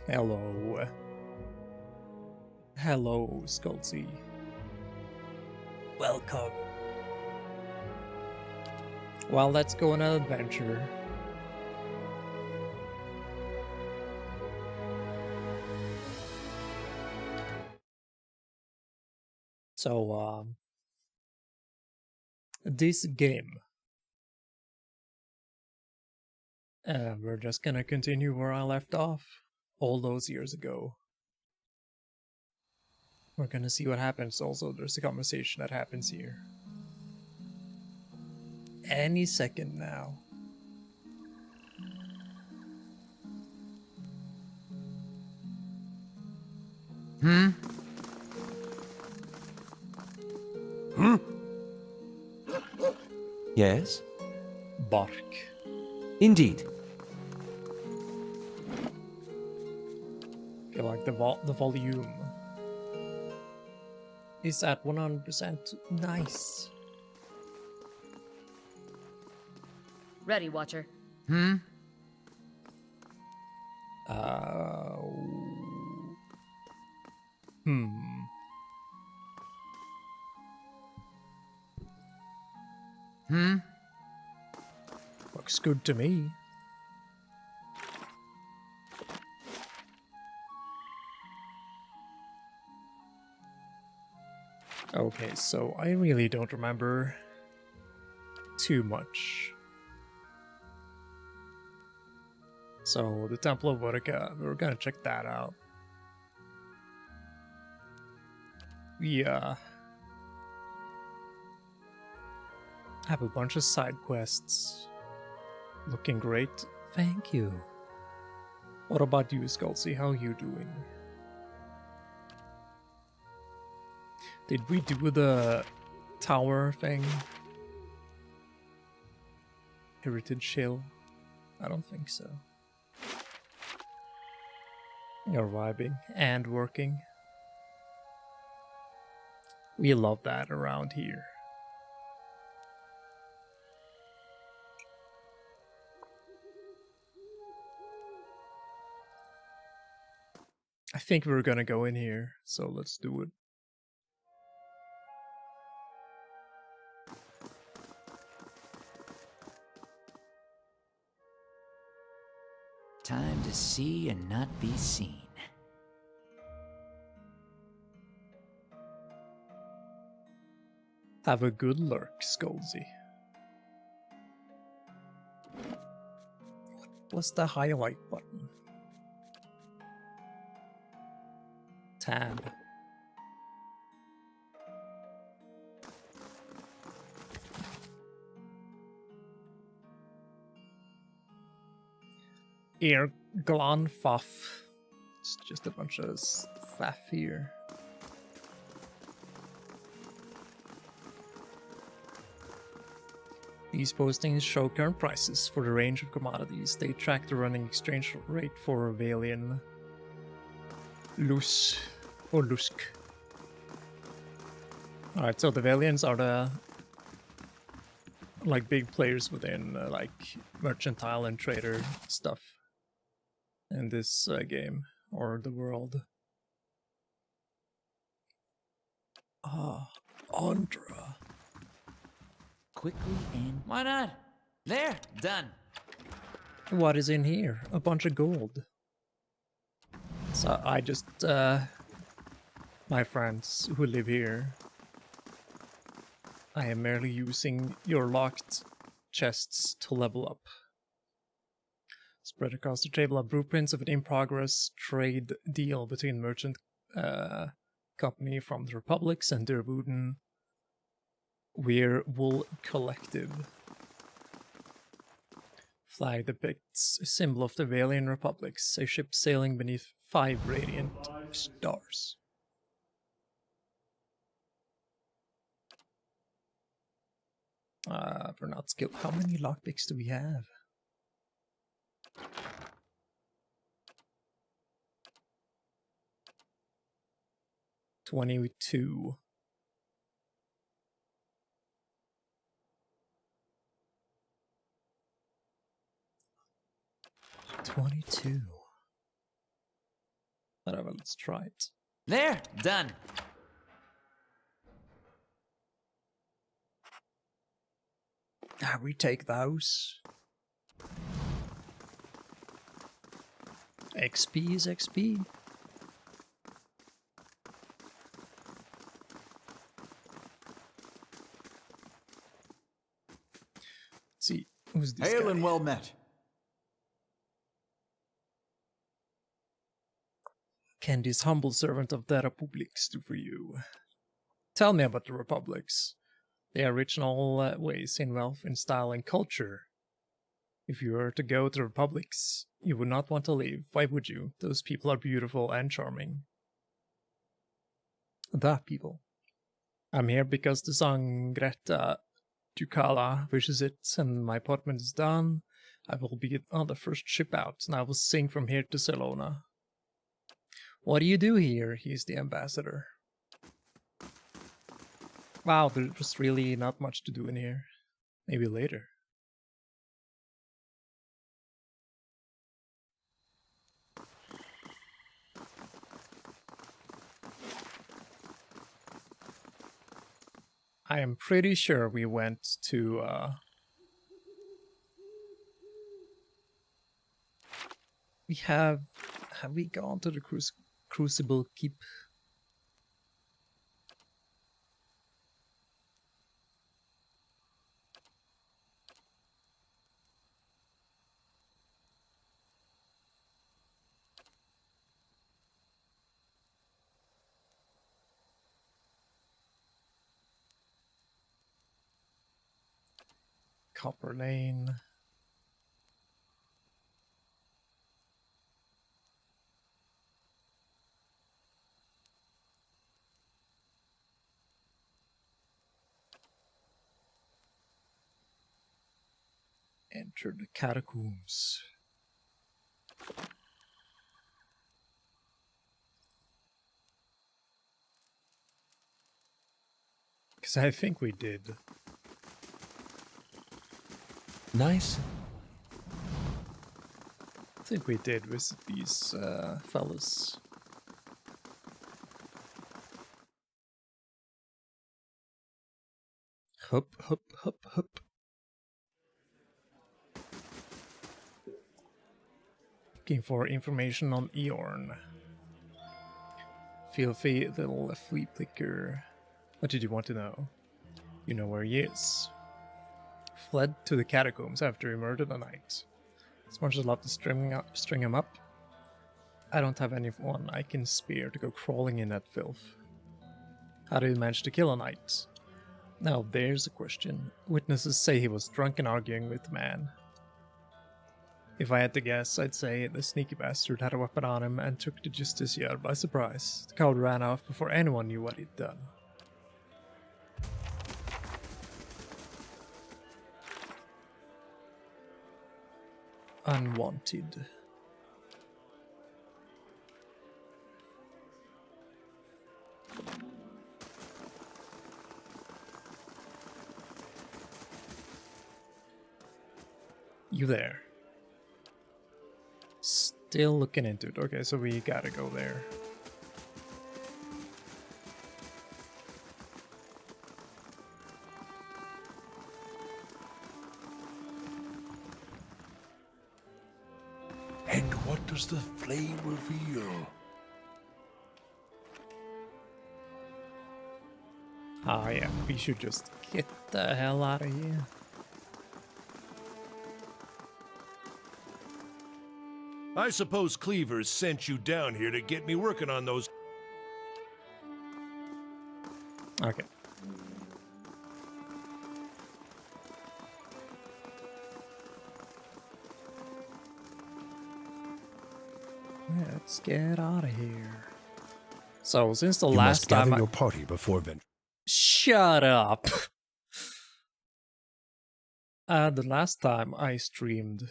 Hello. Hello, Skullsy. Welcome. Well, let's go on an adventure. So, this game, we're just gonna continue where I left off all those years ago. We're gonna see what happens. Also, there's a conversation that happens here. Any second now. Yes, Bark. indeed. Feel like the volume is at 100%. Nice. Ready, Watcher. Uh, hmm. Looks good to me. Okay, so I really don't remember too much. So, the Temple of Vodka, we're gonna check that out. Yeah. Have a bunch of side quests. Looking great. Thank you. What about you, Skullsy? How are you doing? Did we do the tower thing? Heritage Hill? I don't think so. You're vibing and working. We love that around here. I think we're gonna go in here, so let's do it. Time to see and not be seen. Have a good lurk, Skullsy. What's the highlight button? Tab. Air Glonfuff. It's just a bunch of faff here. These postings show current prices for the range of commodities. They track the running exchange rate for Valian, Lus, or Lusk. Alright, so the Valians are the like big players within like mercantile and trader stuff in this game or the world. Ah, Andra. Quickly and why not? There, done. What is in here? A bunch of gold. So I just, my friends who live here, I am merely using your locked chests to level up. Spread across the table are blueprints of an in-progress trade deal between merchant company from the Republics and Derwooden Weirwool Collective. Flag depicts a symbol of the Valian Republics, a ship sailing beneath 5 radiant stars. We're not skilled. How many lockpicks do we have? $22. 22. Whatever, let's try it. There, done. We take those. XP is XP. Let's see, who's this Hail guy? and well met. Can this humble servant of the Republics do for you? Tell me about the Republics. They are rich in all ways, in wealth, in style, and culture. If you were to go to the Republics, you would not want to leave. Why would you? Those people are beautiful and charming. The people. I'm here because the song Greta Ducala wishes it, and my appointment is done. I will be on the first ship out, and I will sing from here to Salona. What do you do here? He's the ambassador. Wow, there's really not much to do in here. Maybe later. I am pretty sure we went to we have we gone to the Crucible Keep? Copper Lane. Enter the catacombs. Because I think we did. Nice. I think we did visit these fellas. Hup, hup, hup, hup. Looking for information on Eorn. Filthy little flea flicker. What did you want to know? You know where he is. Fled to the catacombs after he murdered a knight. As much as I'd love to string him up, I don't have anyone I can spare to go crawling in that filth. How did he manage to kill a knight? Now there's a question. Witnesses say he was drunk and arguing with the man. If I had to guess, I'd say the sneaky bastard had a weapon on him and took the justiciar by surprise. The coward ran off before anyone knew what he'd done. Unwanted. You there? Still looking into it. Okay, so we gotta go there. And what does the flame reveal? Ah, yeah, we should just get the hell out of here. I suppose Cleaver sent you down here to get me working on those. Okay. Let's get out of here. So, since the You last must gather time your party before venture. Shut up! The last time I streamed,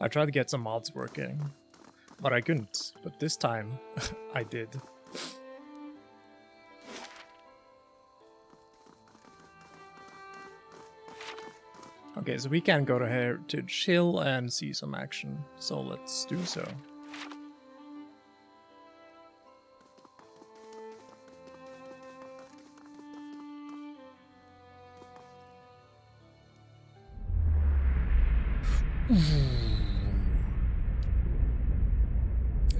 I tried to get some mods working, but I couldn't. But this time, I did. Okay, so we can go to Heritage Hill and see some action. So let's do so.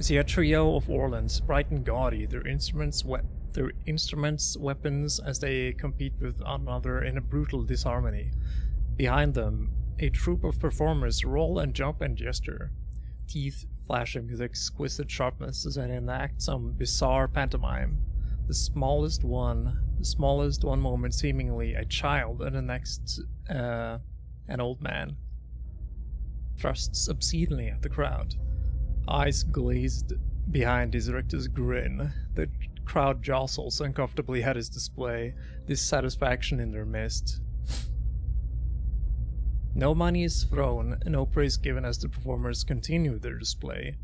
See a trio of Orlans, bright and gaudy, their instruments, weapons as they compete with one another in a brutal disharmony. Behind them, a troop of performers roll and jump and gesture, teeth flashing with exquisite sharpness as they enact some bizarre pantomime. The smallest one moment seemingly a child, and the next an old man. Thrusts obscenely at the crowd. Eyes glazed behind his rictus grin, the crowd jostles uncomfortably at his display, dissatisfaction in their midst. No money is thrown, no praise given as the performers continue their display.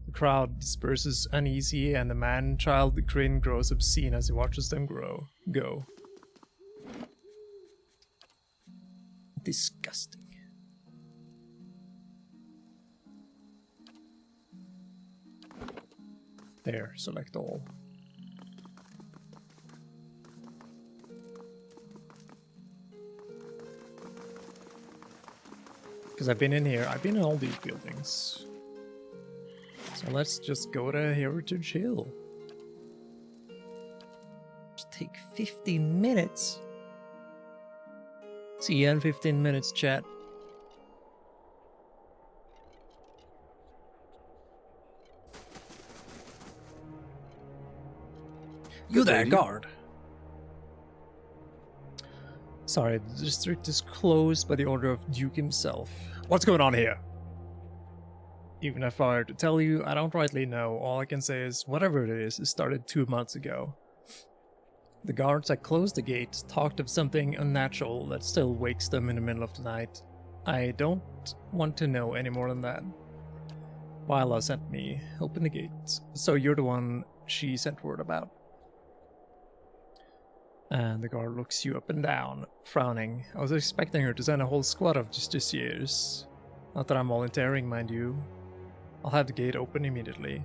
The crowd disperses uneasy, and the man-child grin grows obscene as he watches them go. Disgusting. There, select all. Because I've been in here, I've been in all these buildings. So let's just go to Heritage Hill. Just take 15 minutes. See you in 15 minutes, chat. You there, guard. Sorry, the district is closed by the order of Duke himself. What's going on here? Even if I were to tell you, I don't rightly know. All I can say is, whatever it is, it started 2 months ago. The guards that closed the gate talked of something unnatural that still wakes them in the middle of the night. I don't want to know any more than that. Wyla sent me. Open the gate. So you're the one she sent word about. And the guard looks you up and down, frowning. I was expecting her to send a whole squad of justiciars. Not that I'm volunteering, mind you. I'll have the gate open immediately.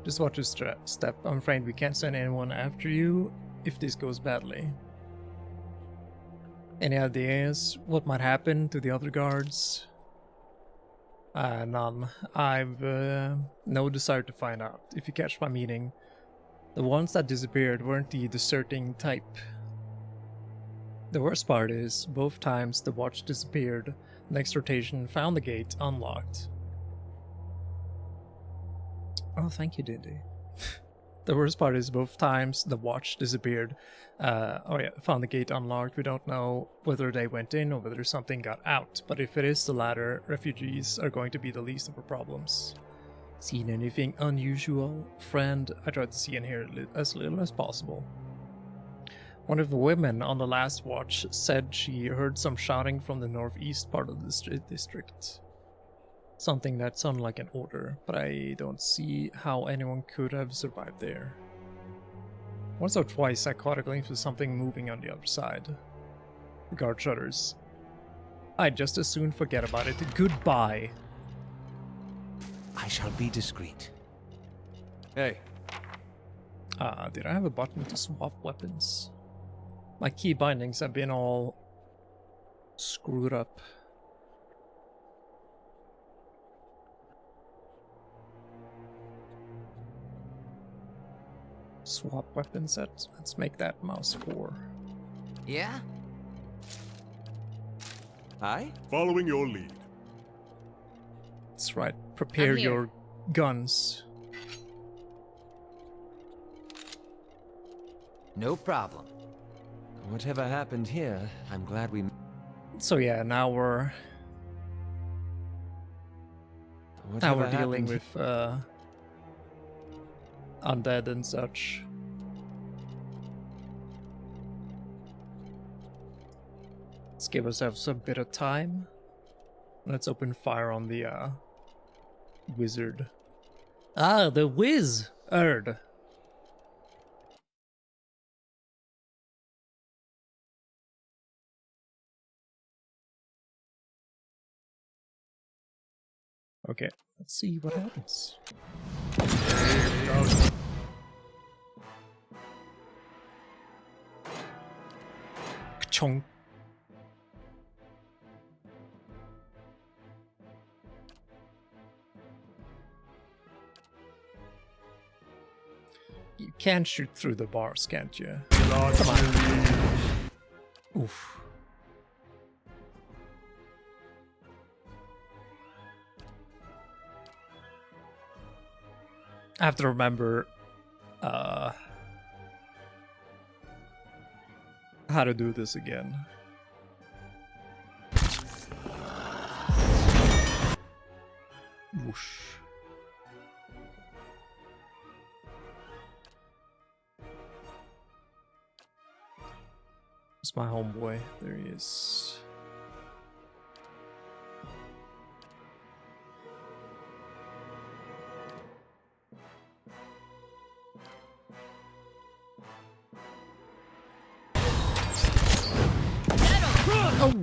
Just watch your step. I'm afraid we can't send anyone after you if this goes badly. Any ideas what might happen to the other guards? None. I've no desire to find out. If you catch my meaning, the ones that disappeared weren't the deserting type. The worst part is, both times the watch disappeared, next rotation found the gate unlocked. Oh, thank you, Dindy. The worst part is, both times the watch disappeared, found the gate unlocked. We don't know whether they went in or whether something got out, but if it is the latter, refugees are going to be the least of our problems. Seen anything unusual? Friend, I tried to see and hear as little as possible. One of the women on the last watch said she heard some shouting from the northeast part of the district. Something that sounded like an order, but I don't see how anyone could have survived there. Once or twice I caught a glimpse of something moving on the other side. The guard shudders. I'd just as soon forget about it. Goodbye. I shall be discreet. Hey. Did I have a button to swap weapons? My key bindings have been all screwed up. Swap weapon set. Let's make that mouse 4. Yeah? Aye? Following your lead. That's right. Prepare here. your guns. No problem. Whatever happened here, I'm glad we... So yeah, now we're Whatever dealing happened- with undead and such. Let's give ourselves a bit of time. Let's open fire on the wizard. Ah, the wizard. Okay, let's see what happens. Ka-chong. You can shoot through the bars, can't you? Come on. Oof. I have to remember how to do this again. Whoosh. It's my homeboy. There he is. Oh!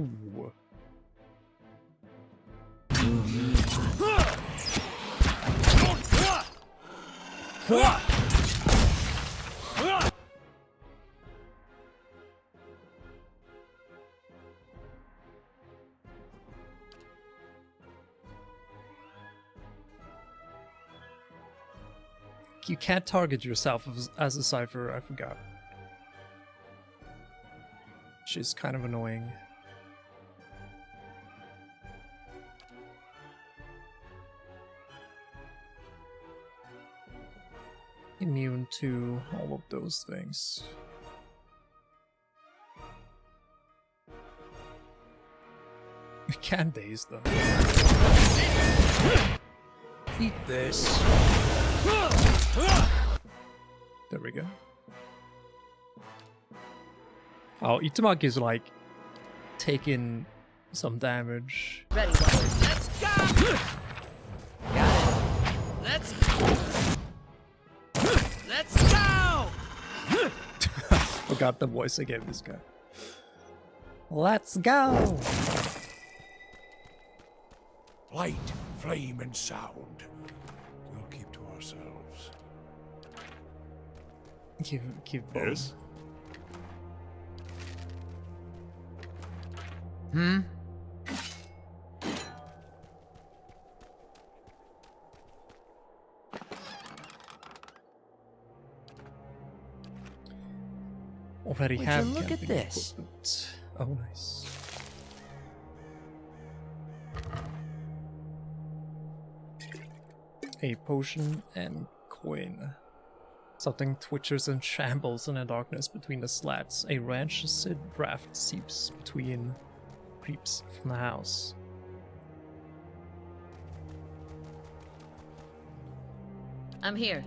You can't target yourself as a cipher, I forgot. Which is kind of annoying. Immune to all of those things. We can base them. Eat this. There we go. Oh, Itamaki is like taking some damage. Ready, Watcher. Let's go! Got it. Let's go! Forgot the voice I gave this guy. Let's go! Light, flame, and sound. We'll keep to ourselves. Keep both. Yes? Hmm? Already Would have you look at camping this? equipment. Oh, nice. A potion and coin. Something twitches and shambles in the darkness between the slats. A rancid draft seeps between creeps from the house. I'm here.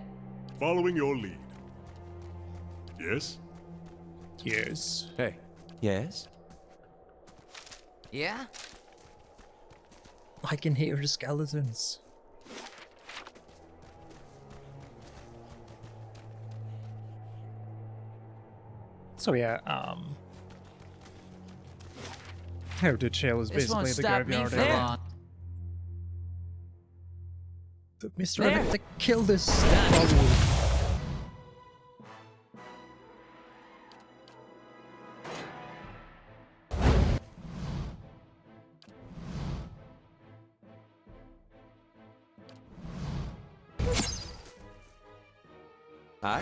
Following your lead. Yes? Yes. Hey. Yes? Yeah? I can hear the skeletons. So yeah, Heritage Hill is This won't basically the stop me graveyard for area. long. But Mr. There. Emmett to kill this. I?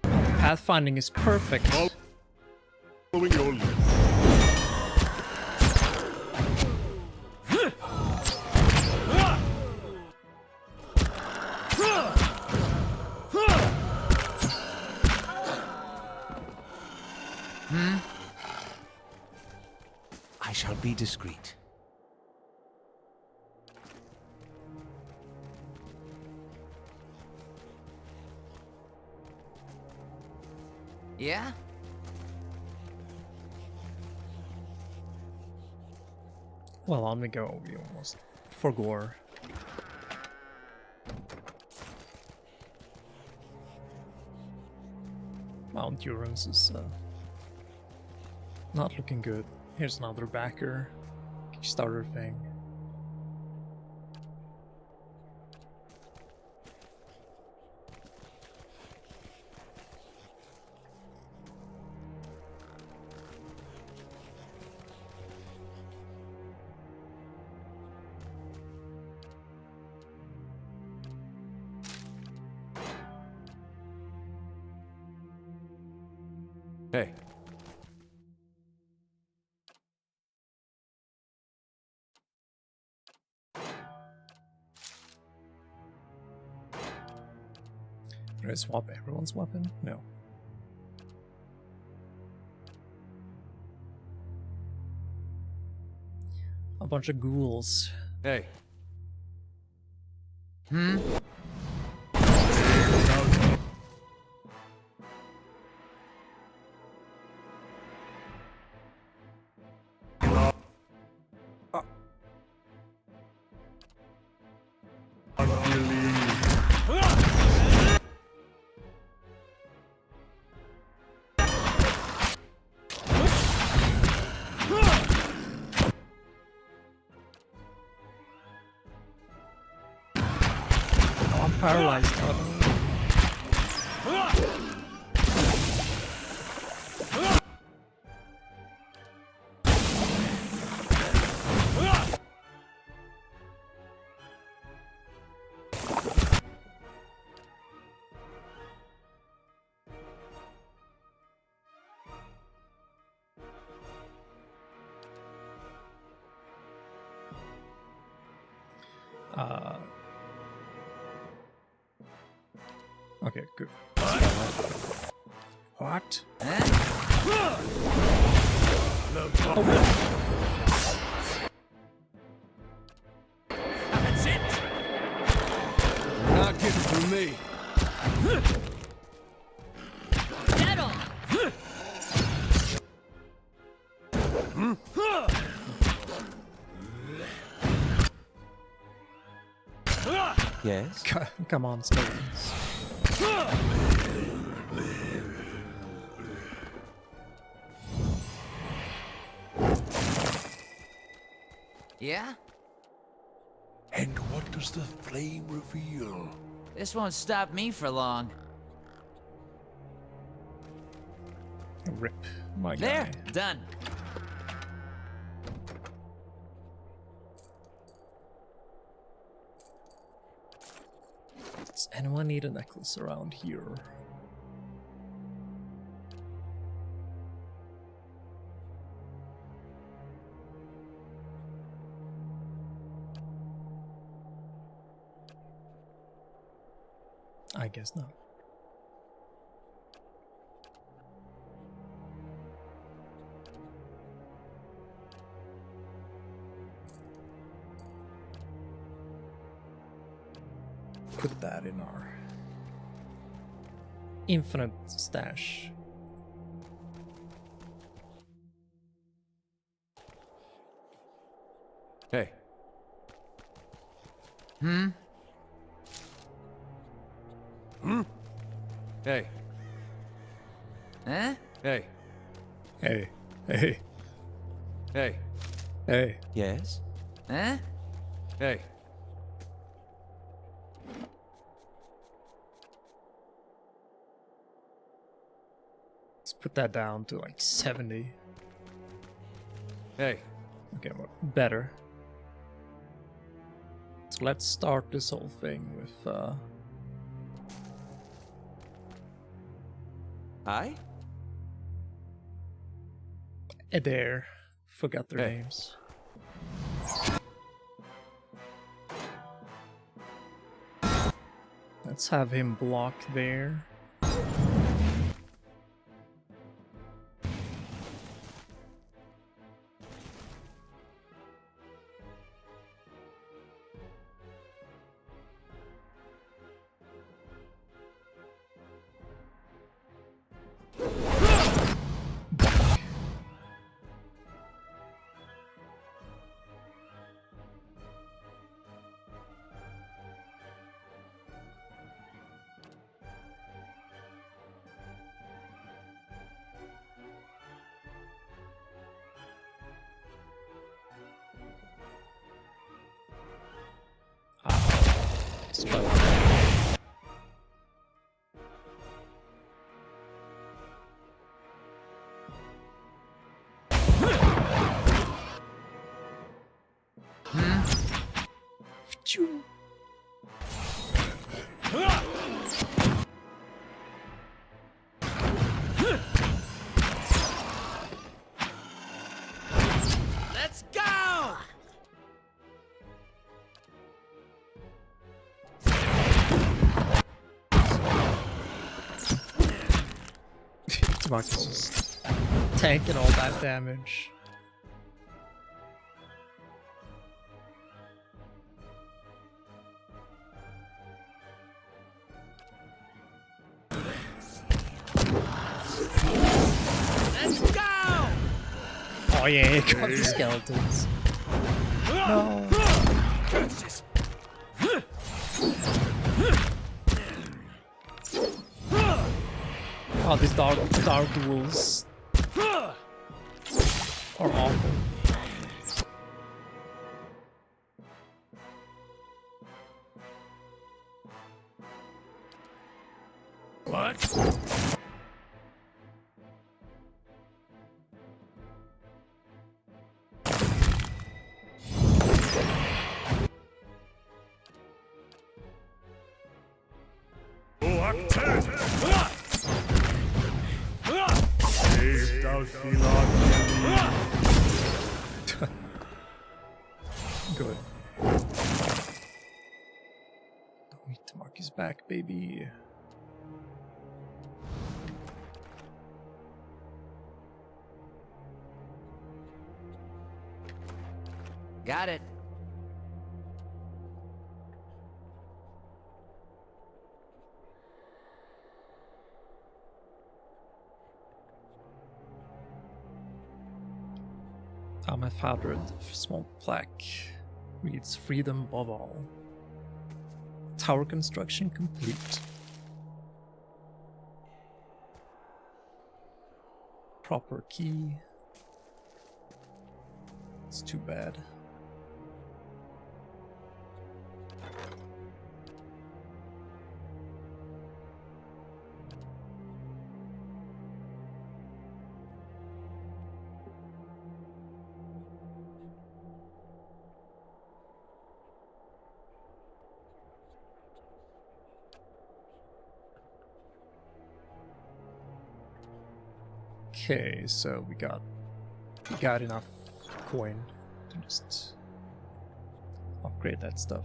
Pathfinding is perfect. Following your lead. I shall be discreet. Yeah? Well, on we go. We almost for gore. My endurance is not looking good. Here's another backer. Kickstarter thing. Did I swap everyone's weapon? No. A bunch of ghouls. Hey, Oh, I'm paralyzed. Okay, good. What? That's it. you're not getting through me. Dead on. Yes? Come on, Stones. Yeah? And what does the flame reveal? This won't stop me for long. Rip, my There, guy. done. Does anyone need a necklace around here? I guess not. Put that in our infinite stash. Hey, hey, Huh? hey, Hey, hey, hey, hey. Yes? Huh? hey. Let's put that down to like 70. Hey, Okay, well, better. So let's start this whole thing with I? Adair. Forgot their Hey. names. Let's have him block there. Let's try that. Phew. Let's go! Tamaki's just tanking all that damage. Let's go! Oh yeah, he got the skeletons. No. Curses! Oh, these dark duels are awful. What? Good. Tamaki's back, baby. Got it. My father, small plaque reads freedom above all. Tower construction complete. Proper key. It's too bad. Okay, so we got enough coin to just upgrade that stuff.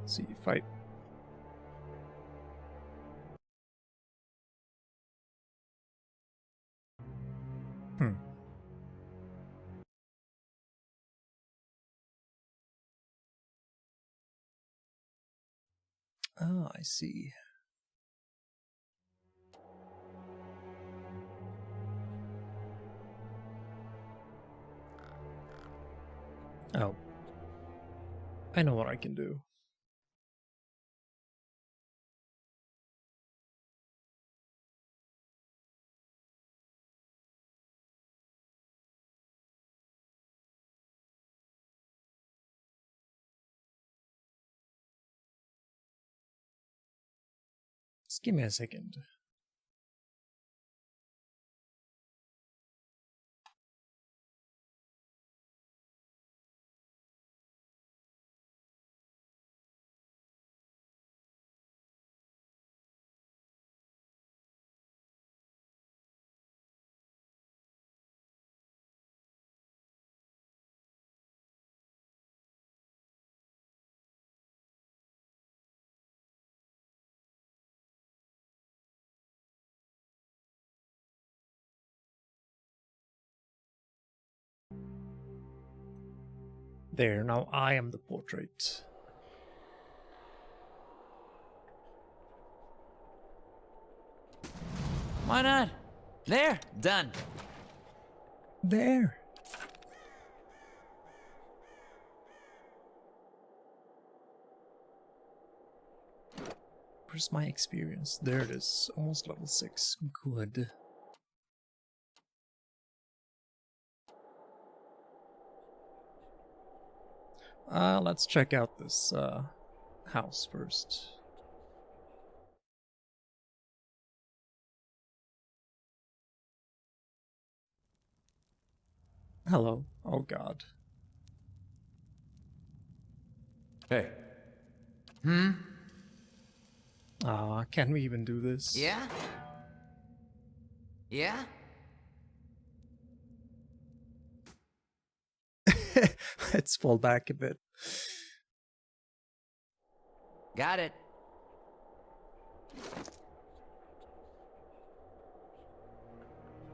Let's see, fight. Oh, I see. Oh. I know what I can do. Just give me a second. There, now I am the portrait. Why not? There, done. There. Where's my experience? There it is. Almost level 6. Good. Let's check out this house first. Hello. Oh god. Hey, Can we even do this? Yeah? Yeah? Let's fall back a bit. Got it.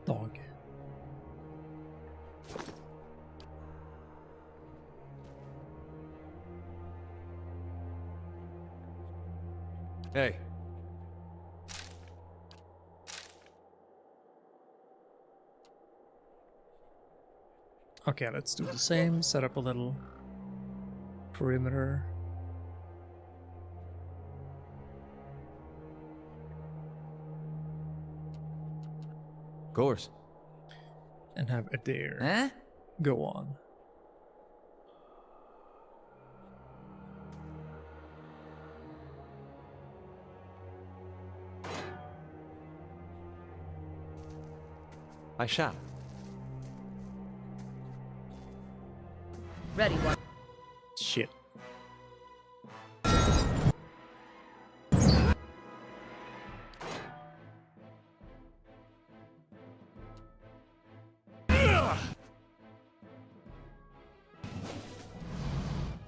Dog. Hey. Okay, let's do the same. Set up a little perimeter. Course. And have Adair Huh? go on. I shall. Ready one. Shit.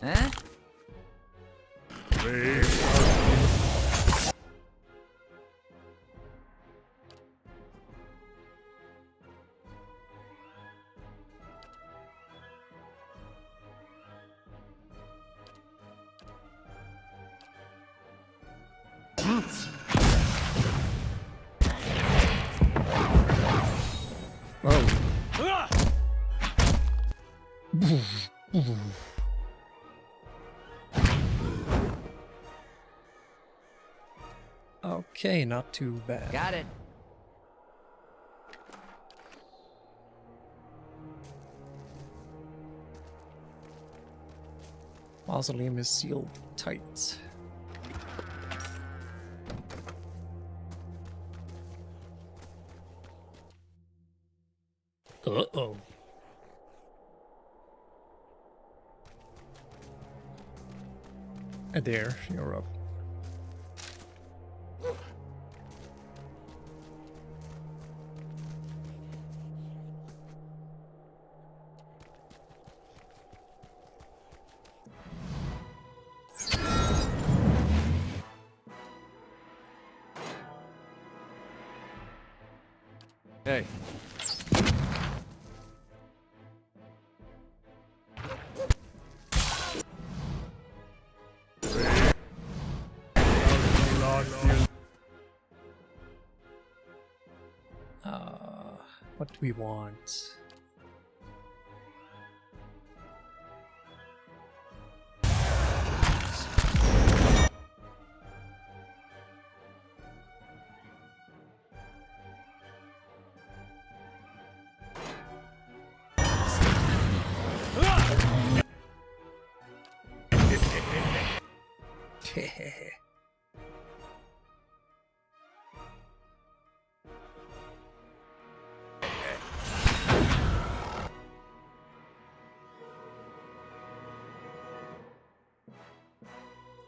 Huh? Okay, not too bad. Got it. Mausoleum is sealed tight. Uh-oh. Adair, you're up. Hey. What do we want?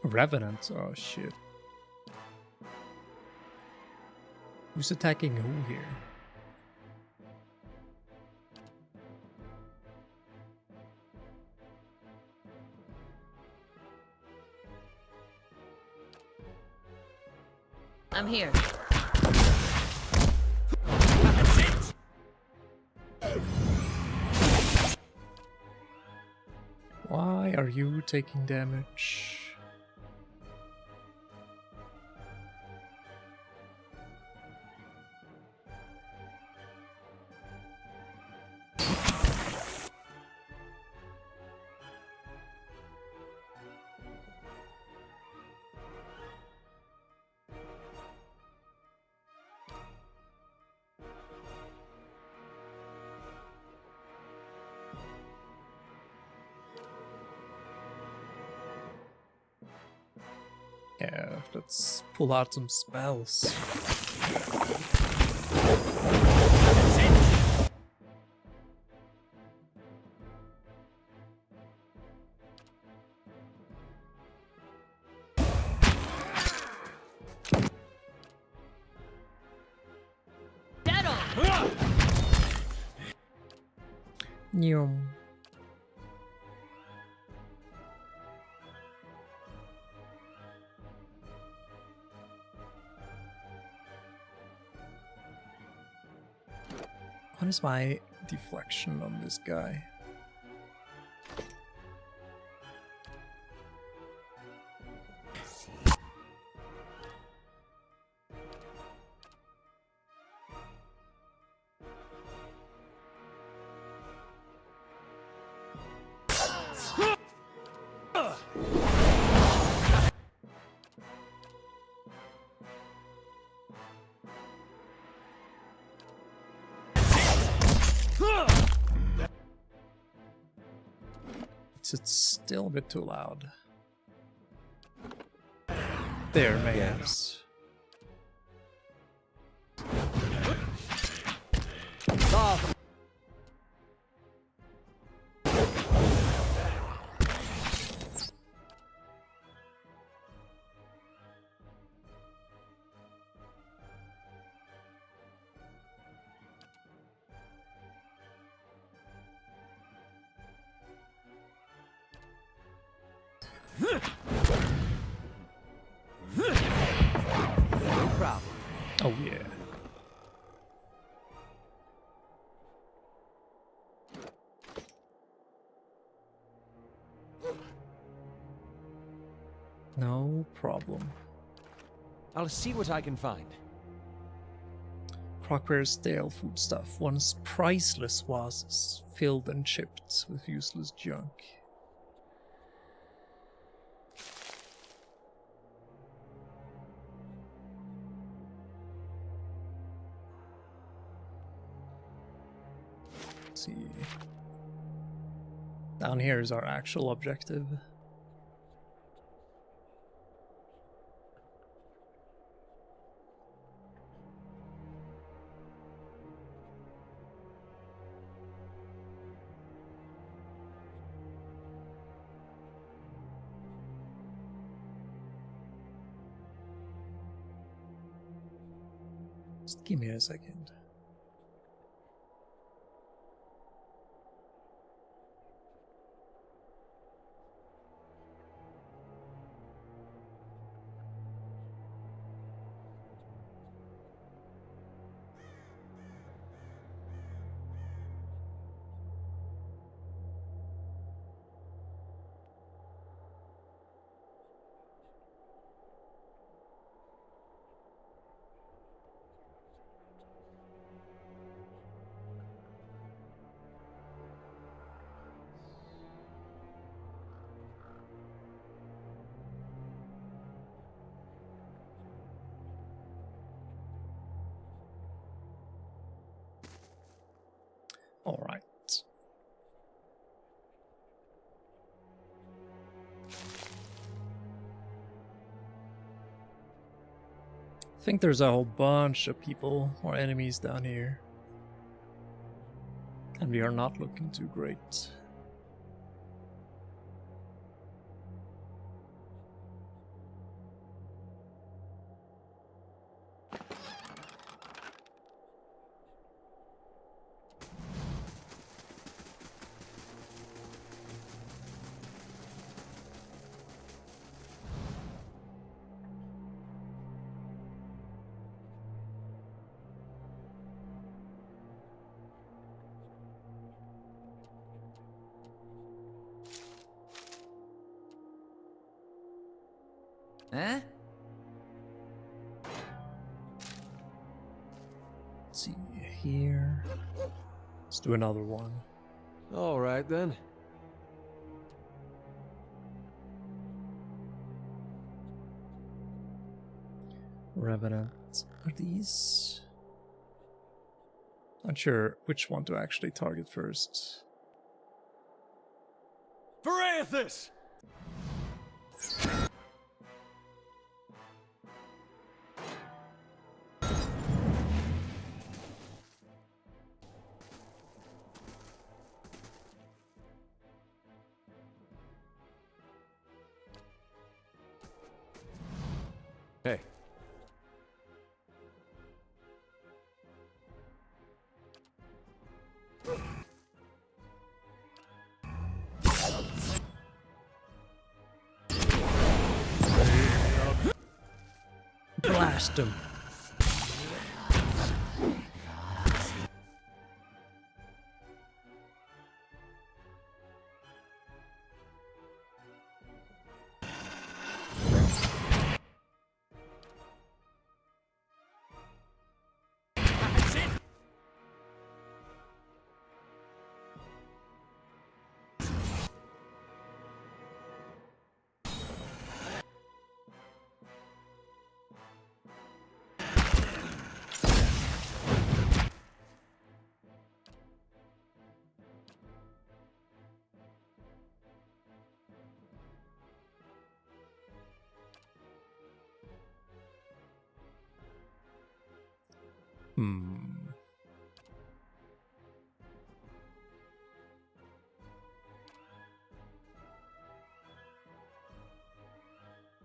Revenant, oh shit. Who's attacking who here? I'm here. Why are you taking damage? Yeah, let's pull out some spells. Dead on. Nyum. What is my deflection on this guy? It's still a bit too loud. There, mayhaps. No problem. Oh yeah. No problem. I'll see what I can find. Crockware's stale food stuff, once priceless vases filled and chipped with useless junk. Let's see. Down here is our actual objective. Just give me a second. All right. I think there's a whole bunch of people or enemies down here. And we are not looking too great. Huh? Let's see here. Let's do another one. All right then. Revenant. Are these? Not sure which one to actually target first. Verathus! Hey. Blast him. Hmm.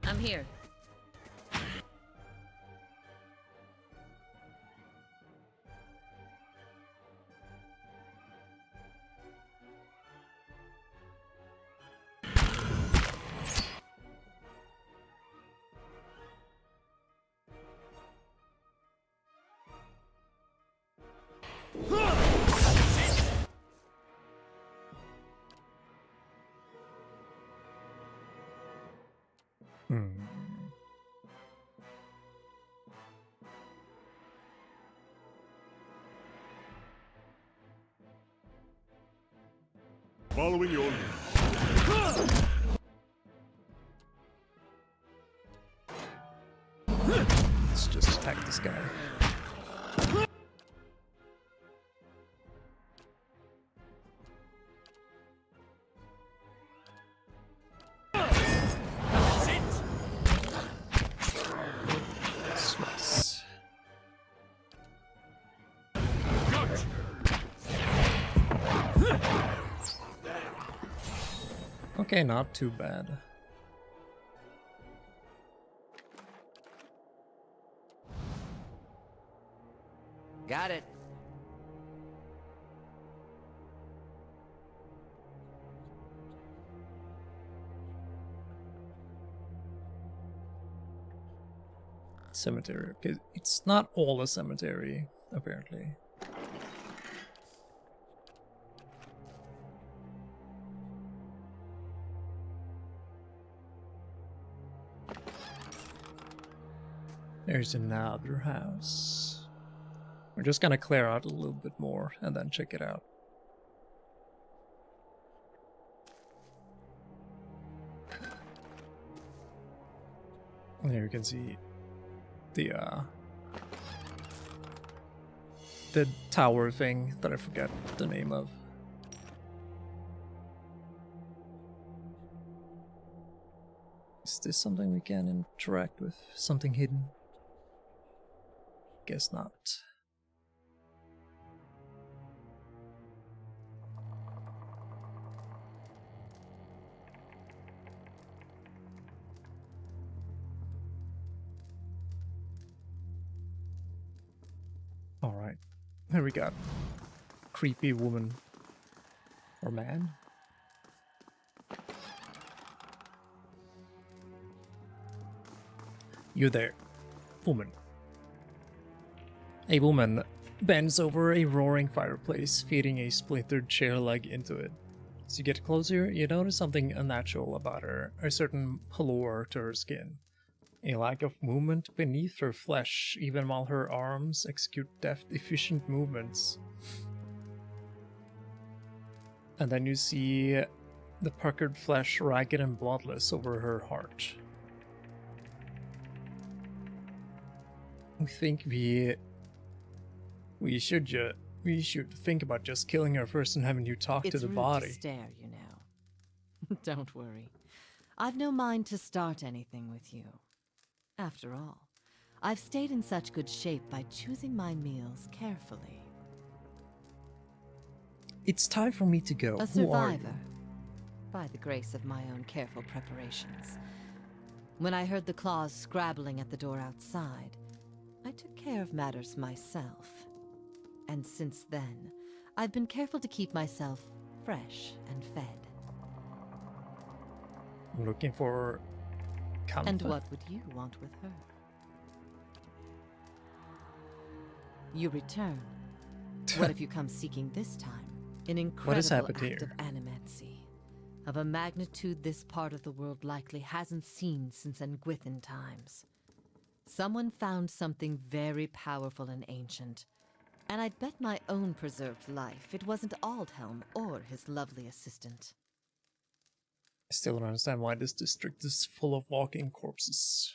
I'm here. Hmm. Following your lead. Let's just attack this guy. Slice. Okay, not too bad. Got it. Cemetery. Okay, it's not all a cemetery, apparently. There's another house. We're just gonna clear out a little bit more and then check it out. And here you can see the tower thing that I forget the name of. Is this something we can interact with? Something hidden? Guess not. Alright. Here we got creepy woman. Or man? You there, woman. A woman bends over a roaring fireplace, feeding a splintered chair leg into it. As you get closer, you notice something unnatural about her, a certain pallor to her skin. A lack of movement beneath her flesh, even while her arms execute deft, efficient movements. And then you see the puckered flesh ragged and bloodless over her heart. I think we should think about just killing her first and having you talk to It's the rude body. to stare, you know. Don't worry. I've no mind to start anything with you. After all, I've stayed in such good shape by choosing my meals carefully. It's time for me to go. A Who are you? survivor, by the grace of my own careful preparations. When I heard the claws scrabbling at the door outside, I took care of matters myself. And since then, I've been careful to keep myself fresh and fed. I'm looking for comfort. And what would you want with her? You return. What if you come seeking this time? An incredible happened act here? of animancy. Of a magnitude this part of the world likely hasn't seen since Engwithan times. Someone found something very powerful and ancient. And I'd bet my own preserved life it wasn't Aldhelm or his lovely assistant. I still don't understand why this district is full of walking corpses.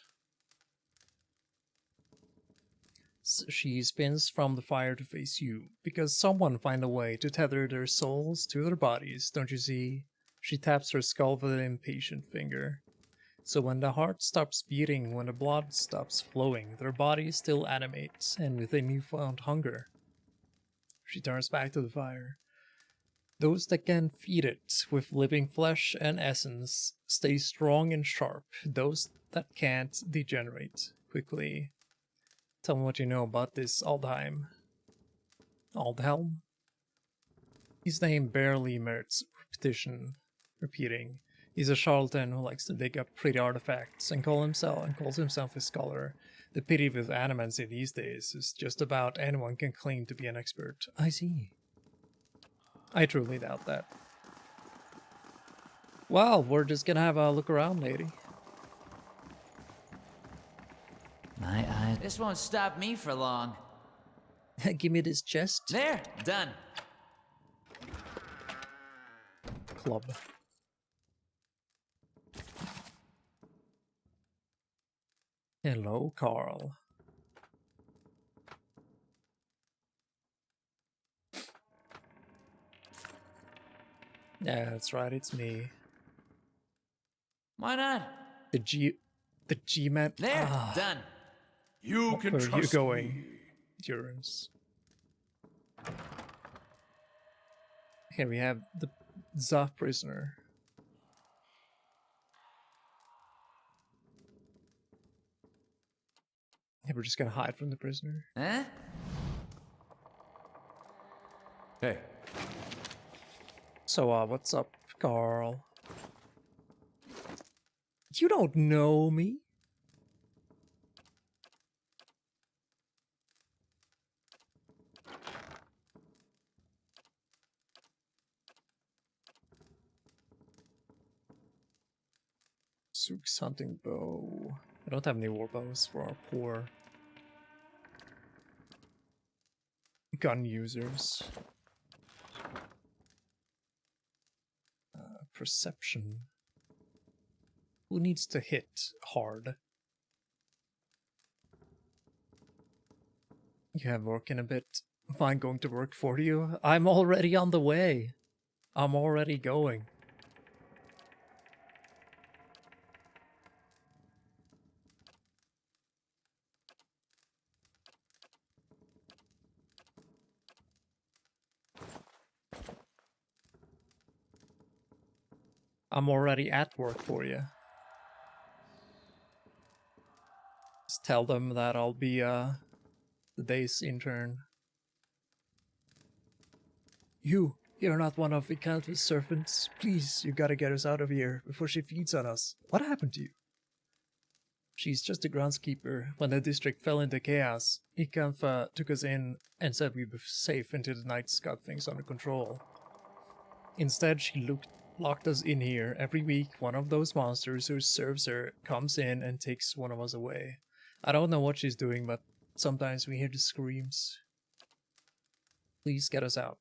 So she spins from the fire to face you, because someone find a way to tether their souls to their bodies, don't you see? She taps her skull with an impatient finger. So when the heart stops beating, when the blood stops flowing, their body still animates, and with a newfound hunger, she turns back to the fire. Those that can feed it with living flesh and essence stay strong and sharp. Those that can't degenerate quickly. Tell me what you know about this Aldheim. Aldhelm? His name barely merits repeating. He's a charlatan who likes to dig up pretty artifacts and calls himself a scholar. The pity with animancy these days is just about anyone can claim to be an expert. I see. I truly doubt that. Well, we're just gonna have a look around, lady. My eye. This won't stop me for long. Give me this chest. There, done. Club. Hello, Carl. Yeah, that's right, it's me. Why not? The G-Man. There, done. You can Where are you trust going? me. Durance. Here we have the Zaf prisoner. Yeah, we're just gonna hide from the prisoner. Huh? Hey. So, what's up, Carl? You don't know me? Sook's hunting bow. I don't have any war bows for our poor gun users. Perception. Who needs to hit hard? You have work in a bit. Am going to work for you? I'm already on the way. I'm already going. I'm already at work for you. Just tell them that I'll be the day's intern. You're not one of Ikalva's servants. Please, you gotta get us out of here before she feeds on us. What happened to you? She's just a groundskeeper. When the district fell into chaos, Ikalva took us in and said we'd be safe until the knights got things under control. Instead, she locked us in here. Every week, one of those monsters who serves her comes in and takes one of us away. I don't know what she's doing, but sometimes we hear the screams. Please get us out.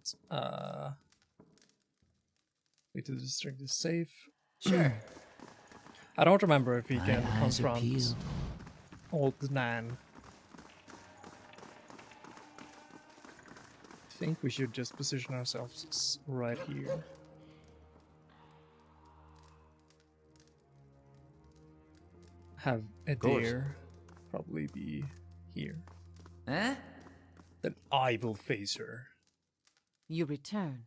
Wait till the district is safe. Sure. I don't remember if we My can eyes are confront peeled. old Nan. I think we should just position ourselves right here. Have a course. deer probably be here. Huh? Then I will face her. You return.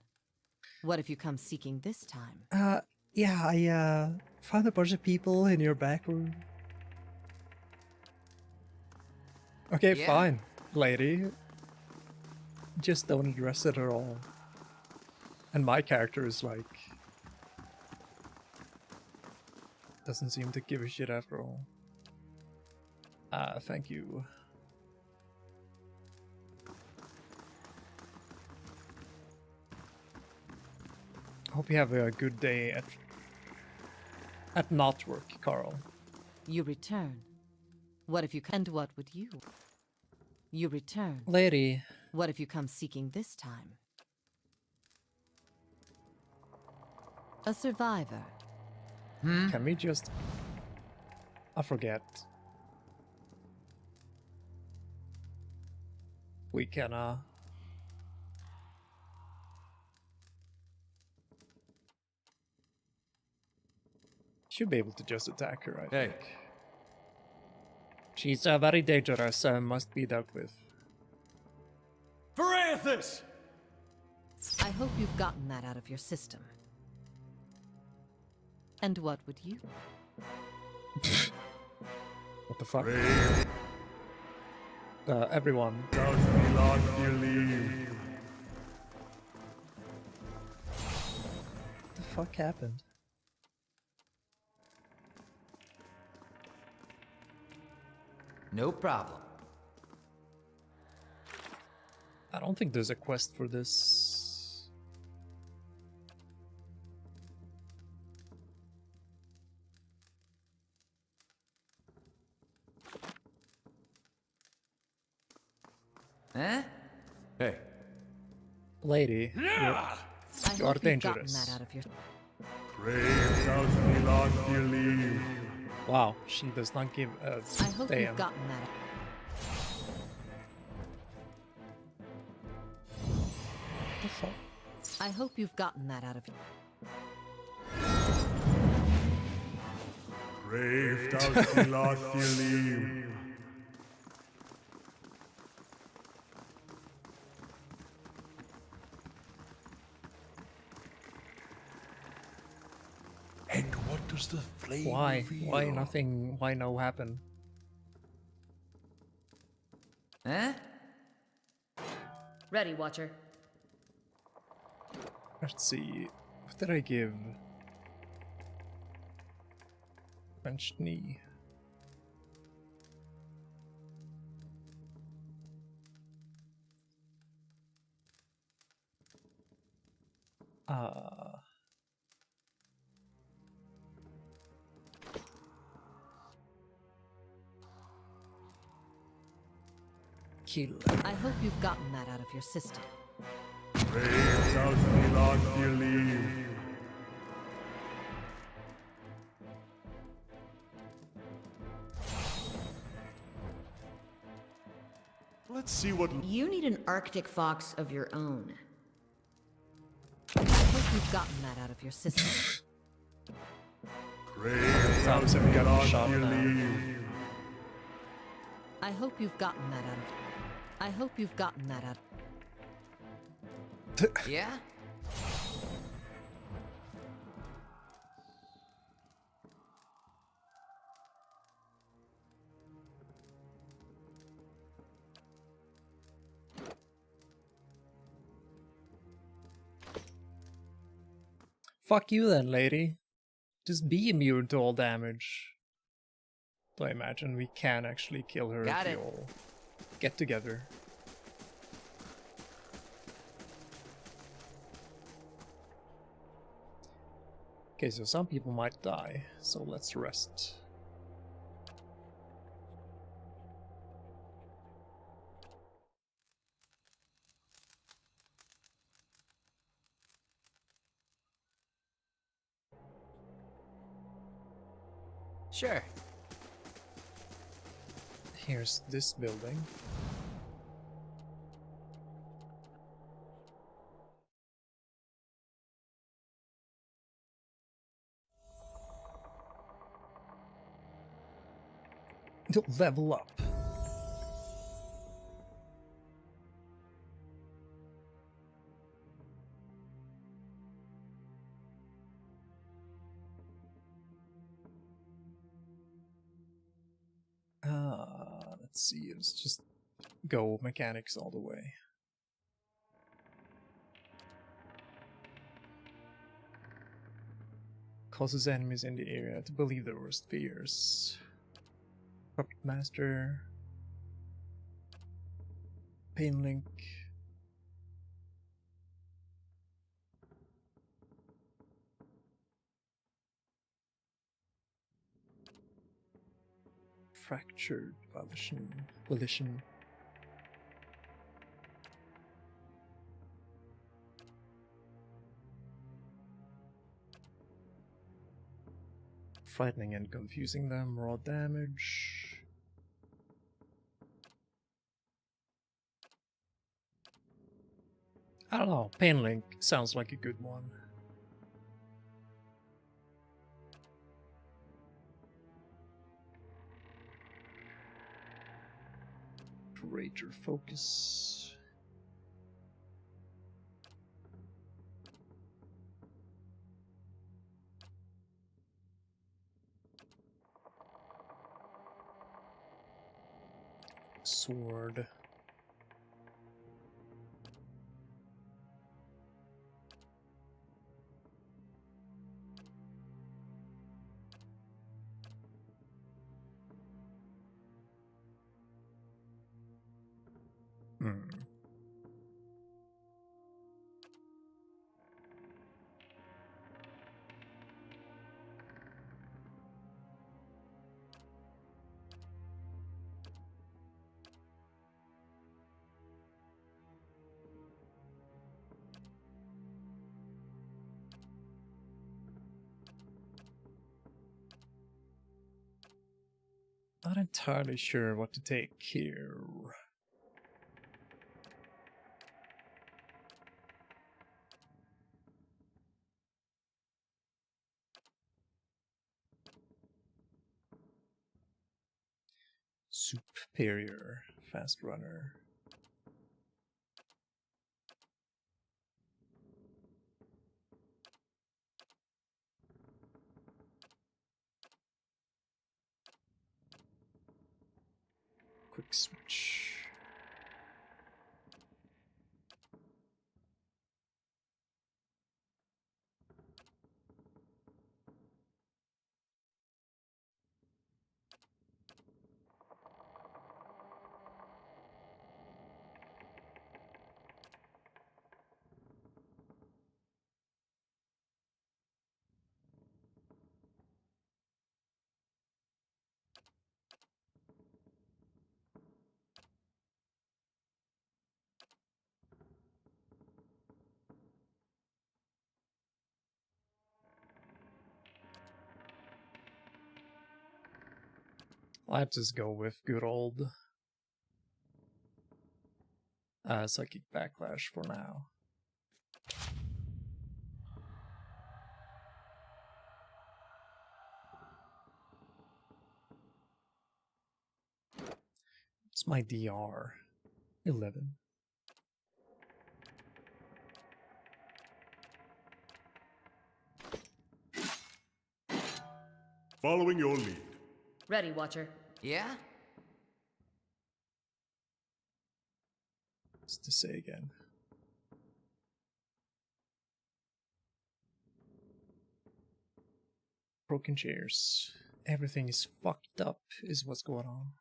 What if you come seeking this time? Yeah, I found a bunch of people in your back room. Okay, Yeah. fine, lady. Just don't address it at all. And my character is like... doesn't seem to give a shit after all. Thank you. Hope you have a good day at not work, Carl. You return. What if you and what would you? You return. Lady, What if you come seeking this time? A survivor. can we just... I forget. We can, Should be able to just attack her, I Hey. think. She's very dangerous and must be dealt with. Varathus! I hope you've gotten that out of your system. And what would you? What the fuck? Everyone. Does not believe. What the fuck happened? No problem. I don't think there's a quest for this. Huh? Hey. Lady, I you hope are you've gotten dangerous. that out of your. Brave does not believe. Wow, she does not give a I hope damn. you've gotten that. The fuck? I hope you've gotten that out of your. Brave does not believe. And what does the flame Why? reveal? Why nothing? Why no happen? Huh? Ready, Watcher. Let's see. What did I give? French knee. Kill. I hope you've gotten that out of your system. Brave does not believe. Let's see what. You need an Arctic fox of your own. I hope you've gotten that out of your system. Brave Times have we got not shot now. believe. I hope you've gotten that out of. I hope you've gotten that out. Yeah? Fuck you then, lady. Just be immune to all damage. Though I imagine we can actually kill her Got if it. we all get together. Okay, so some people might die, so let's rest. Sure. Here's this building. To level up. Let's see, let's just go mechanics all the way. Causes enemies in the area to believe their worst fears. Puppet Master. Pain Link. Fractured volition. Frightening and confusing them, raw damage. I don't know, Pain Link sounds like a good one. Greater focus. Sword. Hmm. Not entirely sure what to take here. Superior, fast runner. Quick switch. I'll just go with good old Psychic Backlash for now. It's my DR. 11. Following your lead. Ready, Watcher. Yeah? What's to say again? Broken chairs. Everything is fucked up, is what's going on.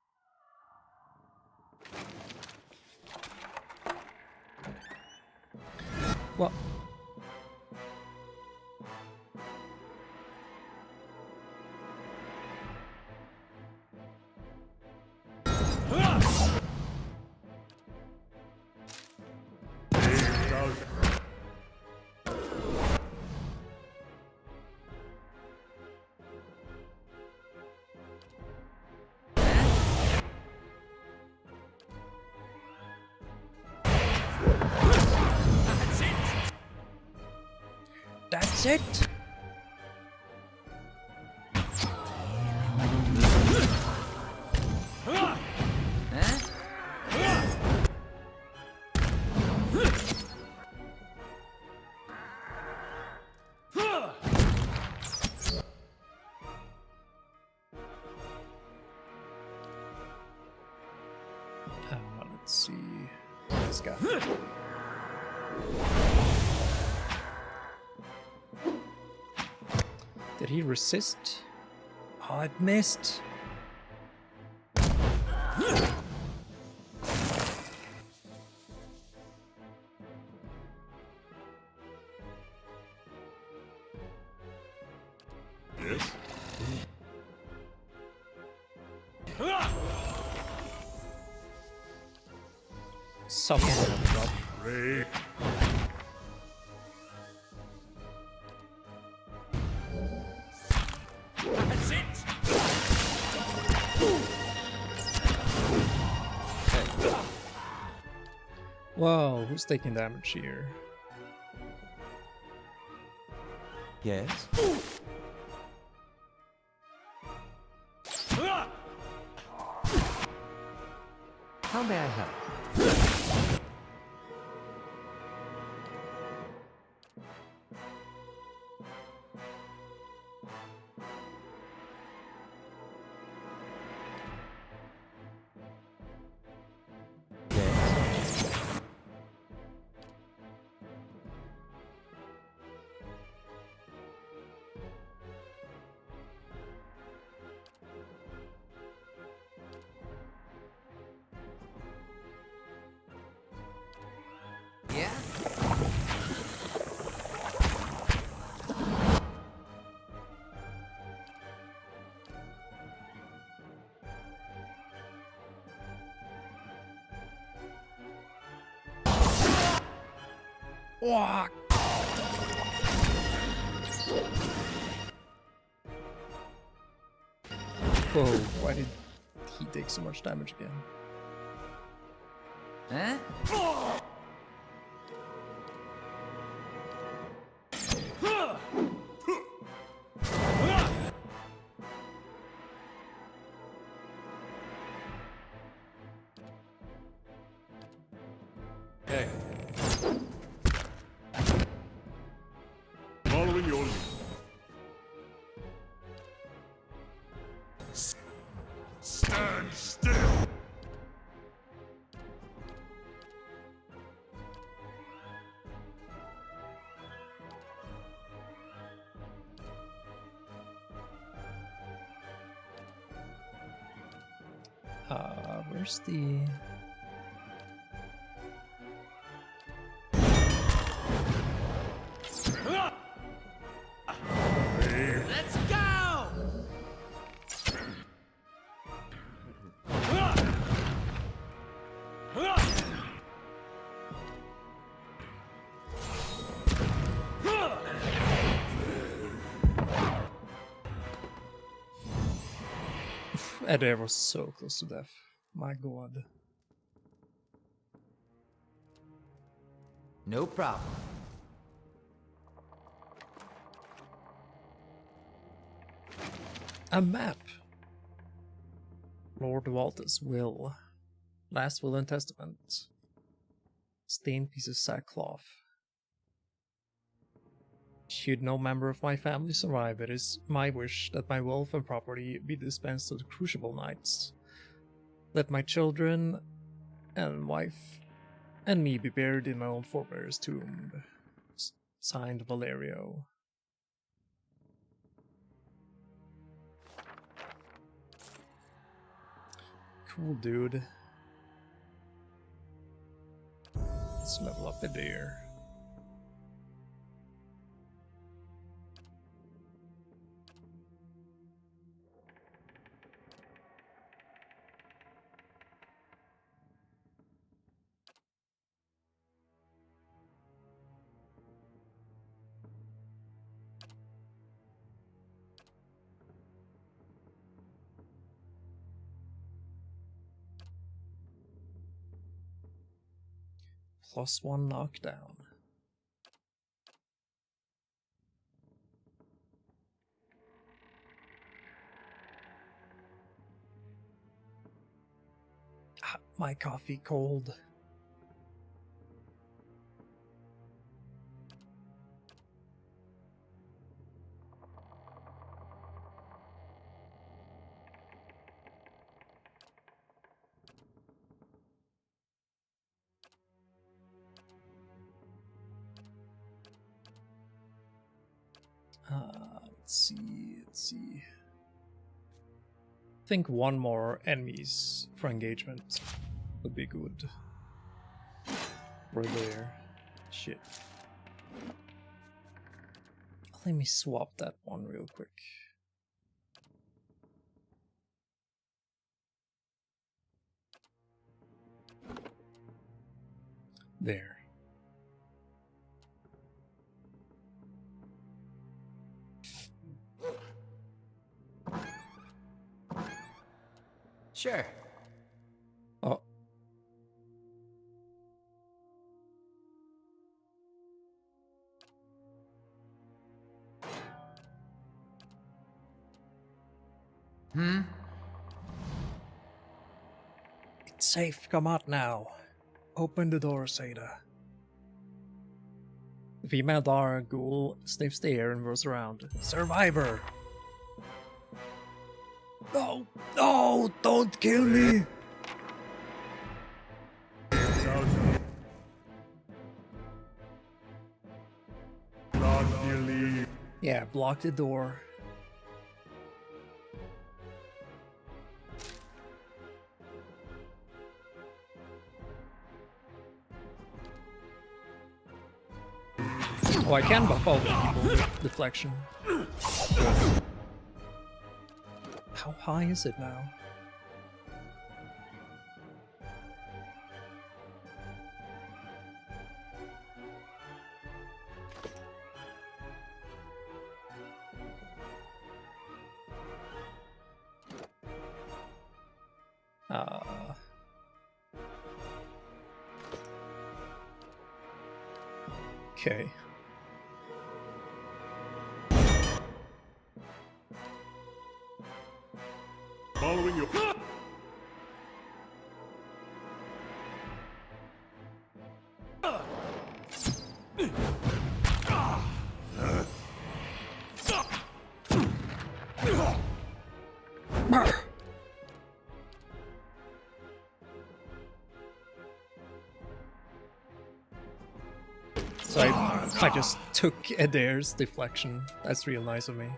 What? That's it? Let's see. This guy. Did he resist? Oh, it missed. Yes? Someone drop. Ray. That's it! Whoa, who's taking damage here? Yes? How may I help? Yeah? Wah! Whoa, why did he take so much damage again? Huh? Hey. Following your lead. Stand still! Where's the... Let's go! Adair was so close to death. My god. No problem. A map! Lord Walter's will. Last will and testament. Stained piece of sackcloth. Should no member of my family survive, it is my wish that my wealth and property be dispensed to the Crucible Knights. Let my children and wife and me be buried in my own forebear's tomb. Signed, Valerio. Cool, dude. Let's level up Adair. +1 knockdown. Ah, my coffee cold. Let's see. I think one more enemies for engagement would be good. Right there. Shit. Let me swap that one real quick. There. Sure. Oh. It's safe. Come out now. Open the door, Seda. The female Dara ghoul sniffs the air and whirls around. Survivor! No! No! Don't kill me! Yeah, block the door. Oh, I can buff all the people with deflection. How high is it now? Okay. Following you. So I just took Adair's deflection. That's real nice of me.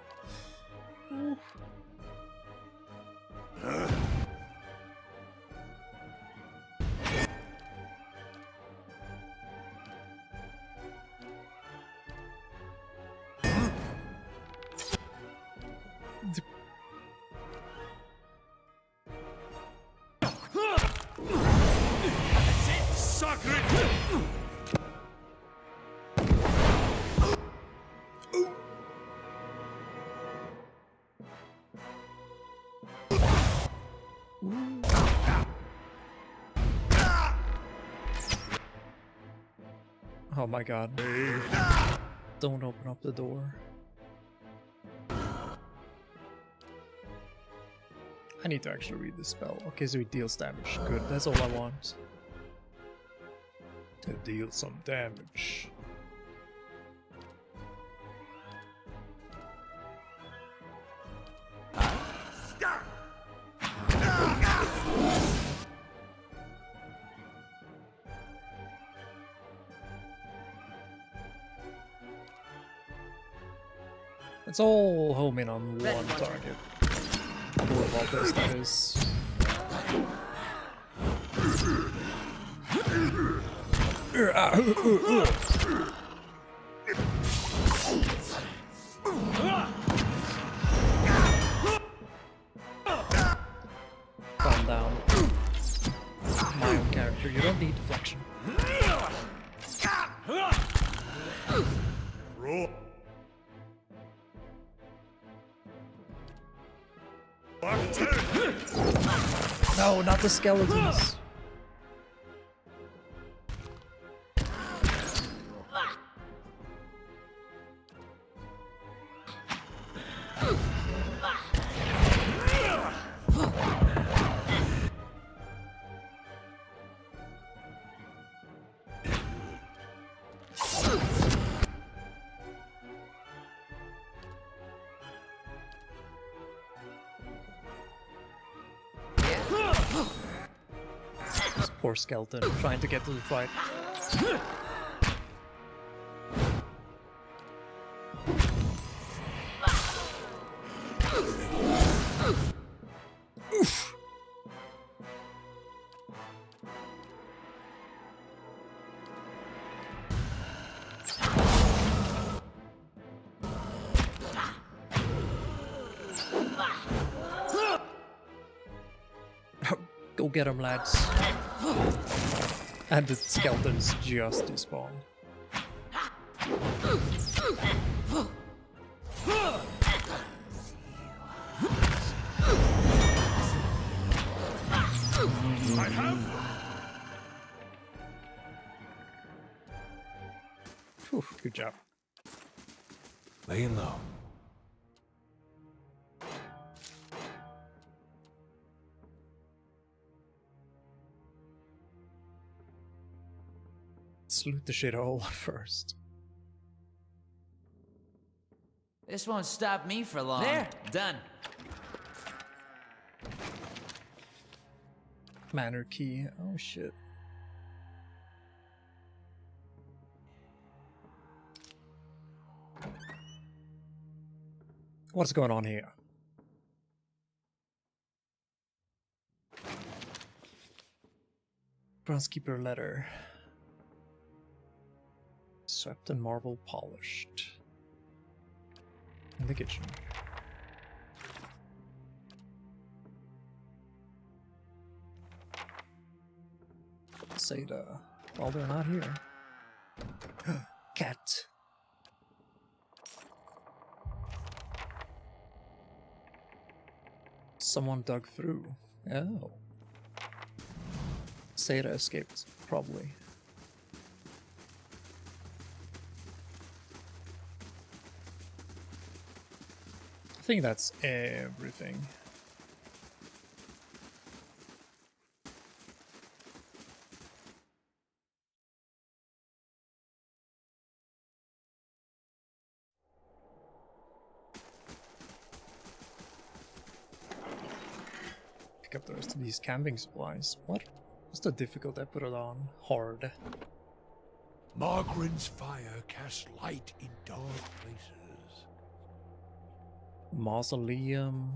Oh my god. Don't open up the door. I need to actually read the spell. Okay, so it deals damage. Good, that's all I want. To deal some damage. Let's all home in on one target. Cool about this, that is. Calm down. My own character, you don't need deflection. Roll. No, not the skeletons. This poor skeleton trying to get to the fight. Oof. Go get him, lads. And the skeletons just despawn. I have. Whew, good job. Laying low. Let's loot the shithole first. This won't stop me for long. There. Done. Manor key. Oh shit. What's going on here? Groundskeeper letter. Swept and marble polished. In the kitchen. Seda. Well, they're not here. Cat. Someone dug through. Oh. Seda escaped, probably. I think that's everything. Pick up the rest of these camping supplies. What was the difficult I put it on? Hard. Margaren's fire casts light in dark places. Mausoleum.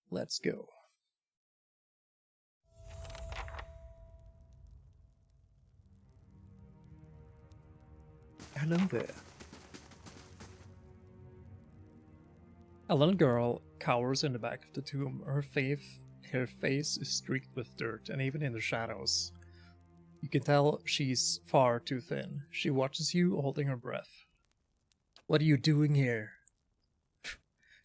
Let's go. Hello there. A little girl cowers in the back of the tomb. Her face is streaked with dirt, and even in the shadows, you can tell she's far too thin. She watches you, holding her breath. What are you doing here?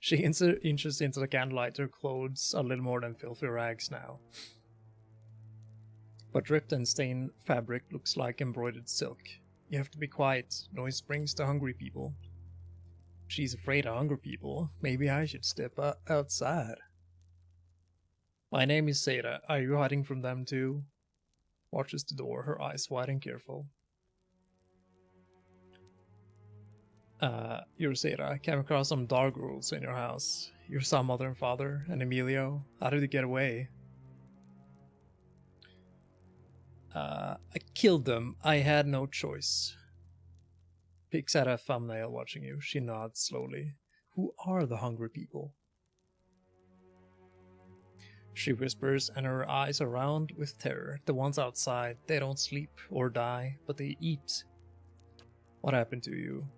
She inches into the candlelight, her clothes a little more than filthy rags now. But dripped and stained fabric looks like embroidered silk. You have to be quiet. Noise brings the hungry people. She's afraid of hungry people. Maybe I should step outside. My name is Seda. Are you hiding from them too? Watches the door, her eyes wide and careful. You're Seda. I came across some dog rules in your house. You saw mother and father and Emilio. How did you get away? I killed them. I had no choice. Peeks at a thumbnail watching you. She nods slowly. Who are the hungry people? She whispers, and her eyes are round with terror. The ones outside, they don't sleep or die, but they eat. What happened to you?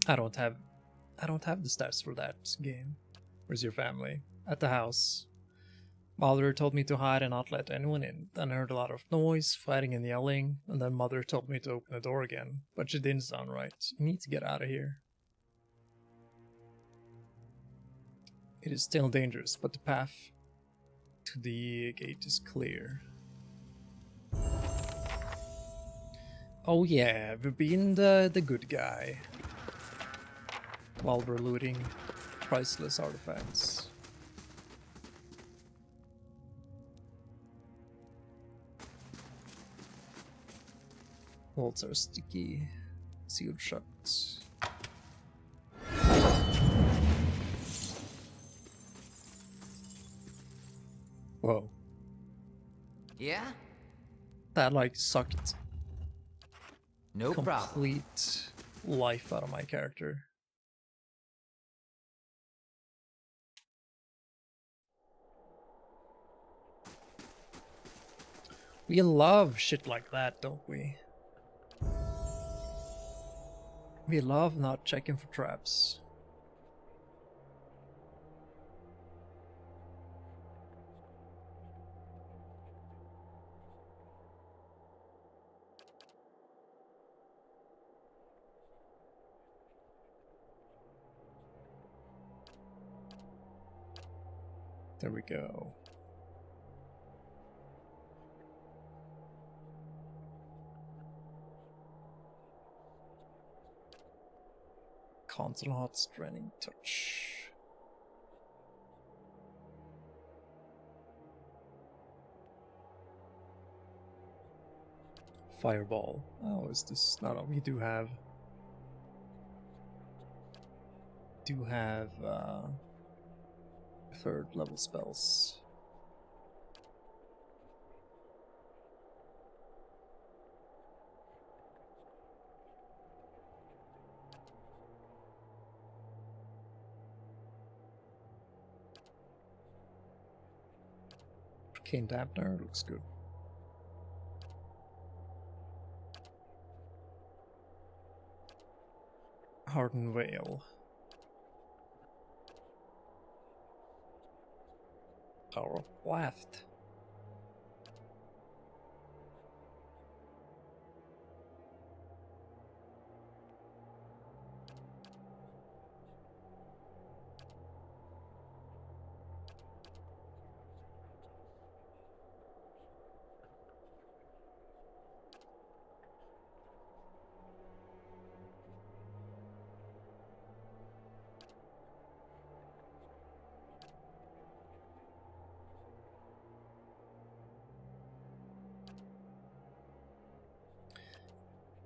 I don't have the stats for that game. Where's your family? At the house. Mother told me to hide and not let anyone in. Then I heard a lot of noise, fighting and yelling, and then Mother told me to open the door again. But she didn't sound right. You need to get out of here. It is still dangerous, but the path to the gate is clear. Oh yeah, we've been the good guy. While we're looting priceless artifacts. Walls are sticky, sealed shut. Whoa. Yeah? That like sucked No problem. complete life out of my character. We love shit like that, don't we? We love not checking for traps. There we go. Onslaught, Straining Touch. Fireball. Oh, is this not? We do have third level spells. Arcane Dampener looks good. Hardened Veil. Power of Waft.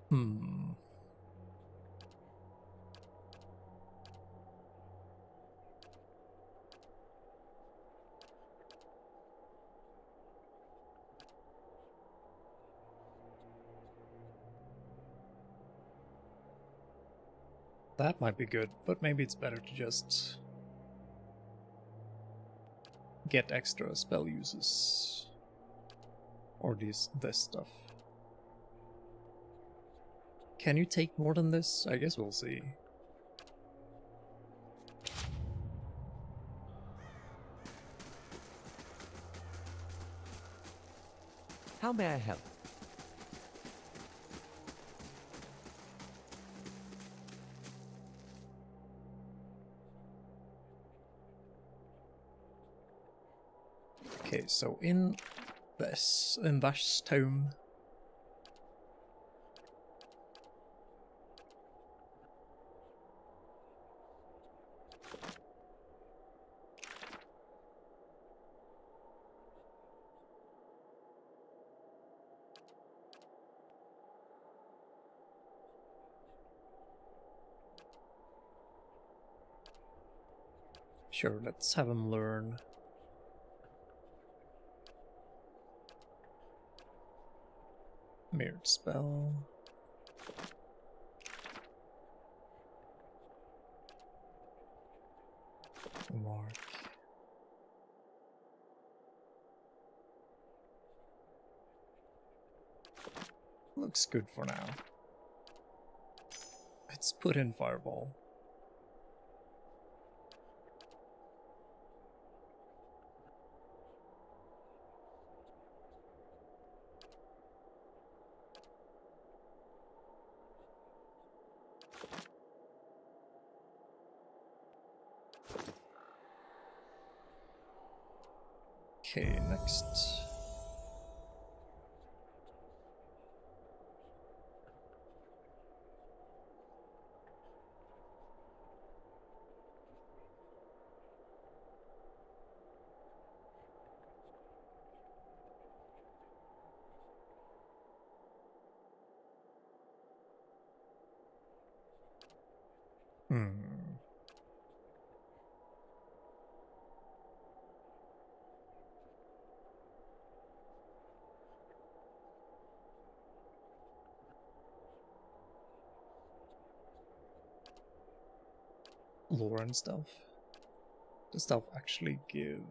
Hmm. That might be good, but maybe it's better to just get extra spell uses. Or this stuff. Can you take more than this? I guess we'll see. How may I help? Okay, so in this tome. Sure, let's have him learn. Mirrored spell. Mark. Looks good for now. Let's put in Fireball. Okay, next. Lore and stuff. Does stuff actually give?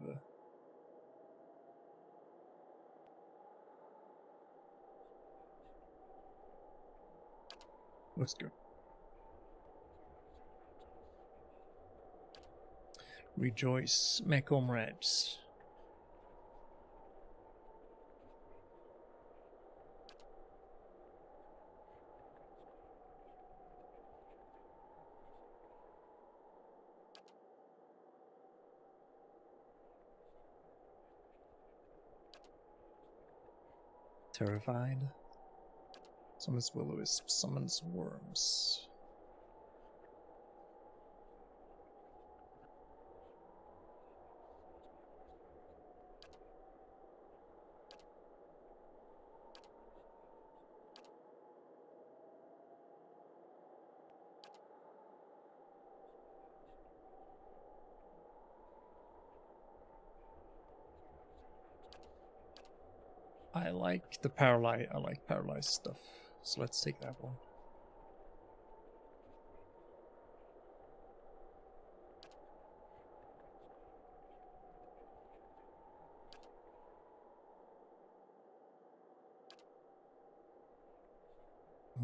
Looks good. Rejoice, my comrades. Terrified. Summons will-o-wisp, summons worms. I like the paralyzed. I like paralyzed stuff. So let's take that one.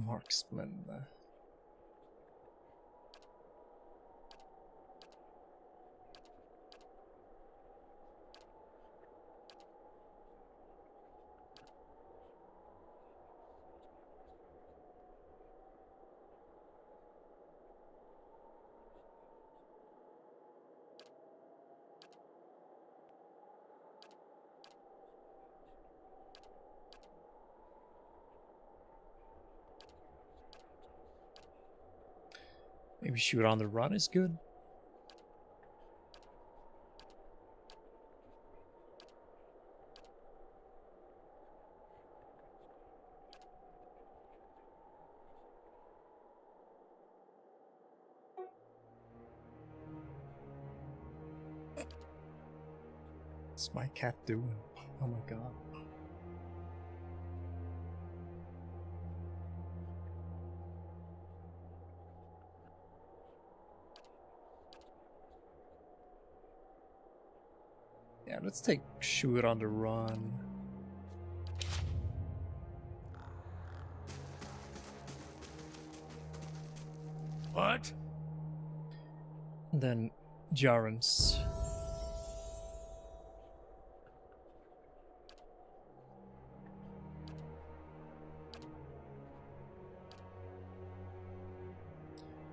Marksman. Maybe shoot on the run is good. What's my cat doing? Oh my god. Yeah, let's take shoot on the run. What? And then Jarans.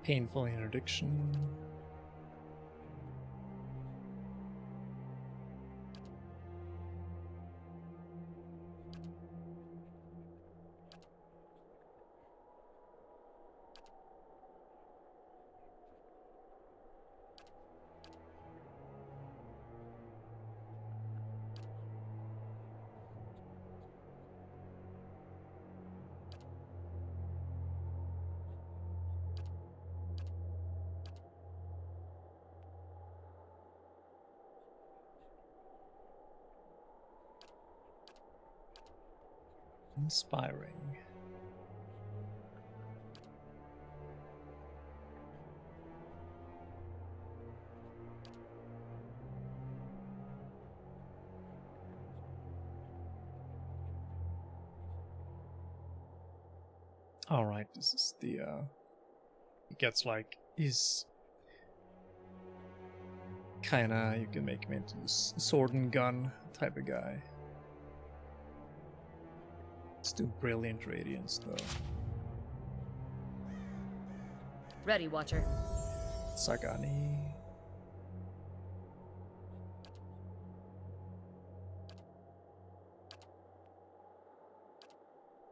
Painful interdiction. Inspiring. All right, this is the he gets like he's kinda, you can make him into this sword and gun type of guy. Still brilliant radiance though. Ready, Watcher. Sagani.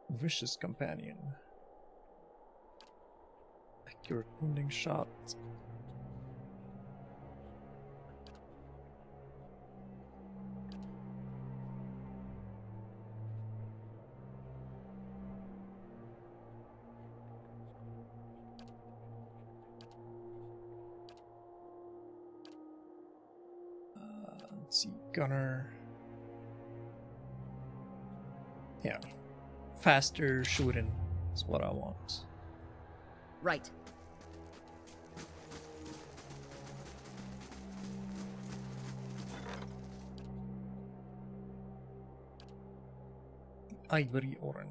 Vicious Companion. Accurate wounding shot. Let's see, Gunner. Yeah. Faster shooting is what I want. Right. Ivory Oren.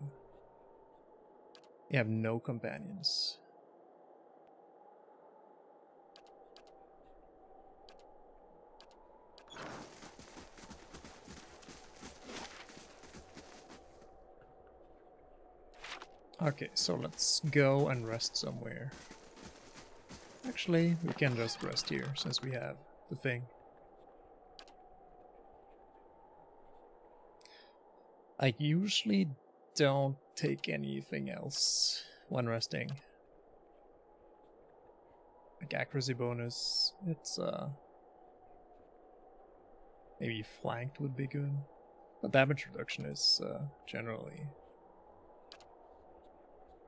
You have no companions. Okay, so let's go and rest somewhere. Actually, we can just rest here since we have the thing. I usually don't take anything else when resting. Like accuracy bonus, it's maybe flanked would be good. But damage reduction is generally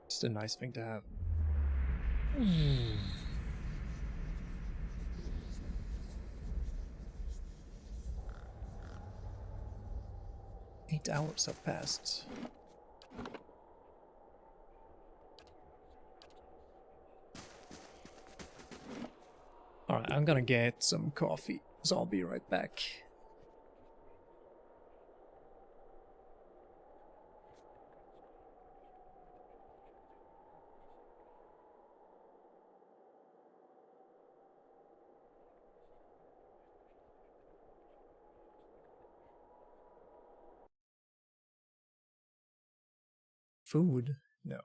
just a nice thing to have. 8 hours have passed. Alright, I'm gonna get some coffee, so I'll be right back. Food? No.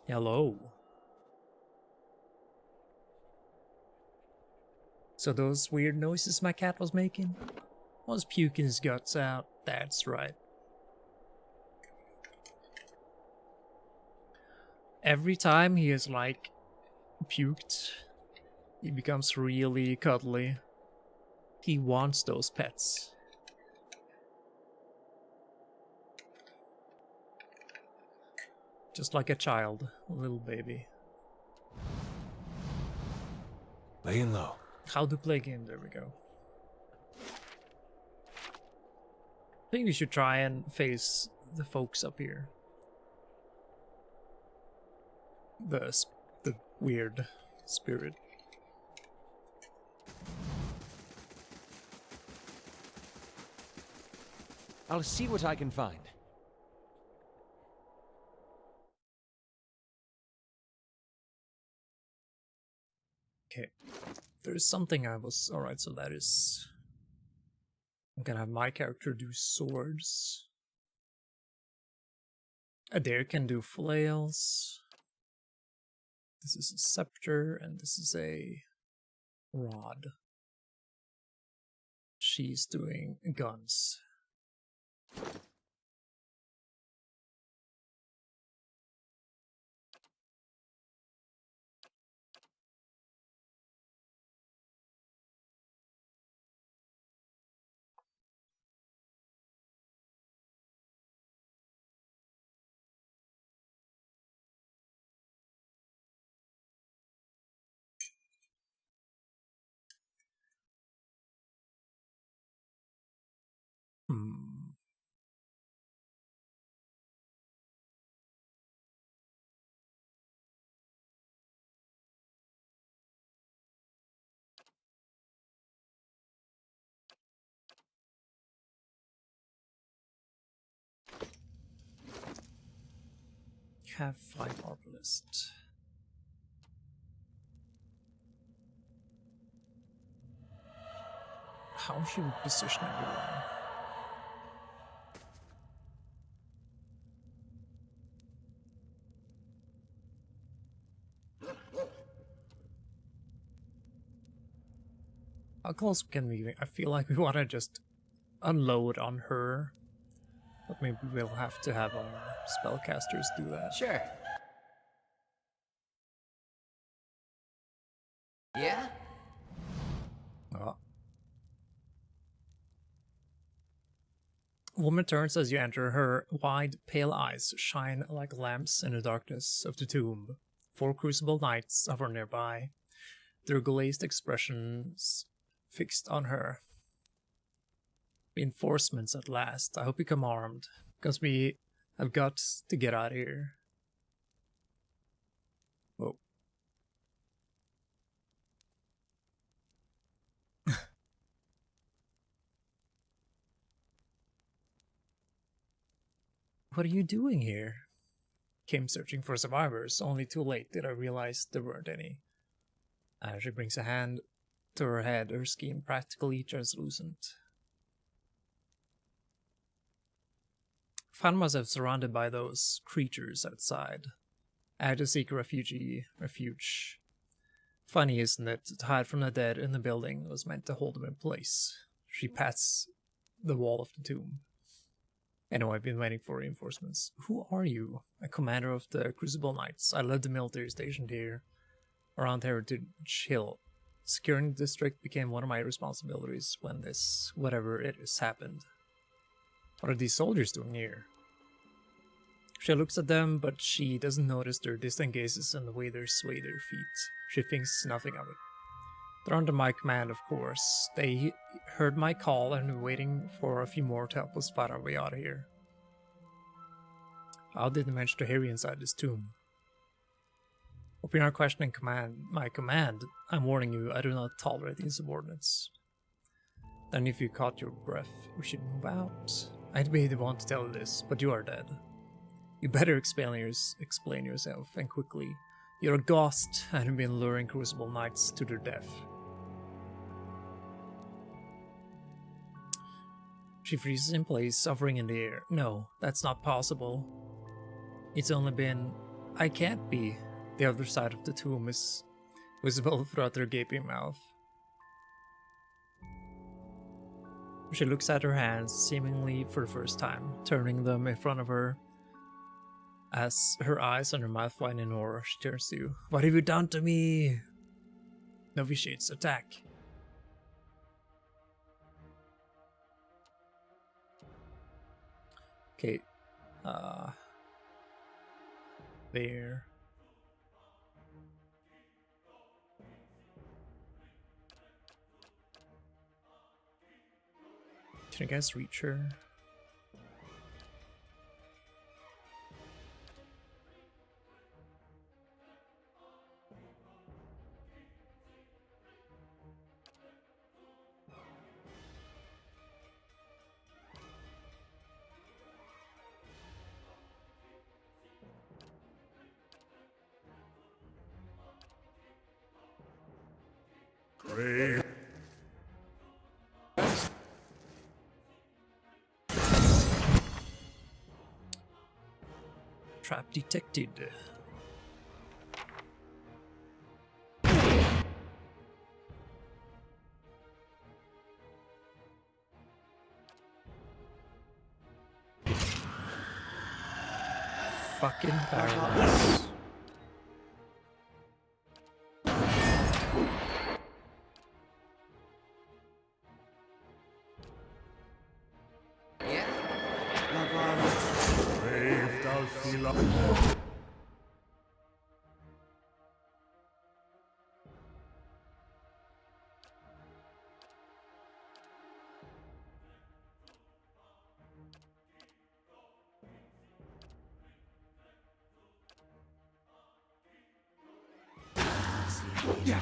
Hello. So those weird noises my cat was making was puking his guts out. That's right. Every time he is like puked, he becomes really cuddly. He wants those pets. Just like a child, a little baby. Laying low. How to play game, there we go. I think we should try and face the folks up here. The weird spirit. I'll see what I can find. Okay. There's something I was... Alright, so that is... I'm gonna have my character do swords. Adair can do flails. This is a scepter, and this is a rod. She's doing guns. Hmm. Have 5 arbalist. How should we position everyone? How close can we? I feel like we want to just unload on her. But maybe we'll have to have our spellcasters do that. Sure. Yeah? Oh. Woman turns as you enter. Her wide, pale eyes shine like lamps in the darkness of the tomb. 4 crucible knights hover nearby, their glazed expressions fixed on her. Reinforcements at last. I hope you come armed, because we have got to get out of here. Whoa. What are you doing here? Came searching for survivors. Only too late did I realize there weren't any. She brings a hand to her head, her skin practically translucent. Found myself surrounded by those creatures outside. I had to seek refuge. Funny, isn't it? To hide from the dead in the building was meant to hold them in place. She pats the wall of the tomb. I know I've been waiting for reinforcements. Who are you? A commander of the Crucible Knights. I led the military stationed here, around Heritage Hill. Securing the district became one of my responsibilities when this, whatever it is, happened. What are these soldiers doing here? She looks at them, but she doesn't notice their distant gazes and the way they sway their feet. She thinks nothing of it. They're under my command, of course. They heard my call and are waiting for a few more to help us fight our way out of here. How did they manage to hear you inside this tomb? Hope you're not questioning my command. I'm warning you, I do not tolerate insubordinates. Then if you caught your breath, we should move out. I'd be the one to tell you this, but you are dead. You better explain yourself, and quickly. You're a ghost and have been luring Crucible Knights to their death. She freezes in place, hovering in the air. No, that's not possible. It's only been I can't be. The other side of the tomb is visible throughout their gaping mouth. She looks at her hands, seemingly for the first time, turning them in front of her. As her eyes and her mouth widen in horror, she turns to you. What have you done to me? Novitiates, attack. Okay. There. Can you guys reach her? Trap detected. Fucking paralyzed. Yeah?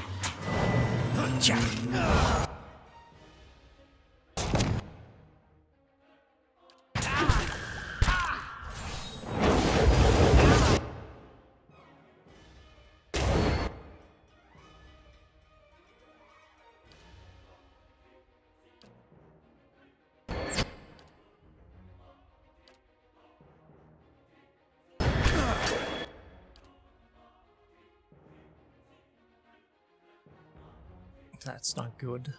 That's not good.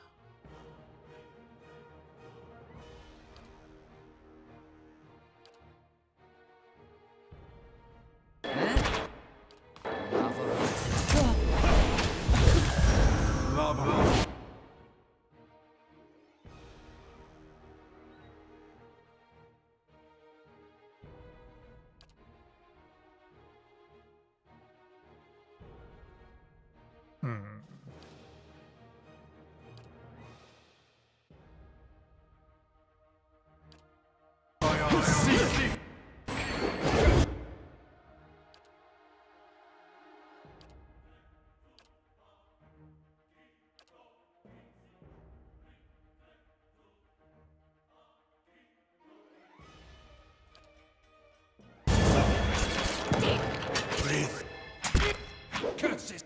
Curses!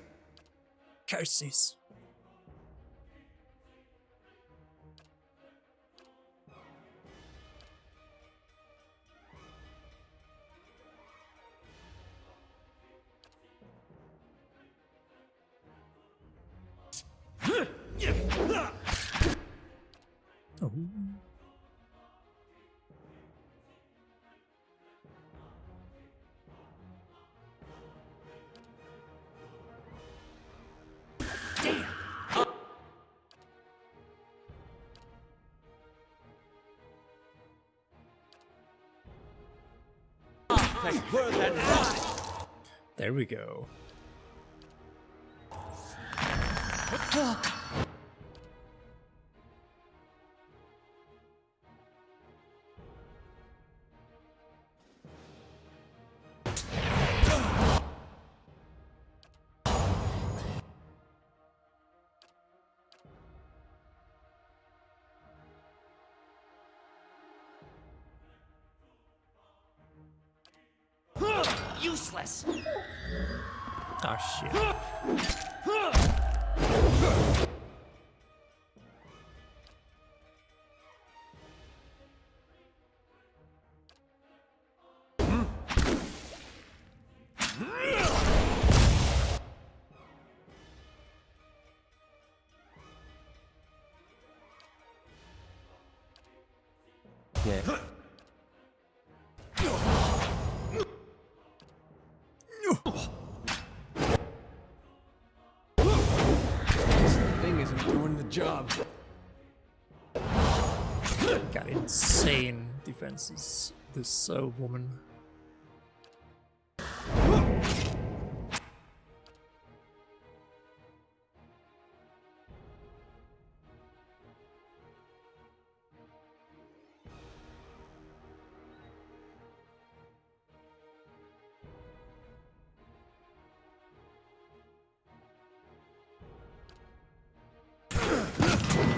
Curses. Oh. There we go. Useless! Oh shit. Yeah. This thing isn't doing the job. Got insane defenses. This woman.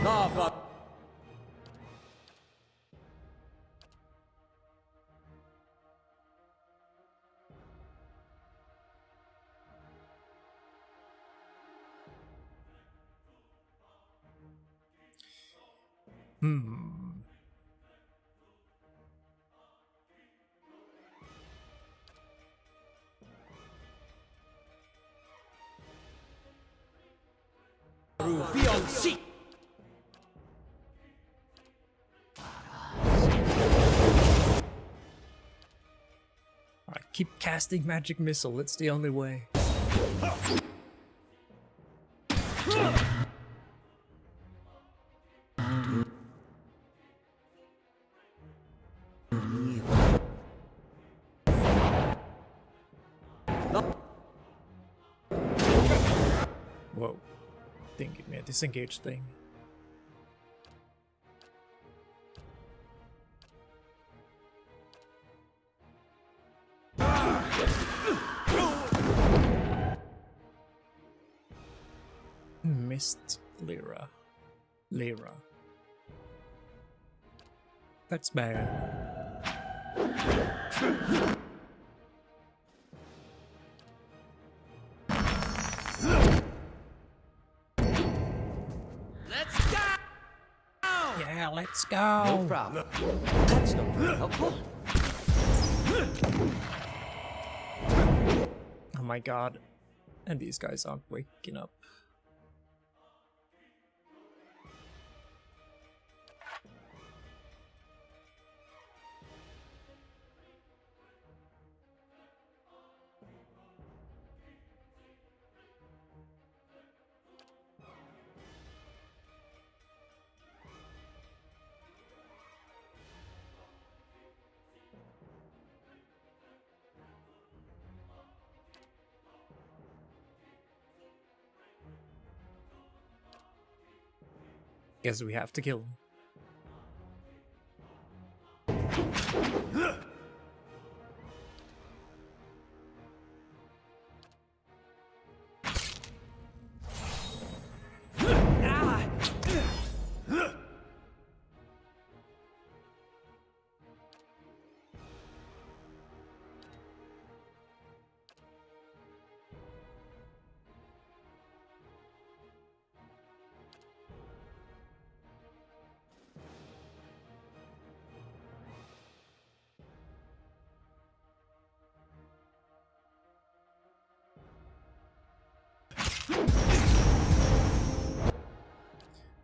Oh, God. Hmm. Be on seat. Alright, keep casting magic missile. It's the only way. Whoa. Didn't give me a disengage thing. Missed Lyra. That's bad. Let's go! Yeah, let's go. No problem. That's no helpful. Oh my god. And these guys aren't waking up. Guess we have to kill him.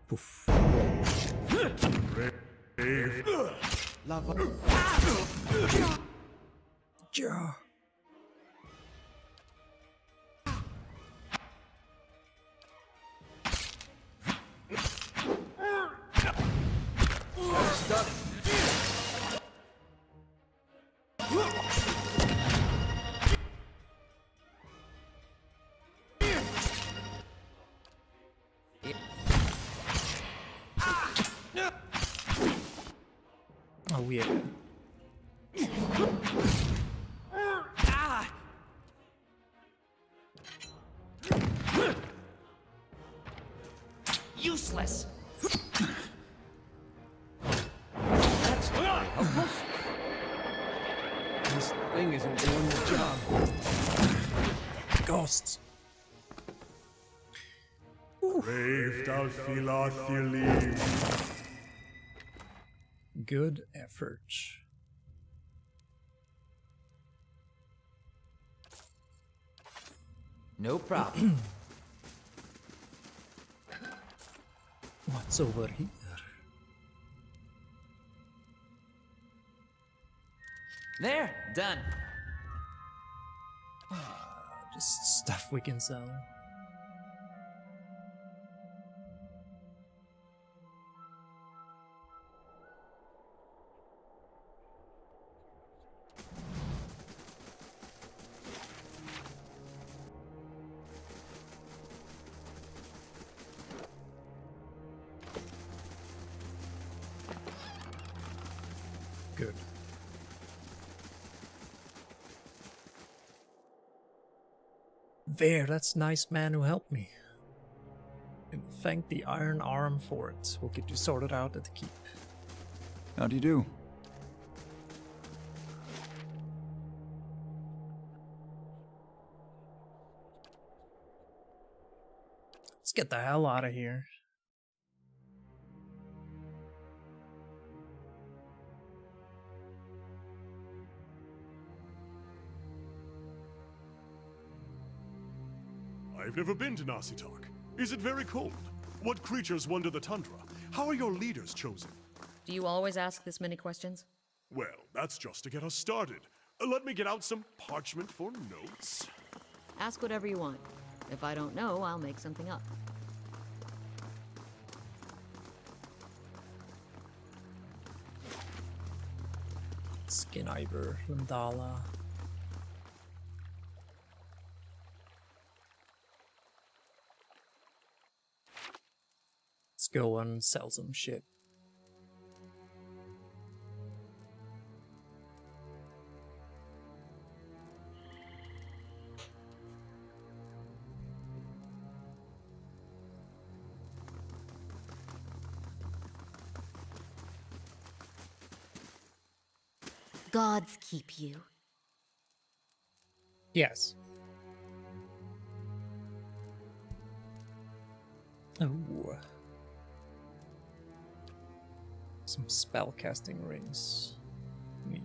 Poof. Ja. Oh yeah. Useless. That's not helpful. This thing isn't doing the job. Ghosts. Brave thou Philothili. Good effort. No problem. What's over here? There, done. Just stuff we can sell. Good. There, that's nice man who helped me. And thank the Iron Arm for it. We'll get you sorted out at the keep. How do you do? Let's get the hell out of here. I've never been to Nasitak. Is it very cold? What creatures wander the tundra? How are your leaders chosen? Do you always ask this many questions? Well, that's just to get us started. Let me get out some parchment for notes. Ask whatever you want. If I don't know, I'll make something up. Skin Ivor, Landala. Let's go and sell some shit. Gods keep you. Yes. Oh. Some spellcasting rings. Neat.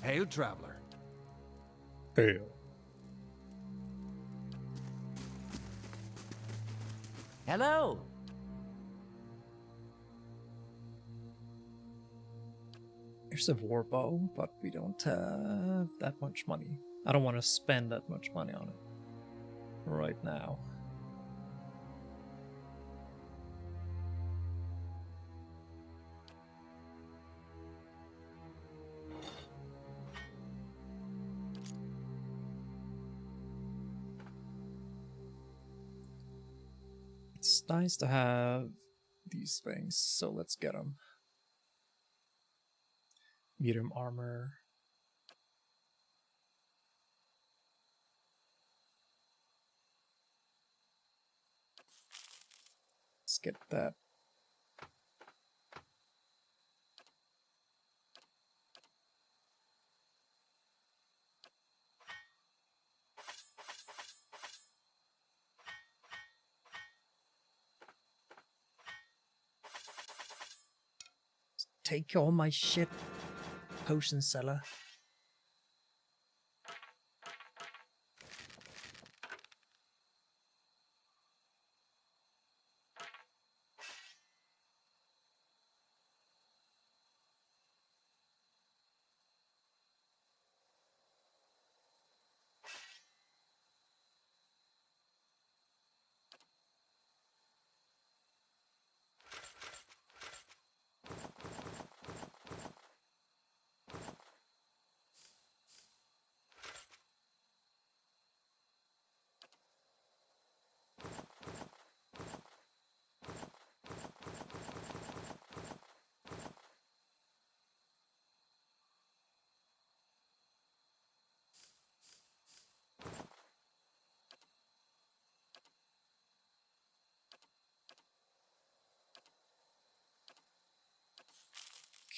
Hail, traveler. Hail. Hello. Here's a war bow, but we don't have that much money. I don't want to spend that much money on it right now. It's nice to have these things, so let's get them. Medium armor. Let's get that. Take all my shit, potion seller.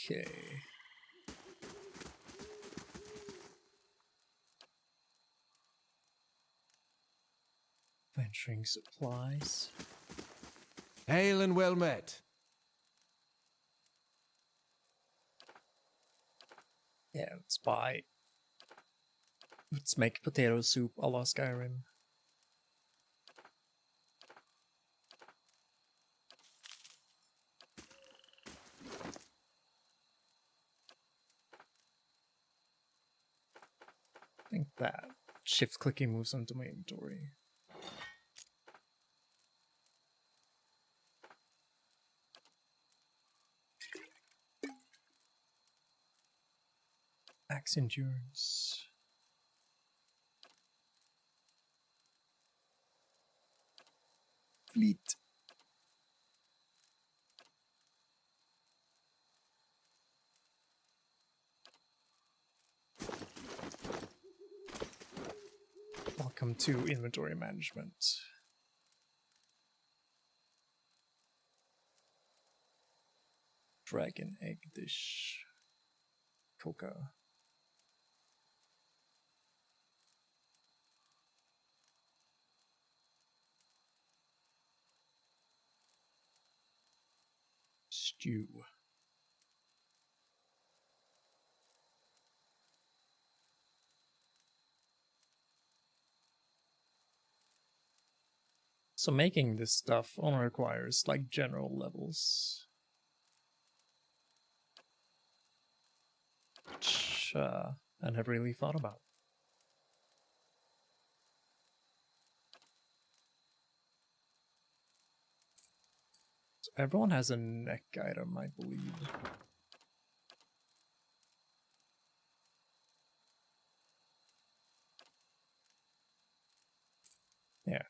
Okay. Venturing supplies. Hail and well met. Yeah, let's buy. Let's make potato soup a la Skyrim. I think that shift clicking moves onto my inventory. Max endurance. Fleet. Welcome to inventory management. Dragon egg dish. Coca. Stew. So making this stuff only requires like general levels. Which I never really thought about. So everyone has a neck item, I believe. Yeah.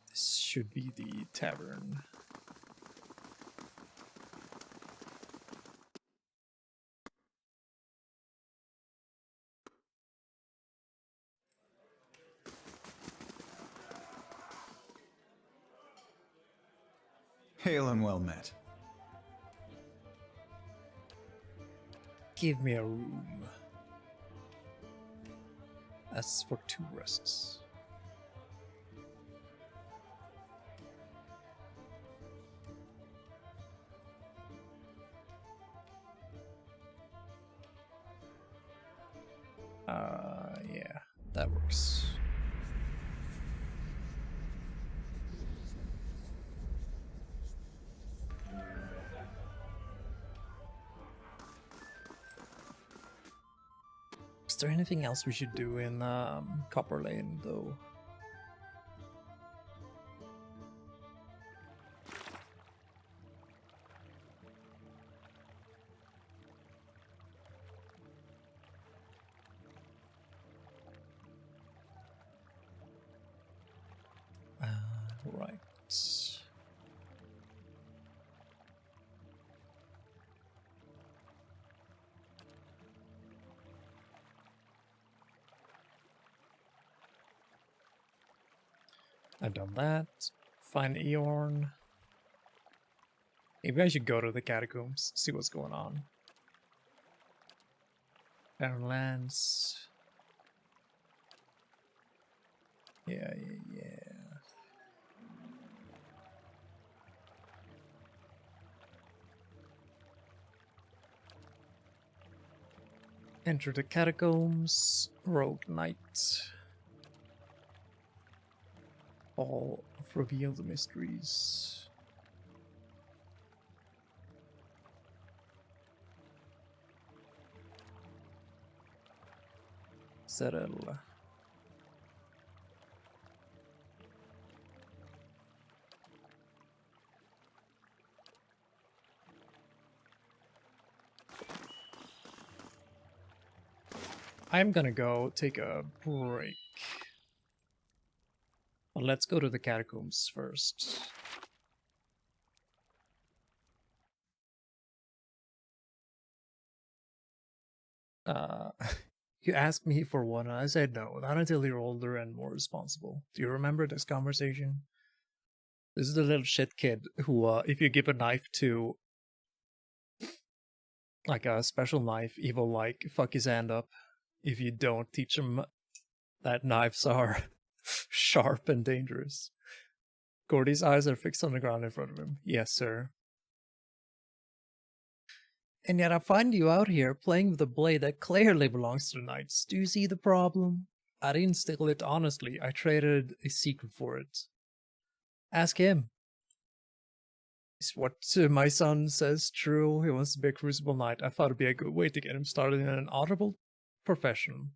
This should be the tavern. Hail and well met. Give me a room. As for 2 rests. Yeah, that works. Is there anything else we should do in Copper Lane, though? Right. I've done that. Find Eorn. Maybe I should go to the catacombs, see what's going on. Barrenlands. Yeah. Enter the catacombs. Rogue Knight. All reveal the mysteries. Settle. I'm gonna go take a break. Well, let's go to the catacombs first. You asked me for one, and I said no, not until you're older and more responsible. Do you remember this conversation? This is the little shit kid who, if you give a knife to, like a special knife, he will like fuck his hand up. If you don't teach him that knives are sharp and dangerous. Gordy's eyes are fixed on the ground in front of him. Yes, sir. And yet I find you out here playing with a blade that clearly belongs to the knights. Do you see the problem? I didn't steal it honestly. I traded a secret for it. Ask him. Is what my son says true? He wants to be a crucible knight. I thought it'd be a good way to get him started in an honorable profession.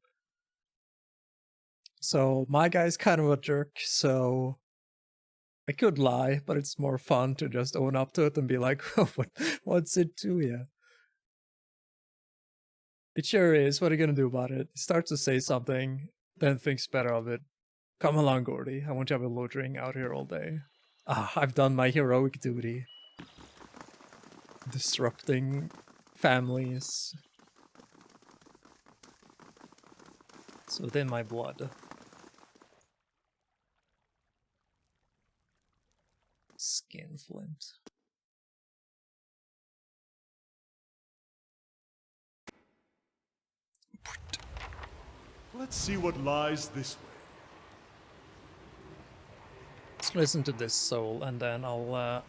So my guy's kind of a jerk, so I could lie, but it's more fun to just own up to it and be like, what's it to you? It sure is. What are you gonna do about it? He starts to say something, then thinks better of it. Come along, Gordy. I want to have a loitering out here all day. I've done my heroic duty. Disrupting families. It's within my blood. Skinflint. Let's see what lies this way. Let's listen to this soul and then I'll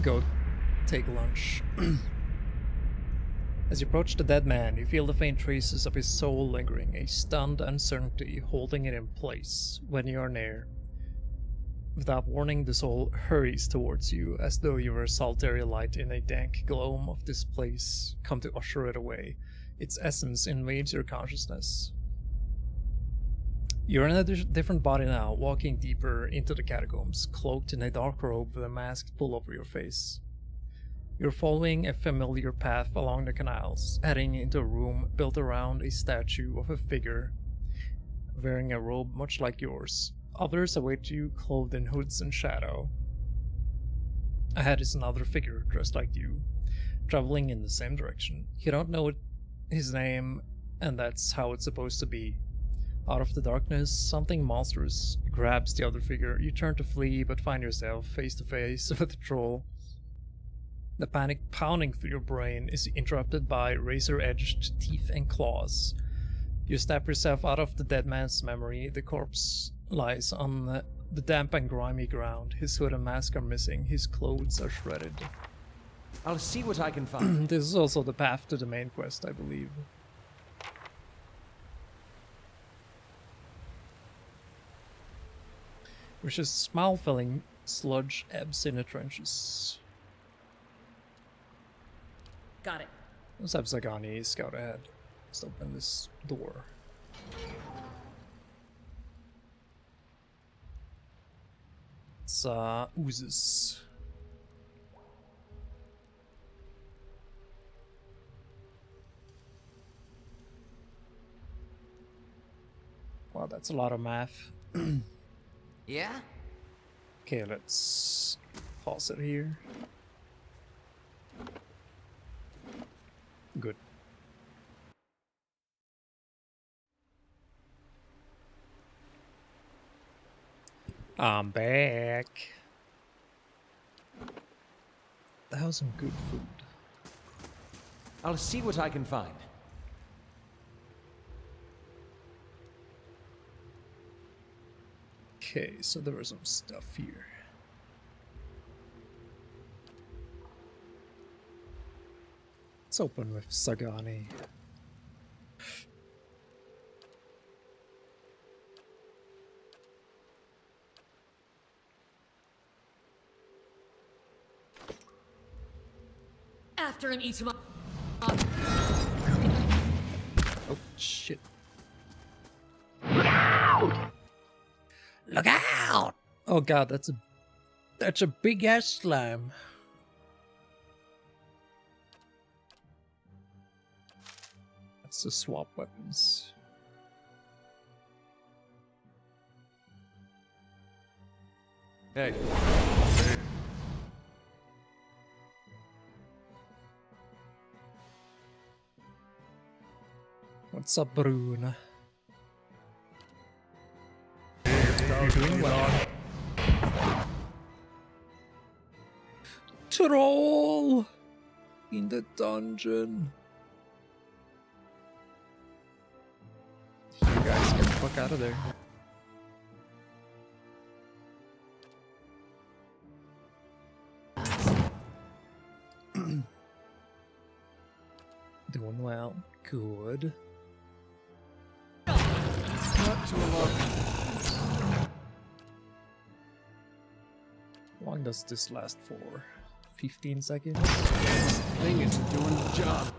go take lunch. As you approach the dead man, you feel the faint traces of his soul lingering, a stunned uncertainty holding it in place when you are near. Without warning, the soul hurries towards you as though you were a solitary light in a dank gloam of this place, come to usher it away. Its essence invades your consciousness. You're in a different body now, walking deeper into the catacombs, cloaked in a dark robe with a mask pulled over your face. You're following a familiar path along the canals, heading into a room built around a statue of a figure wearing a robe much like yours. Others await you, clothed in hoods and shadow. Ahead is another figure dressed like you, traveling in the same direction. You don't know his name, and that's how it's supposed to be. Out of the darkness, something monstrous grabs the other figure. You turn to flee, but find yourself face to face with a troll. The panic pounding through your brain is interrupted by razor-edged teeth and claws. You snap yourself out of the dead man's memory. The corpse lies on the damp and grimy ground. His hood and mask are missing. His clothes are shredded. I'll see what I can find. This is also the path to the main quest, I believe. Which is smile-filling sludge ebbs in the trenches. Got it. Let's have Zagani scout ahead. Let's open this door. It's oozes. Wow, that's a lot of math. Yeah? Okay, let's pause it here. Good. I'm back. That was some good food. I'll see what I can find. Okay, so there was some stuff here. Let's open with Zagani. After him, Ituma. Oh shit. Look out! Oh god, that's a big ass slime. That's the swap weapons. Hey. What's up, Bruna? You're doing well. Troll in the dungeon. You guys get the fuck out of there. Doing well. Good. Not too long. How long does this last for? 15 seconds? Thing isn't doing the job.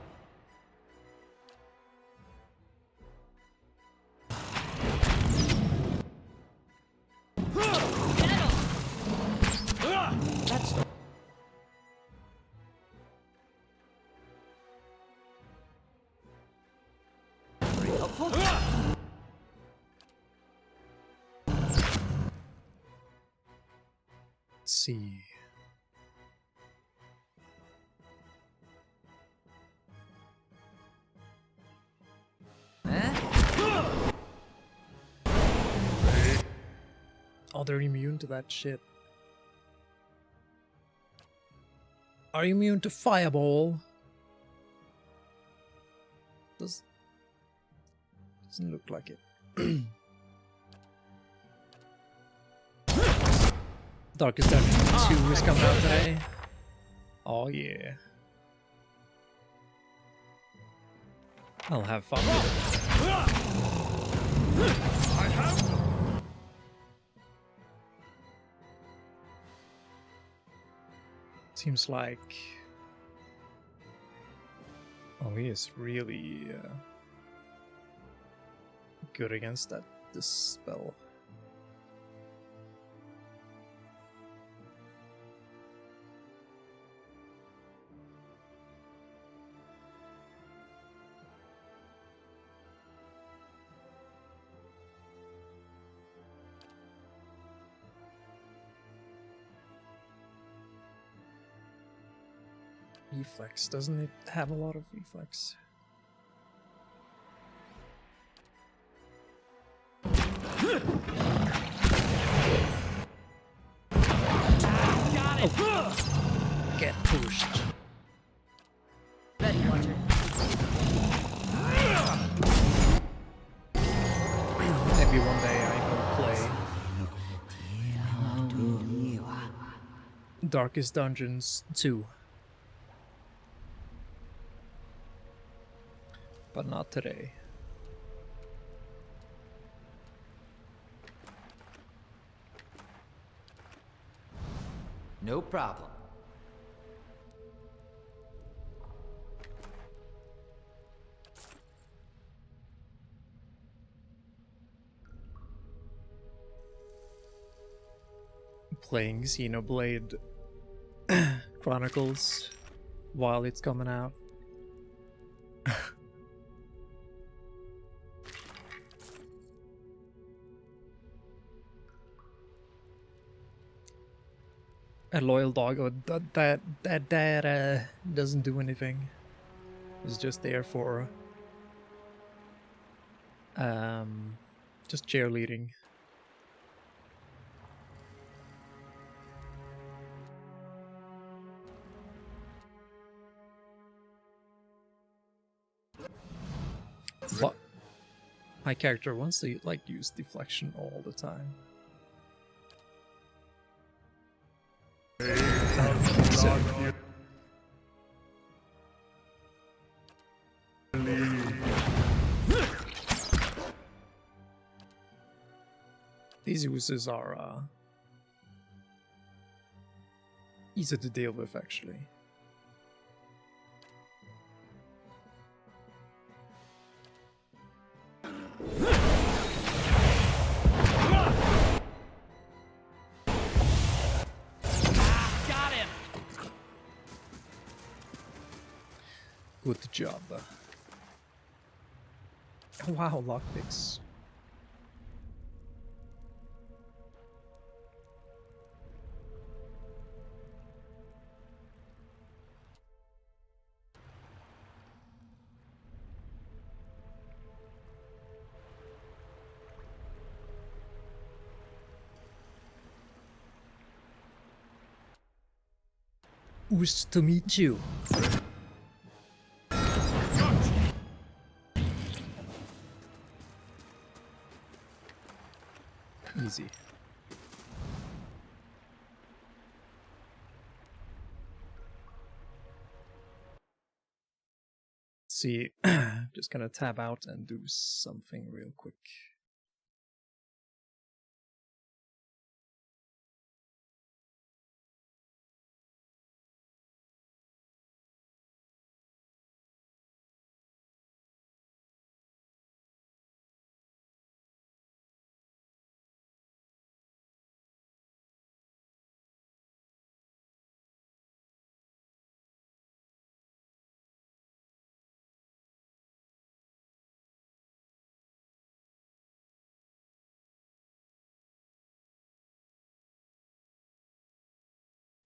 That's the very helpful. Let's see. Oh, they're immune to that shit. Are you immune to fireball? Doesn't look like it. Darkest Dungeon 2 is coming out today. Oh yeah. I'll have fun with it. I have them. Seems like... Oh, he is really good against this spell. Reflex, doesn't it have a lot of reflex? Oh. Get pushed. Ready, Watcher. Maybe one day I will play Darkest Dungeons 2. But not today. No problem. Playing Xenoblade Chronicles while it's coming out. A loyal dog that doesn't do anything. It's just there for just cheerleading. What? My character wants to like use deflection all the time. These uses are easy to deal with, actually. Got him. Good job. Wow, lockpicks. Nice to meet you. Easy. See, just gonna tab out and do something real quick.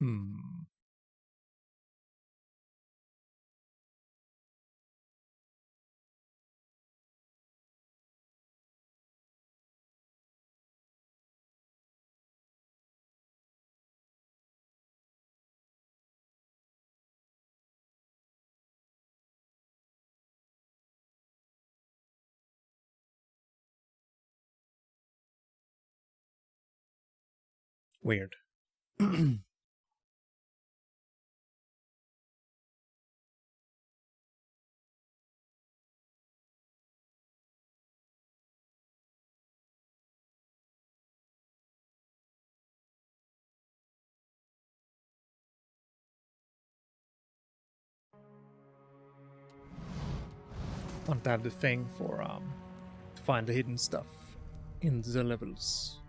Hmm. Weird. Want to have the thing for to find the hidden stuff in the levels.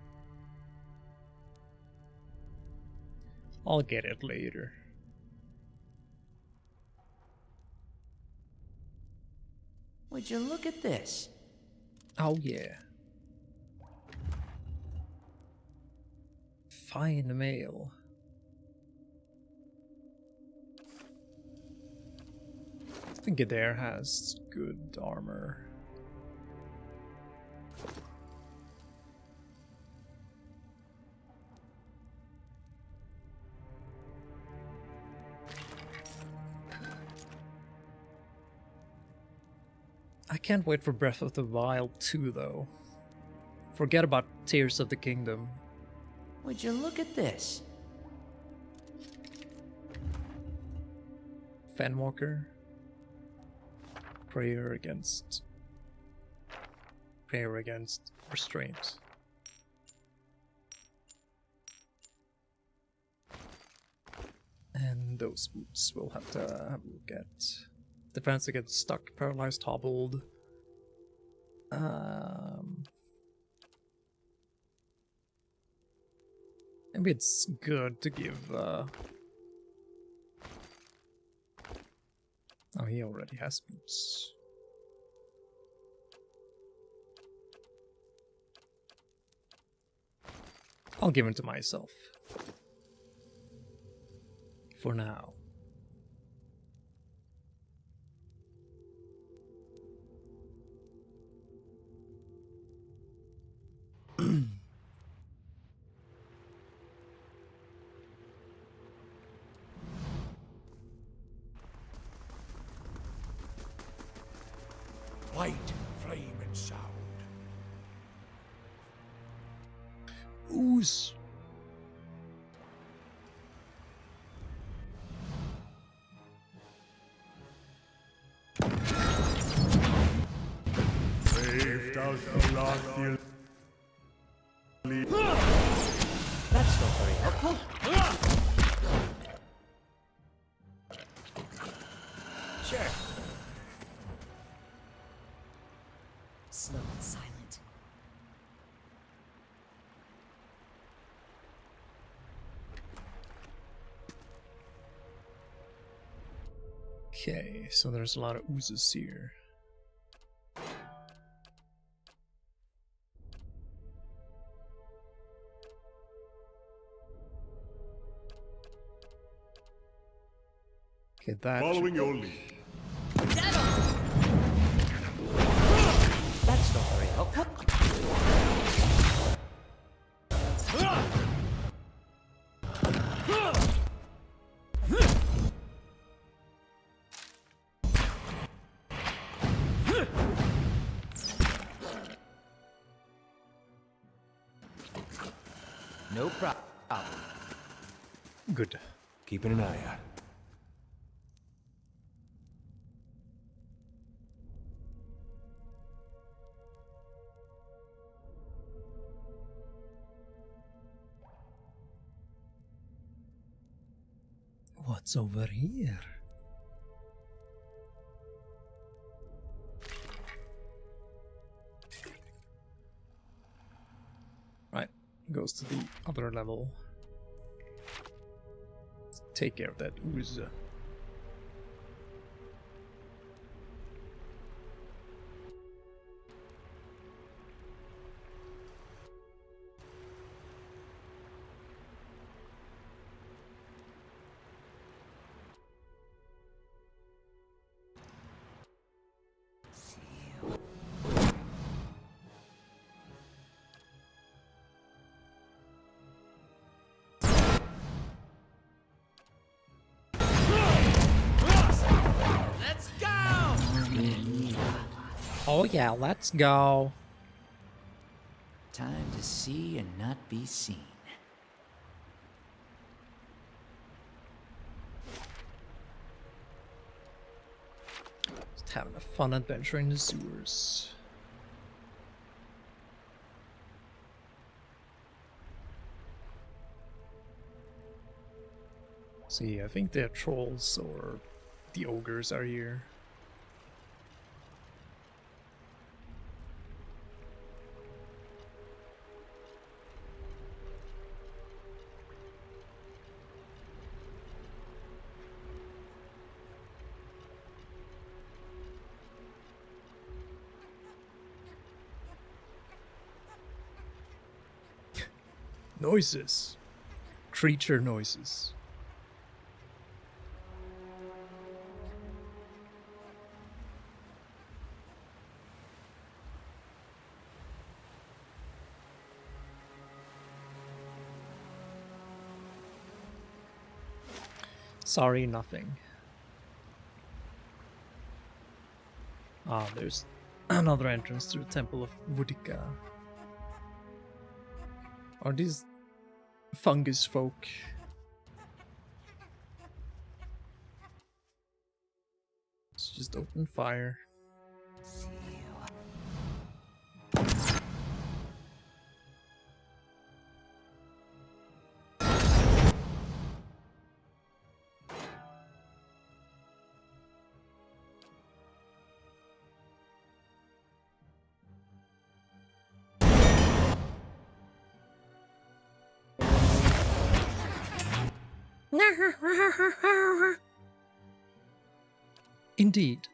I'll get it later. Would you look at this? Oh yeah. Fine mail. I think Adair has good armor. I can't wait for Breath of the Wild 2 though. Forget about Tears of the Kingdom. Would you look at this? Fenwalker. Prayer against restraint. And those boots we'll have to have a look at. Defense against stuck, paralyzed, hobbled. Maybe it's good to give. Oh, he already has boots. I'll give him to myself. For now. Light, flame, and sound. Ooze. Saved us the last That's not very helpful. Sure. Slow and silent. Okay, so there's a lot of oozes here. Okay, that. Following your lead. That's not very helpful. No problem. Good. Keeping an eye out. What's over here? Right, goes to the other level. Let's take care of that ooze. Let's go! Oh yeah, let's go. Time to see and not be seen. Just having a fun adventure in the sewers. See, I think the trolls or the ogres are here. Noises. Creature noises. Sorry, nothing. Ah, there's another entrance to the Temple of Vudika. Are these fungus folk? Let's just open fire. Indeed.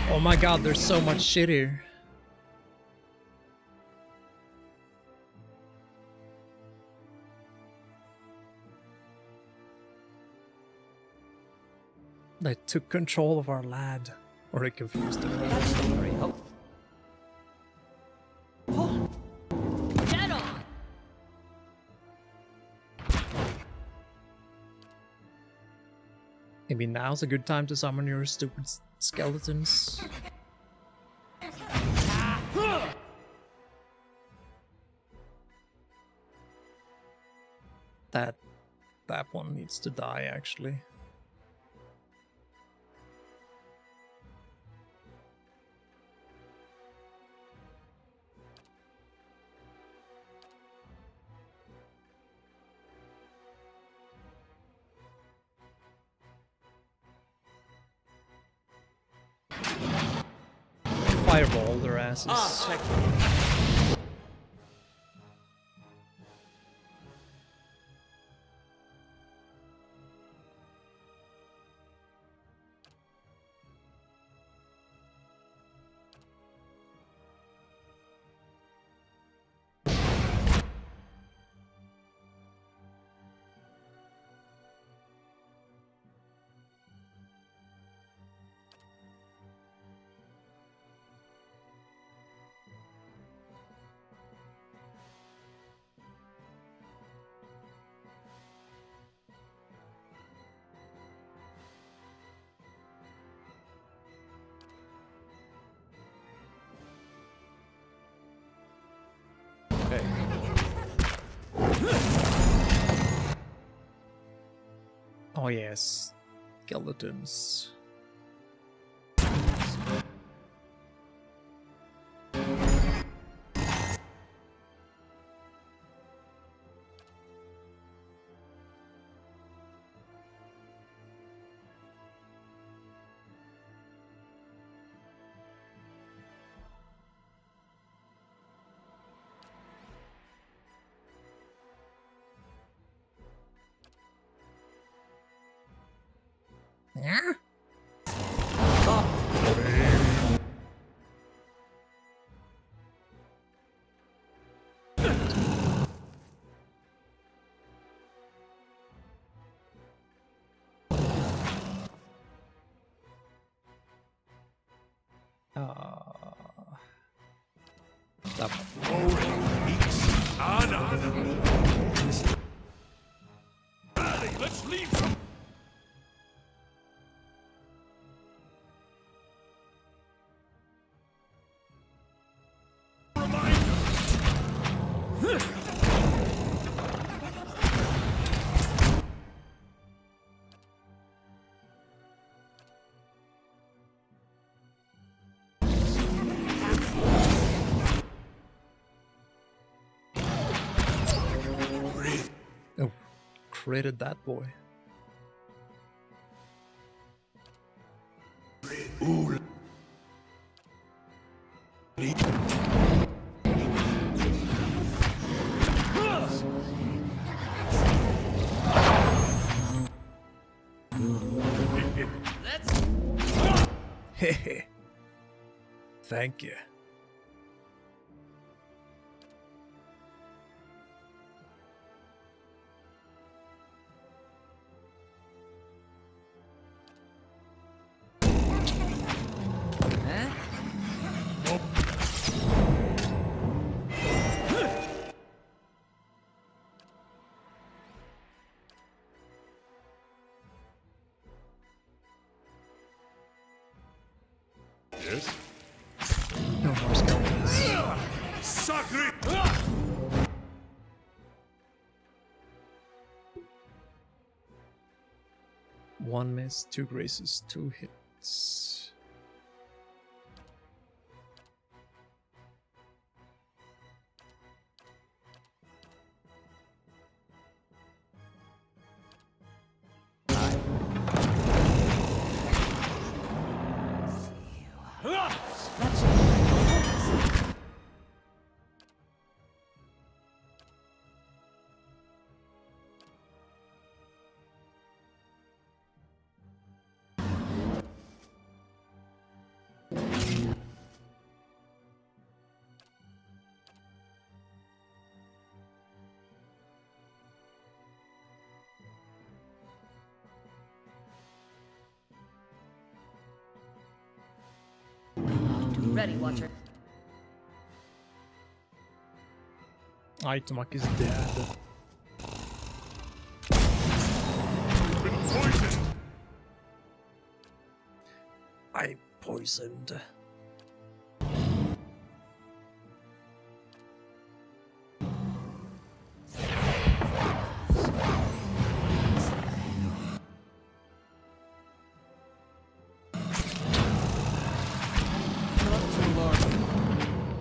Oh my god, there's so much shit here. They took control of our lad. Or they confused him. Get on! Maybe now's a good time to summon your stupid skeletons. That one needs to die, actually. Fireball their asses. Oh yes, skeletons. Yeah. Stop. Let's leave them. Oh, critted that boy. Hehe. Thank you. Yes? No more skeletons. Sacre! One miss, two graces, two hits. Ready, Watcher. Itomak is dead. Been poisoned! I poisoned. Not too large.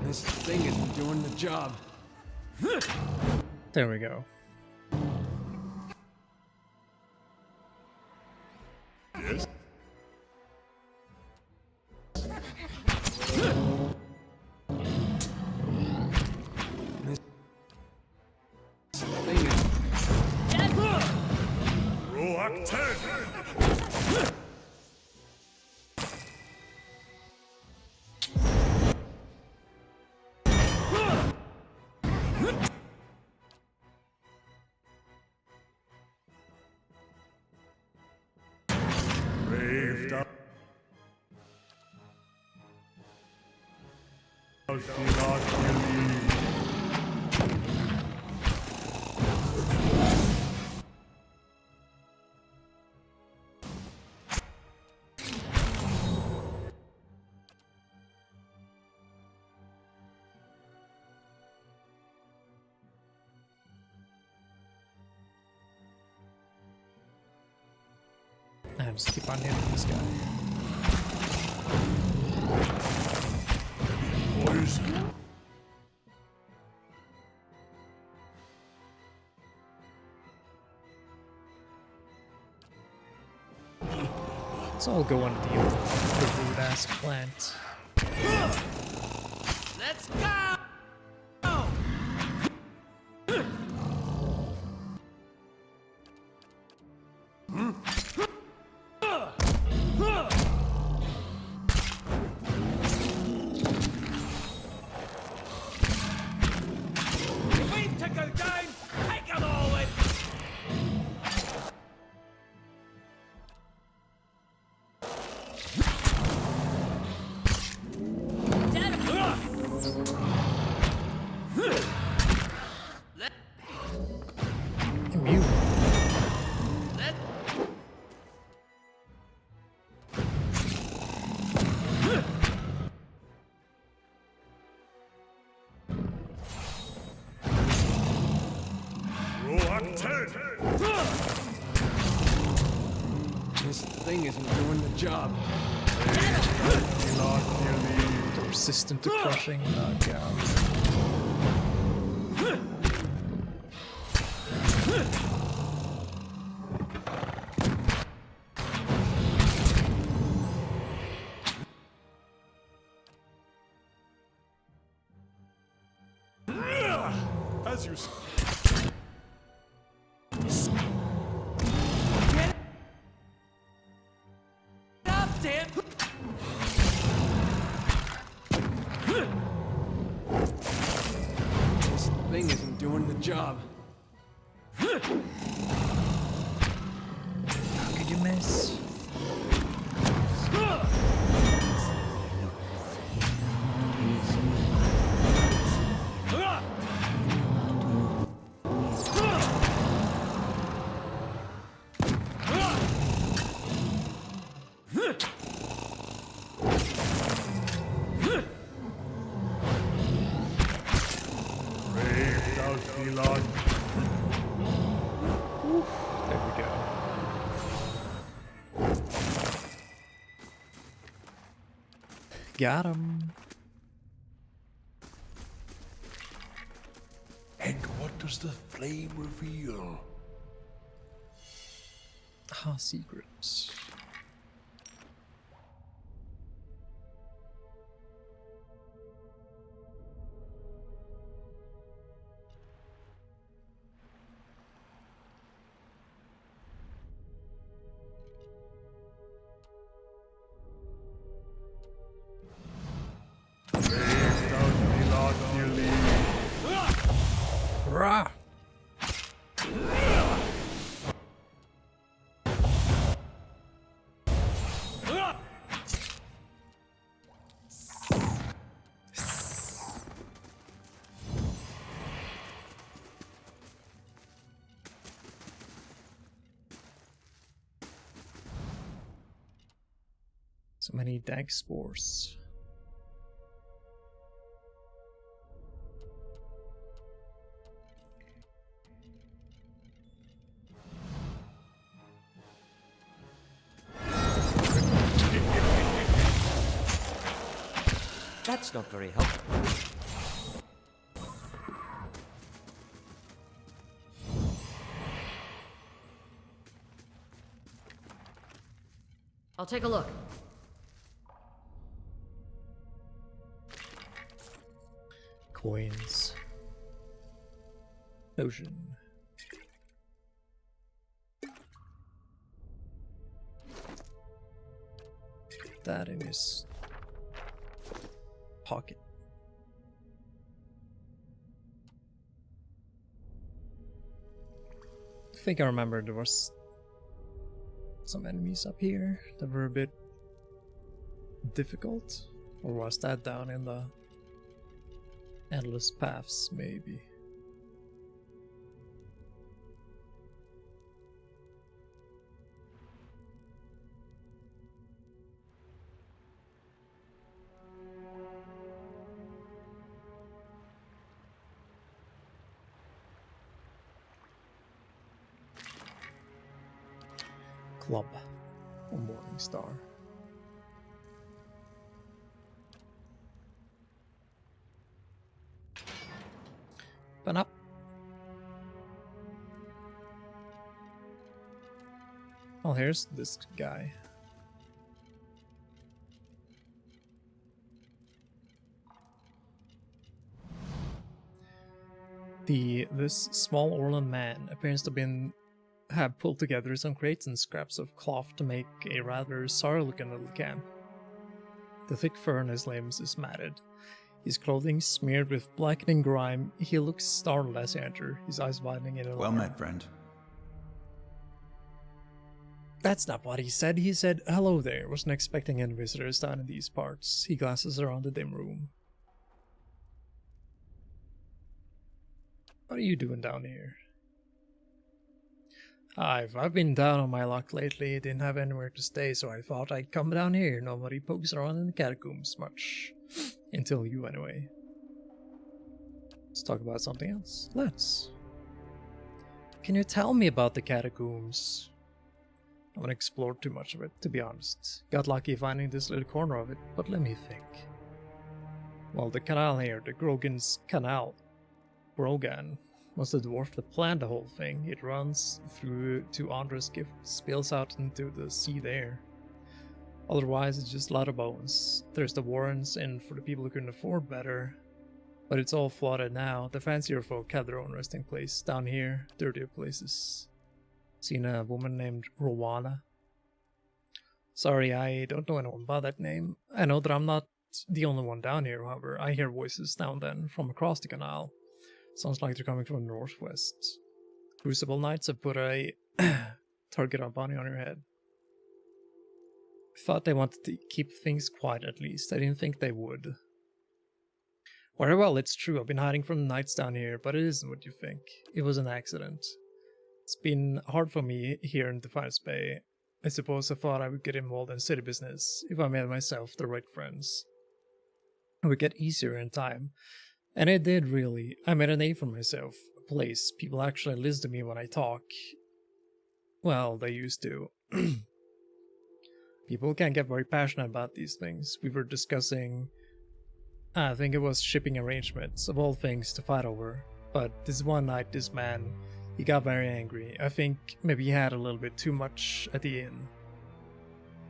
This thing isn't doing the job. There we go. Yes? This thing is... Roak 10! Raved up. And just keep on hitting this guy. Boys, So I'll go and deal with the rude ass plant. Let's go! Wait to go down! Take them all in! Immune. Rock 10! This thing isn't doing the job. They're resistant to crushing. Oh god. As you Up, damn! This thing isn't doing the job. How could you miss? brave thou Phelon. There we go. Got him. And what does the flame reveal? Ah, secrets. Brave thou Phelon, dearly. Rah! So many dag spores. That's not very helpful. I'll take a look. Coins. Ocean. Put that in his pocket. I think I remember there was some enemies up here that were a bit difficult, or was that down in the endless paths, maybe? Club. A morning star. Open up. Well, here's this guy. This small Orlan man appears to have pulled together some crates and scraps of cloth to make a rather sorry-looking little camp. The thick fur on his limbs is matted. His clothing smeared with blackening grime. He looks startled as he enters, his eyes widening in alarm. Well met, friend. That's not what he said. He said, "Hello there." Wasn't expecting any visitors down in these parts. He glances around the dim room. What are you doing down here? I've been down on my luck lately. Didn't have anywhere to stay, so I thought I'd come down here. Nobody pokes around in the catacombs much. Until you, anyway. Let's talk about something else. Let's. Can you tell me about the catacombs? I haven't explored too much of it, to be honest. Got lucky finding this little corner of it, but let me think. Well, the canal here, the Grogan's Canal. Grogan was the dwarf that planned the whole thing. It runs through to Andre's gift, spills out into the sea there. Otherwise, it's just a lot of bones. There's the Warrens, and for the people who couldn't afford better. But it's all flooded now. The fancier folk have their own resting place. Down here, dirtier places. Seen a woman named Rowana? Sorry, I don't know anyone by that name. I know that I'm not the only one down here, however. I hear voices now and then from across the canal. Sounds like they're coming from the northwest. Crucible Knights have put a target on bounty on your head. Thought they wanted to keep things quiet at least. I didn't think they would. Very well, it's true. I've been hiding from the knights down here, but it isn't what you think. It was an accident. It's been hard for me here in Defiance Bay. I suppose I thought I would get involved in city business if I made myself the right friends. It would get easier in time. And it did, really. I made a name for myself, a place. People actually listen to me when I talk. Well, they used to. People can get very passionate about these things. We were discussing, I think it was shipping arrangements, of all things to fight over. But this one night, this man, he got very angry. I think maybe he had a little bit too much at the inn.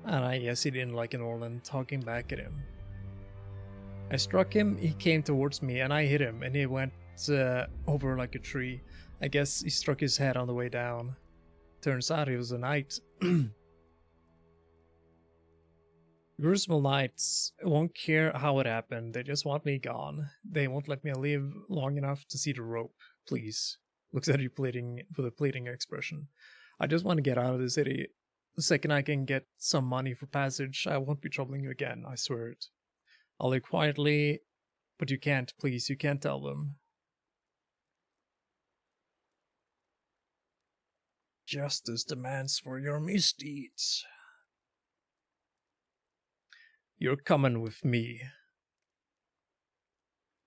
And I guess he didn't like an Orlan talking back at him. I struck him, he came towards me, and I hit him, and he went over like a tree. I guess he struck his head on the way down. Turns out he was a knight. Crucible Knights won't care how it happened, they just want me gone. They won't let me live long enough to see the rope, please. Looks at you pleading with a pleading expression. I just want to get out of the city. The second I can get some money for passage, I won't be troubling you again, I swear it. I'll live quietly, but you can't, please, you can't tell them. Justice demands for your misdeeds. You're coming with me.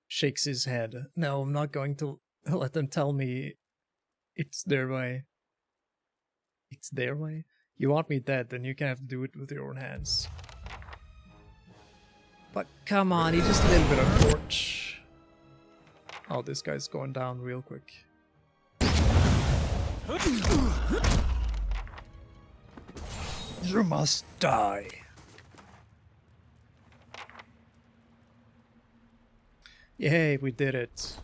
Shakes his head. No, I'm not going to let them tell me it's their way. It's their way? You want me dead, then you can have to do it with your own hands. But come on, he just a little bit of torch. Oh, this guy's going down real quick. You must die. Yay, we did it.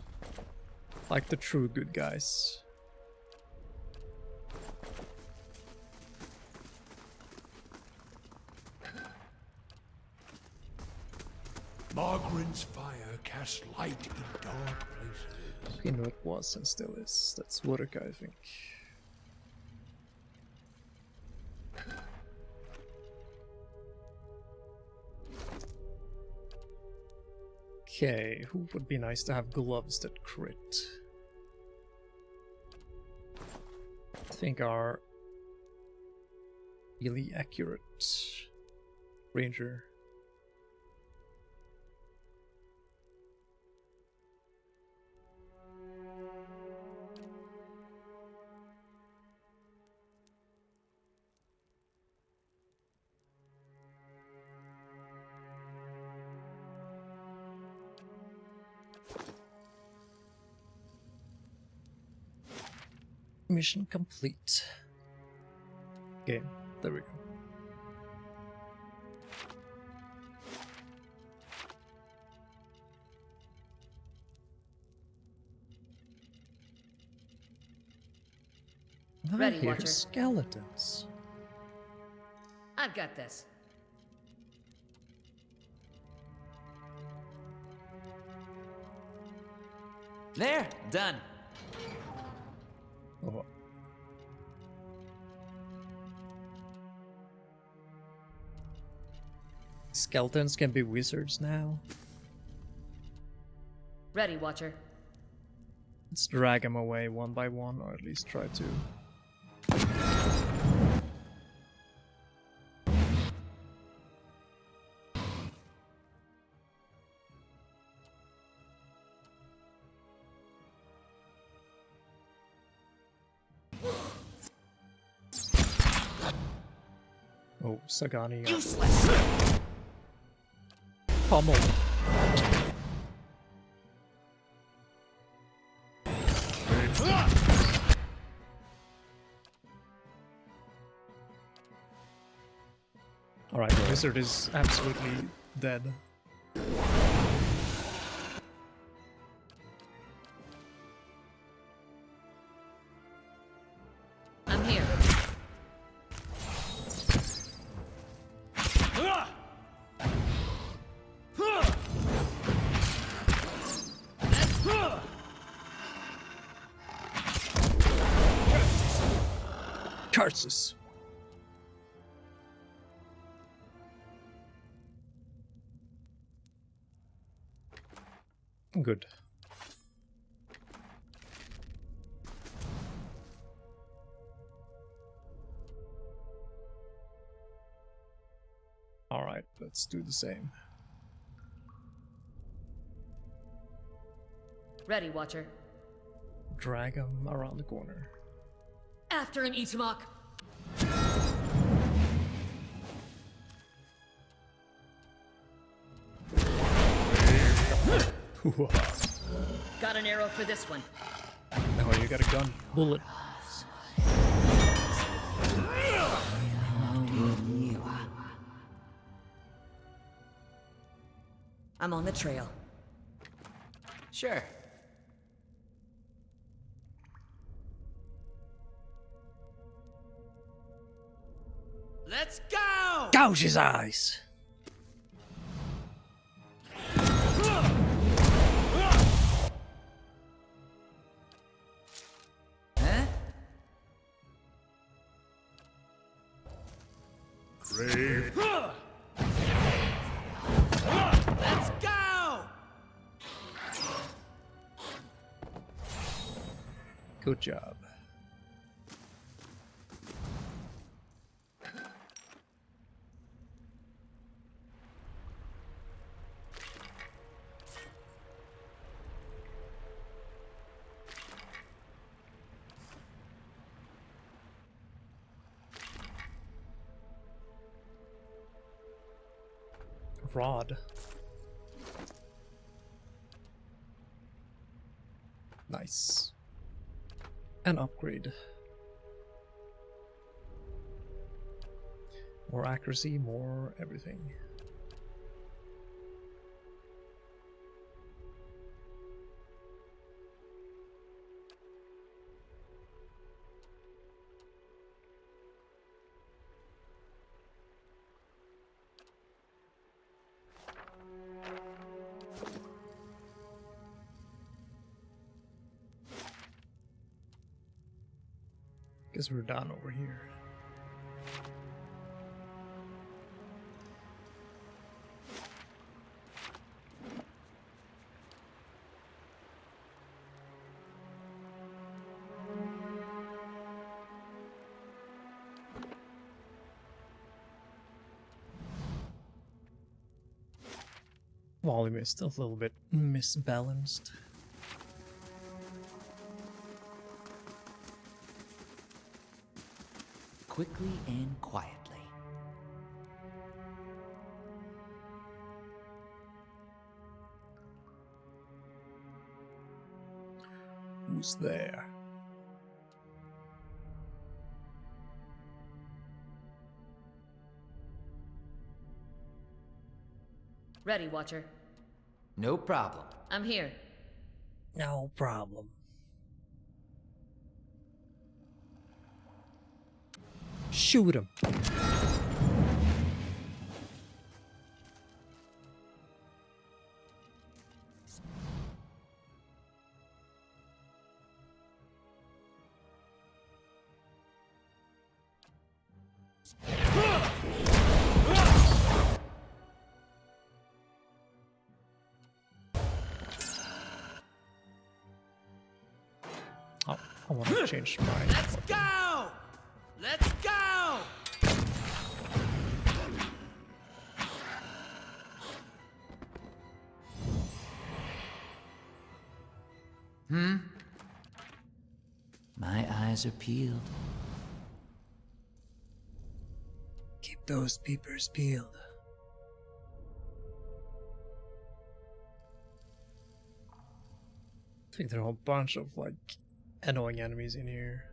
Like the true good guys. Margaren's fire casts light in dark places. You know it was and still is. That's Wurka, I think. Okay, who would be nice to have gloves that crit? I think are really accurate. Ranger. Mission complete. Game. There we go. Ready, I hear Watcher. skeletons. I've got this. There, done. Oh. Skeletons can be wizards now. Ready, Watcher. Let's drag them away one by one, or at least try to. Oh, Sagani. Useless. Pummel. Alright, the wizard is absolutely dead. I'm here. Curses! Good. Alright, let's do the same. Ready, Watcher. Drag him around the corner. After him, Itamok. Got an arrow for this one. Oh, you got a gun. Bullet. I'm on the trail. Sure. Let's go! Gouge his eyes! Huh? Brave. Let's go! Good job. Rod. Nice. An upgrade. More accuracy, more everything. Guess we're done over here. Volume is still a little bit misbalanced. Quickly and quietly. Who's there? Ready, Watcher. No problem. I'm here. No problem. Shoot him. Oh, I want to change my. Let's go! Let's go! My eyes are peeled. Keep those peepers peeled. I think there are a whole bunch of like annoying enemies in here.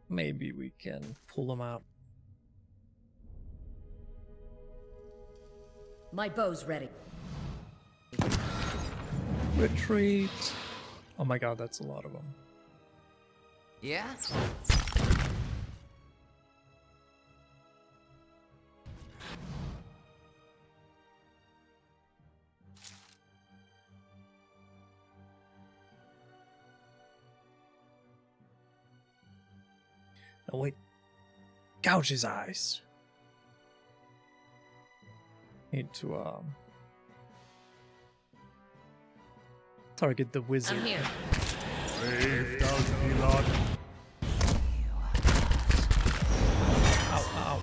Maybe we can pull them out. My bow's ready. Retreat. Oh my god, that's a lot of them. Yeah? Oh wait. Gouge his eyes. Need to target the wizard. I'm here. Brave does he not? Ow, ow.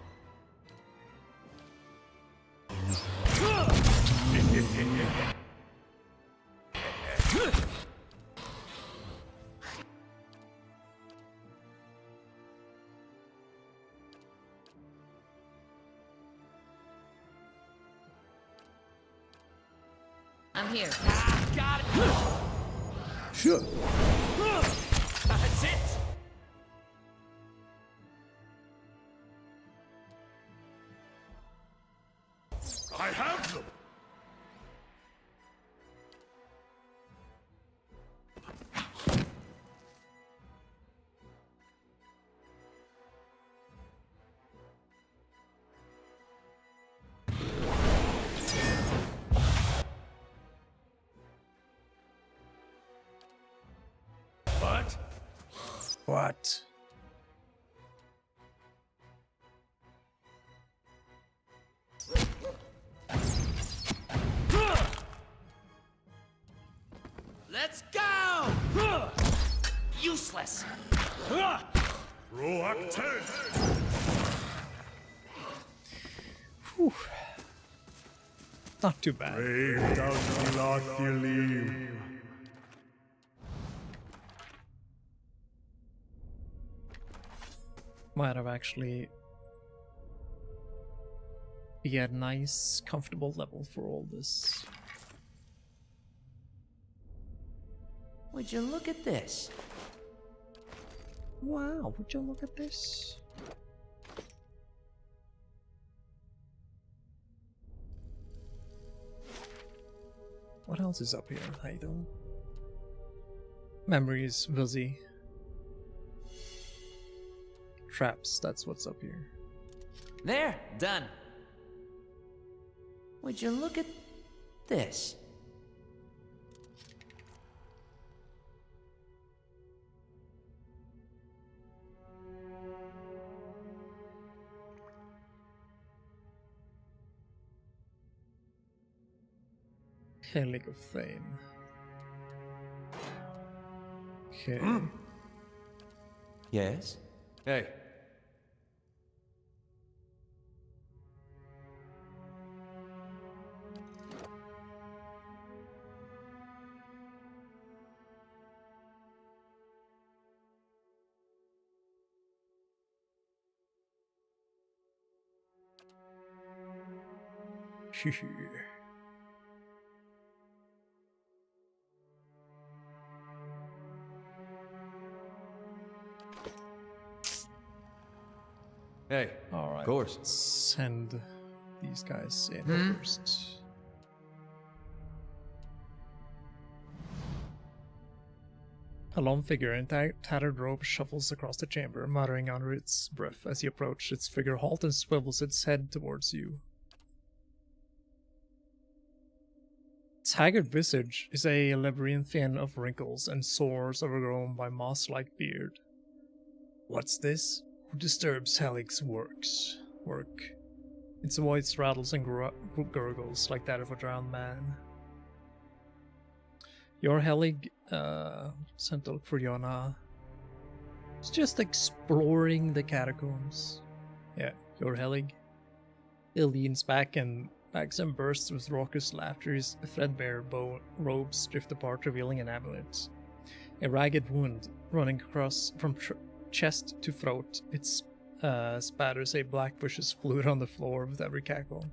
I'm here. Got it! Sure. That's it! I have them! What? What? Let's go! Useless! Proactive! Whew. Not too bad. Brave does he not believe? Might have actually be a nice, comfortable level for all this. Would you look at this? Wow, would you look at this? What else is up here? I don't. Memories, Vilzi. Traps, that's what's up here. There, done. Would you look at this? Helic of Flame. Okay. Yes? Hey. Hey, Alright, of course. let's send these guys in first. A lone figure in tattered robe shuffles across the chamber, muttering under its breath. As you approach, its figure halts and swivels its head towards you. Its haggard visage is a labyrinthine of wrinkles and sores overgrown by moss-like beard. What's this? Who disturbs Helig's work? Its voice rattles and gurgles like that of a drowned man. Your Helig, sent out for Yona. It's just exploring the catacombs. Yeah, your Helig. He leans back and bursts with raucous laughter. His threadbare robes drift apart, revealing an amulet. A ragged wound running across from chest to throat. Its spatters a black bush's fluid on the floor with every cackle.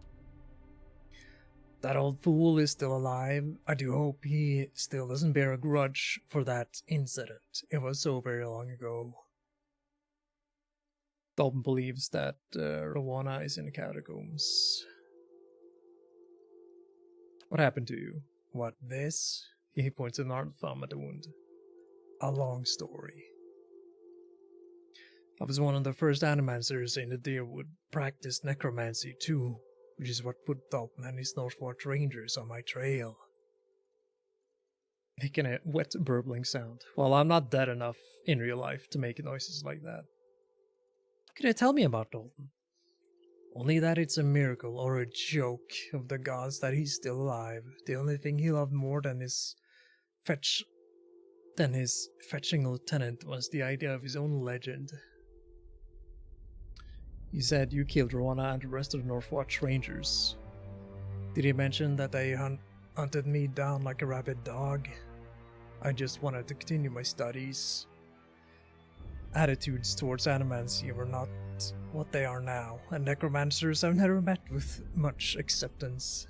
That old fool is still alive. I do hope he still doesn't bear a grudge for that incident. It was so very long ago. Dalton believes that Rowena is in the catacombs. What happened to you? What, this? He points an armed thumb at the wound. A long story. I was one of the first animancers in the Deerwood, practiced necromancy too, which is what put Dalton and his Northwatch Rangers on my trail. Making a wet burbling sound. Well, I'm not dead enough in real life to make noises like that. What can you tell me about Dalton? Only that it's a miracle or a joke of the gods that he's still alive. The only thing he loved more than his fetching lieutenant was the idea of his own legend. He said you killed Rowena and the rest of the Northwatch Rangers. Did he mention that they hunted me down like a rabid dog? I just wanted to continue my studies. Attitudes towards animancy were not what they are now, and necromancers I've never met with much acceptance.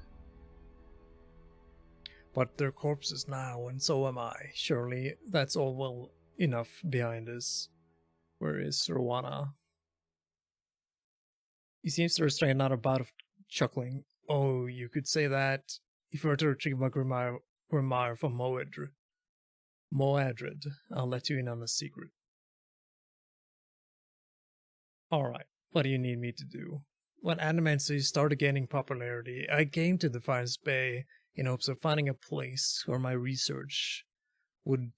But they're corpses now, and so am I. Surely that's all well enough behind us. Where is Rowena? He seems to restrain not a bout of chuckling. Oh, you could say that if you were to retrieve my grimoire from Moadred, I'll let you in on a secret. Alright, what do you need me to do? When animancy started gaining popularity, I came to Defiance Bay in hopes of finding a place where my research would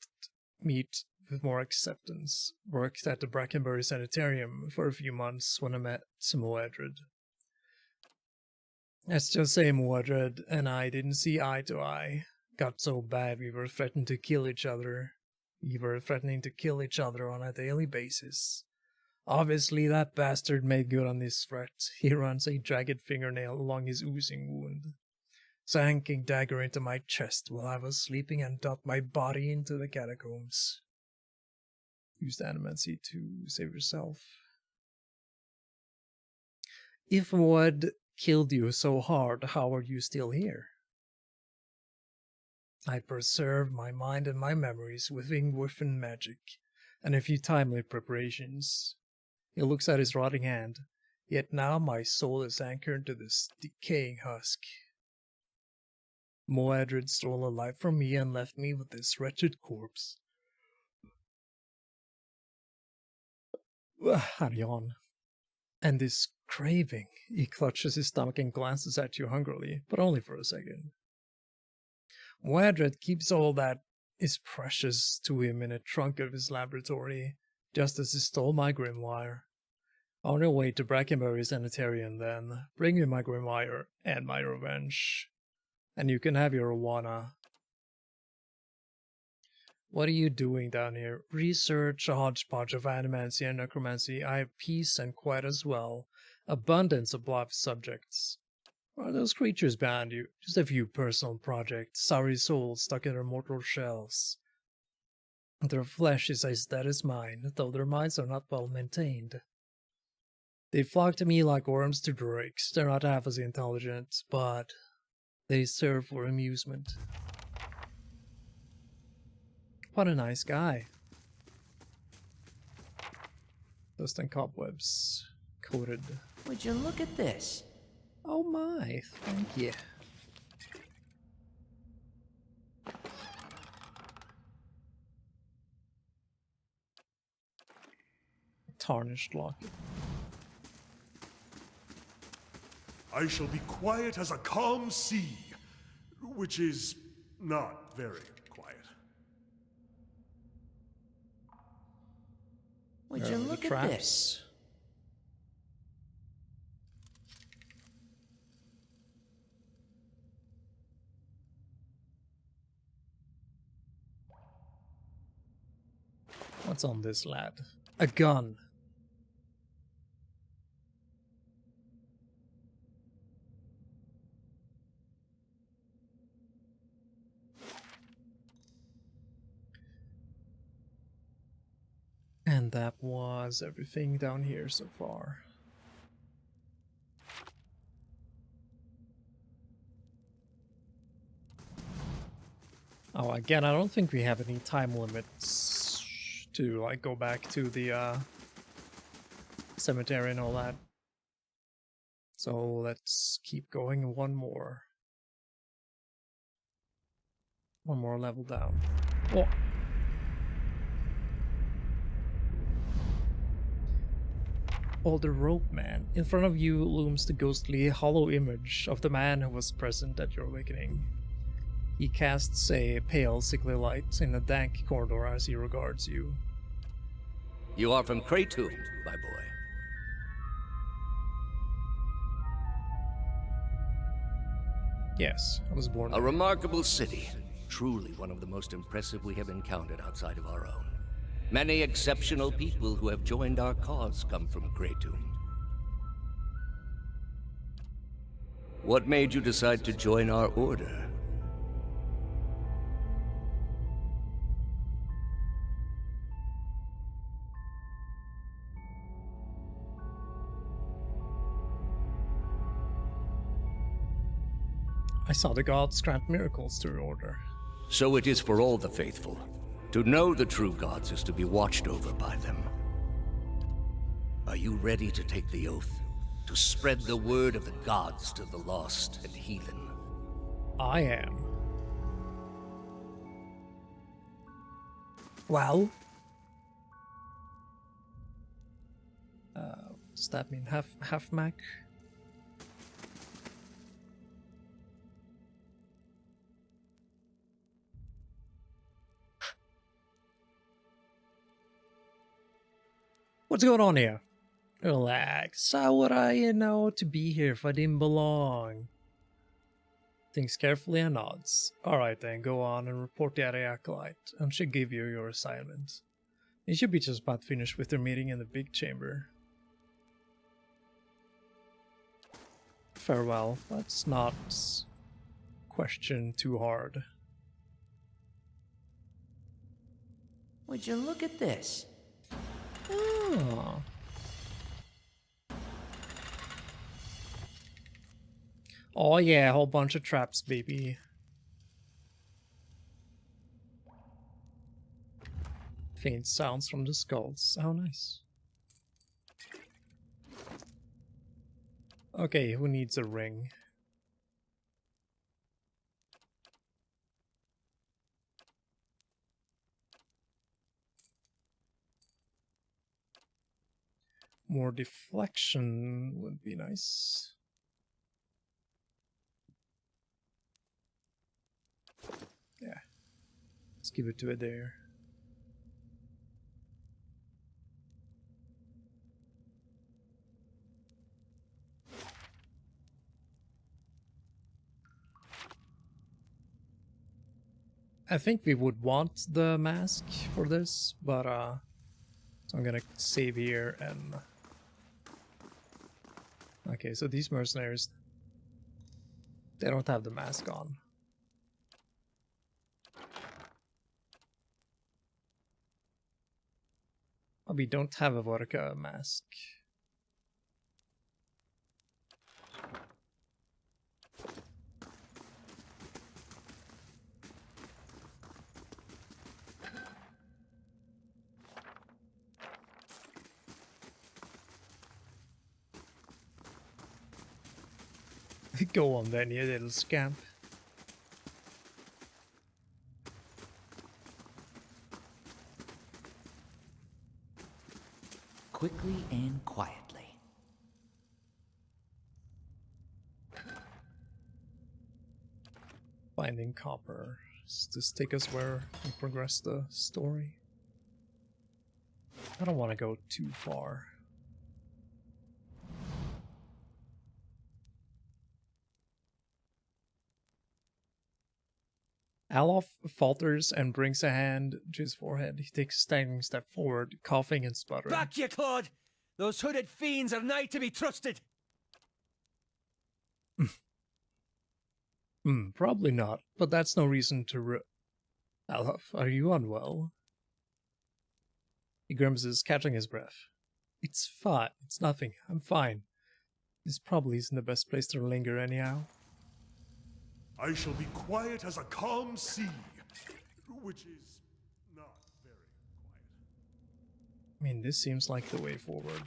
meet with more acceptance. Worked at the Brackenbury Sanitarium for a few months when I met Moadred. Let's just say Moadred and I didn't see eye to eye. Got so bad we were threatening to kill each other. On a daily basis. Obviously that bastard made good on his threat. He runs a jagged fingernail along his oozing wound. Sank a dagger into my chest while I was sleeping and dumped my body into the catacombs. Used animancy to save yourself. If Moad killed you so hard, how are you still here? I preserve my mind and my memories with Ingwifin magic, and a few timely preparations. He looks at his rotting hand, yet now my soul is anchored to this decaying husk. Moadred stole a life from me and left me with this wretched corpse. I yawn. And this craving. He clutches his stomach and glances at you hungrily, but only for a second. Moadred keeps all that is precious to him in a trunk of his laboratory, just as he stole my grimoire. On your way to Brackenbury Sanitarium then, bring me my grimoire and my revenge. And you can have your Rowena. What are you doing down here? Research, a hodgepodge of animancy and necromancy. I have peace and quiet as well. Abundance of live subjects. What are those creatures behind you? Just a few personal projects. Sorry souls stuck in their mortal shells. Their flesh is as dead as mine, though their minds are not well maintained. They flock to me like worms to drakes. They're not half as intelligent, but they serve for amusement. What a nice guy. Dust and cobwebs. coated. Would you look at this? Oh my, thank you. Tarnished locket. I shall be quiet as a calm sea, which is not very quiet. Would you look at this? What's on this lad? A gun. And that was everything down here so far. Oh, again, I don't think we have any time limits to like go back to the cemetery and all that. So let's keep going one more level down. Oh. Older rope man. In front of you looms the ghostly hollow image of the man who was present at your awakening. He casts a pale, sickly light in a dank corridor as he regards you. You are from Kratom, my boy. Yes, I was born A there. remarkable city. Truly one of the most impressive we have encountered outside of our own. Many exceptional people who have joined our cause come from Kratom. What made you decide to join our order? I saw the gods grant miracles to your order. So it is for all the faithful. To know the true gods is to be watched over by them. Are you ready to take the oath? To spread the word of the gods to the lost and heathen? I am. Well? Does that mean half Mac? What's going on here? Relax. How would I know to be here if I didn't belong? Thinks carefully and nods. Alright then, go on and report to the Acolyte, and she'll give you your assignment. You should be just about finished with your meeting in the big chamber. Farewell. Let's not question too hard. Would you look at this? Oh. Oh yeah, a whole bunch of traps, baby. Faint sounds from the skulls. How nice. Okay, who needs a ring? More deflection would be nice. Yeah. Let's give it to it there. I think we would want the mask for this, but so I'm gonna save here and okay, so these mercenaries, they don't have the mask on. Oh, we don't have a vodka mask. Go on then, you little scamp. Quickly and quietly. Finding copper. Does this take us where we progress the story? I don't want to go too far. Alof falters and brings a hand to his forehead. He takes a staggering step forward, coughing and sputtering. Back, ye Claude! Those hooded fiends are nigh to be trusted! Probably not, but that's no reason to Alof, are you unwell? He grimaces, catching his breath. It's fine. It's nothing. I'm fine. This probably isn't the best place to linger anyhow. I shall be quiet as a calm sea, which is not very quiet. I mean, this seems like the way forward.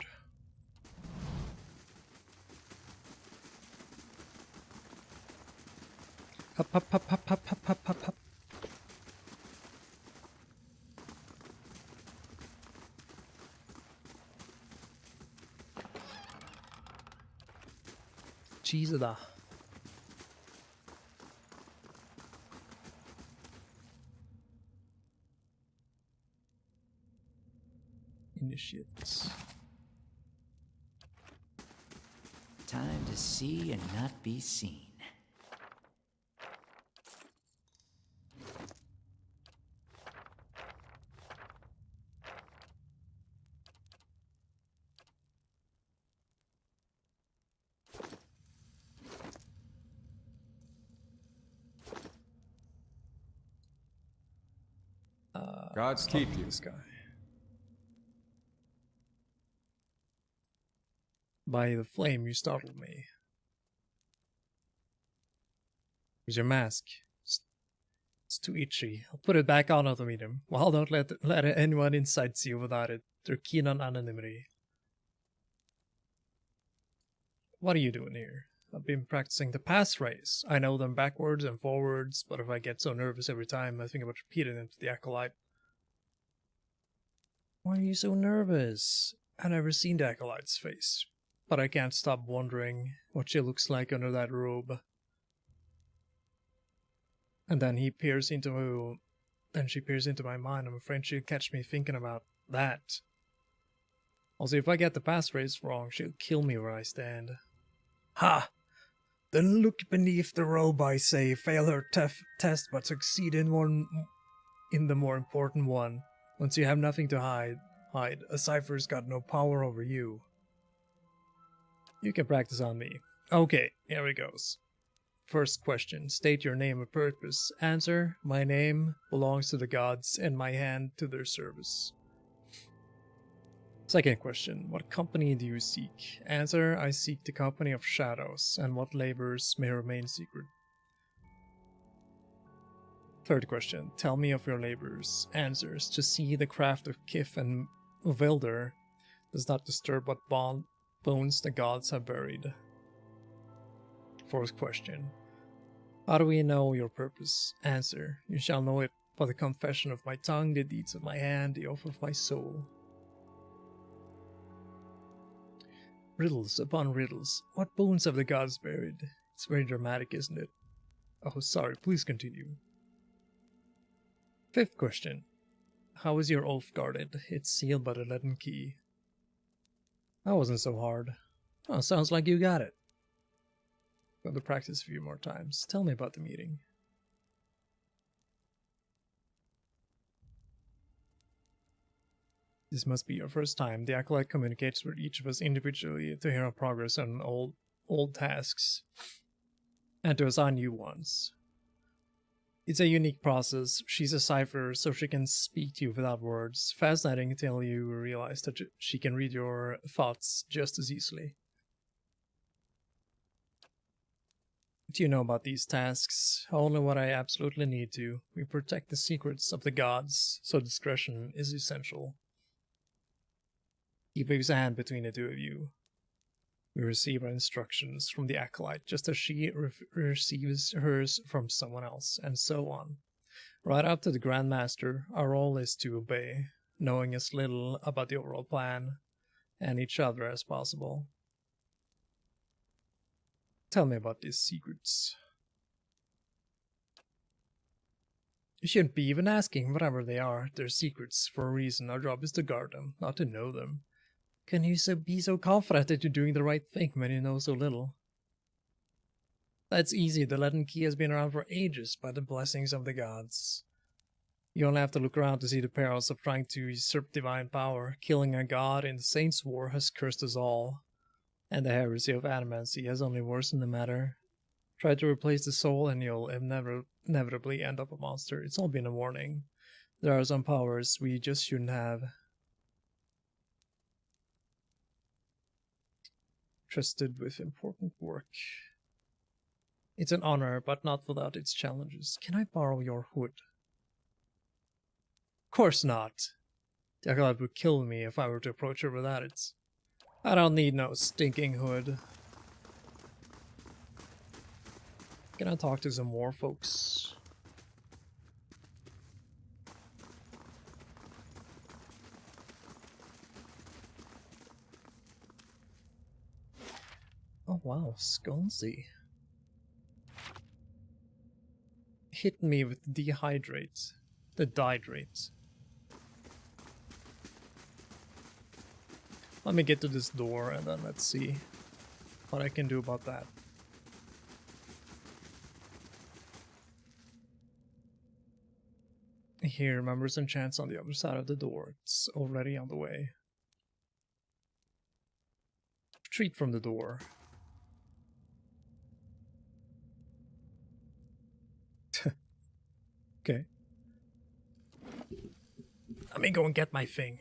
Hup, hup, hup, hup, hup, hup, hup, hup, hup. Jesus da. Initiates. Time to see and not be seen. Gods keep you. This guy. By the flame, you startled me. Here's your mask. It's too itchy. I'll put it back on to meet him. Well, don't let anyone inside see you without it. They're keen on anonymity. What are you doing here? I've been practicing the pass phrase. I know them backwards and forwards, but if I get so nervous every time, I think about repeating them to the acolyte. Why are you so nervous? I've never seen the acolyte's face, but I can't stop wondering what she looks like under that robe. And then she peers into my mind. I'm afraid she'll catch me thinking about that. Also, if I get the passphrase wrong, she'll kill me where I stand. Ha! Then look beneath the robe, I say. Fail her test, but succeed in the more important one. Once you have nothing to hide, a cipher's got no power over you. You can practice on me. Okay, here it goes. First question, state your name and purpose. Answer, my name belongs to the gods and my hand to their service. Second question, what company do you seek? Answer, I seek the company of shadows, and what labors may remain secret. Third question, tell me of your labors. Answers, to see the craft of Kif and Vilder does not disturb what bones the gods have buried. Fourth question, how do we know your purpose? Answer, you shall know it by the confession of my tongue, the deeds of my hand, the oath of my soul. Riddles upon riddles. What bones have the gods buried? It's very dramatic, isn't it? Oh, sorry, please continue. Fifth question. How is your oath guarded? It's sealed by the leaden key. That wasn't so hard. Oh, sounds like you got it. Going to practice a few more times. Tell me about the meeting. This must be your first time. The Acolyte communicates with each of us individually to hear our progress on old tasks and to assign new ones. It's a unique process. She's a cipher, so she can speak to you without words. Fascinating until you realize that she can read your thoughts just as easily. What do you know about these tasks? Only what I absolutely need to. We protect the secrets of the gods, so discretion is essential. He waves a hand between the two of you. We receive our instructions from the acolyte just as she receives hers from someone else, and so on. Right up to the Grand Master, our role is to obey, knowing as little about the overall plan and each other as possible. Tell me about these secrets. You shouldn't be even asking. Whatever they are, they're secrets for a reason. Our job is to guard them, not to know them. Can you be so confident that you're doing the right thing when you know so little? That's easy. The Latin key has been around for ages by the blessings of the gods. You only have to look around to see the perils of trying to usurp divine power. Killing a god in the Saints' War has cursed us all, and the heresy of Adamancy has only worsened the matter. Try to replace the soul and you'll inevitably end up a monster. It's all been a warning. There are some powers we just shouldn't have. Trusted with important work. It's an honor, but not without its challenges. Can I borrow your hood? Of course not. The acolyte would kill me if I were to approach her without it. I don't need no stinking hood. Can I talk to some more folks? Oh wow, Sconzi. Hit me with dehydrate. The dihydrate. Let me get to this door and then let's see what I can do about that. Here, remembers and chants on the other side of the door. It's already on the way. Retreat from the door. Okay. Let me go and get my thing.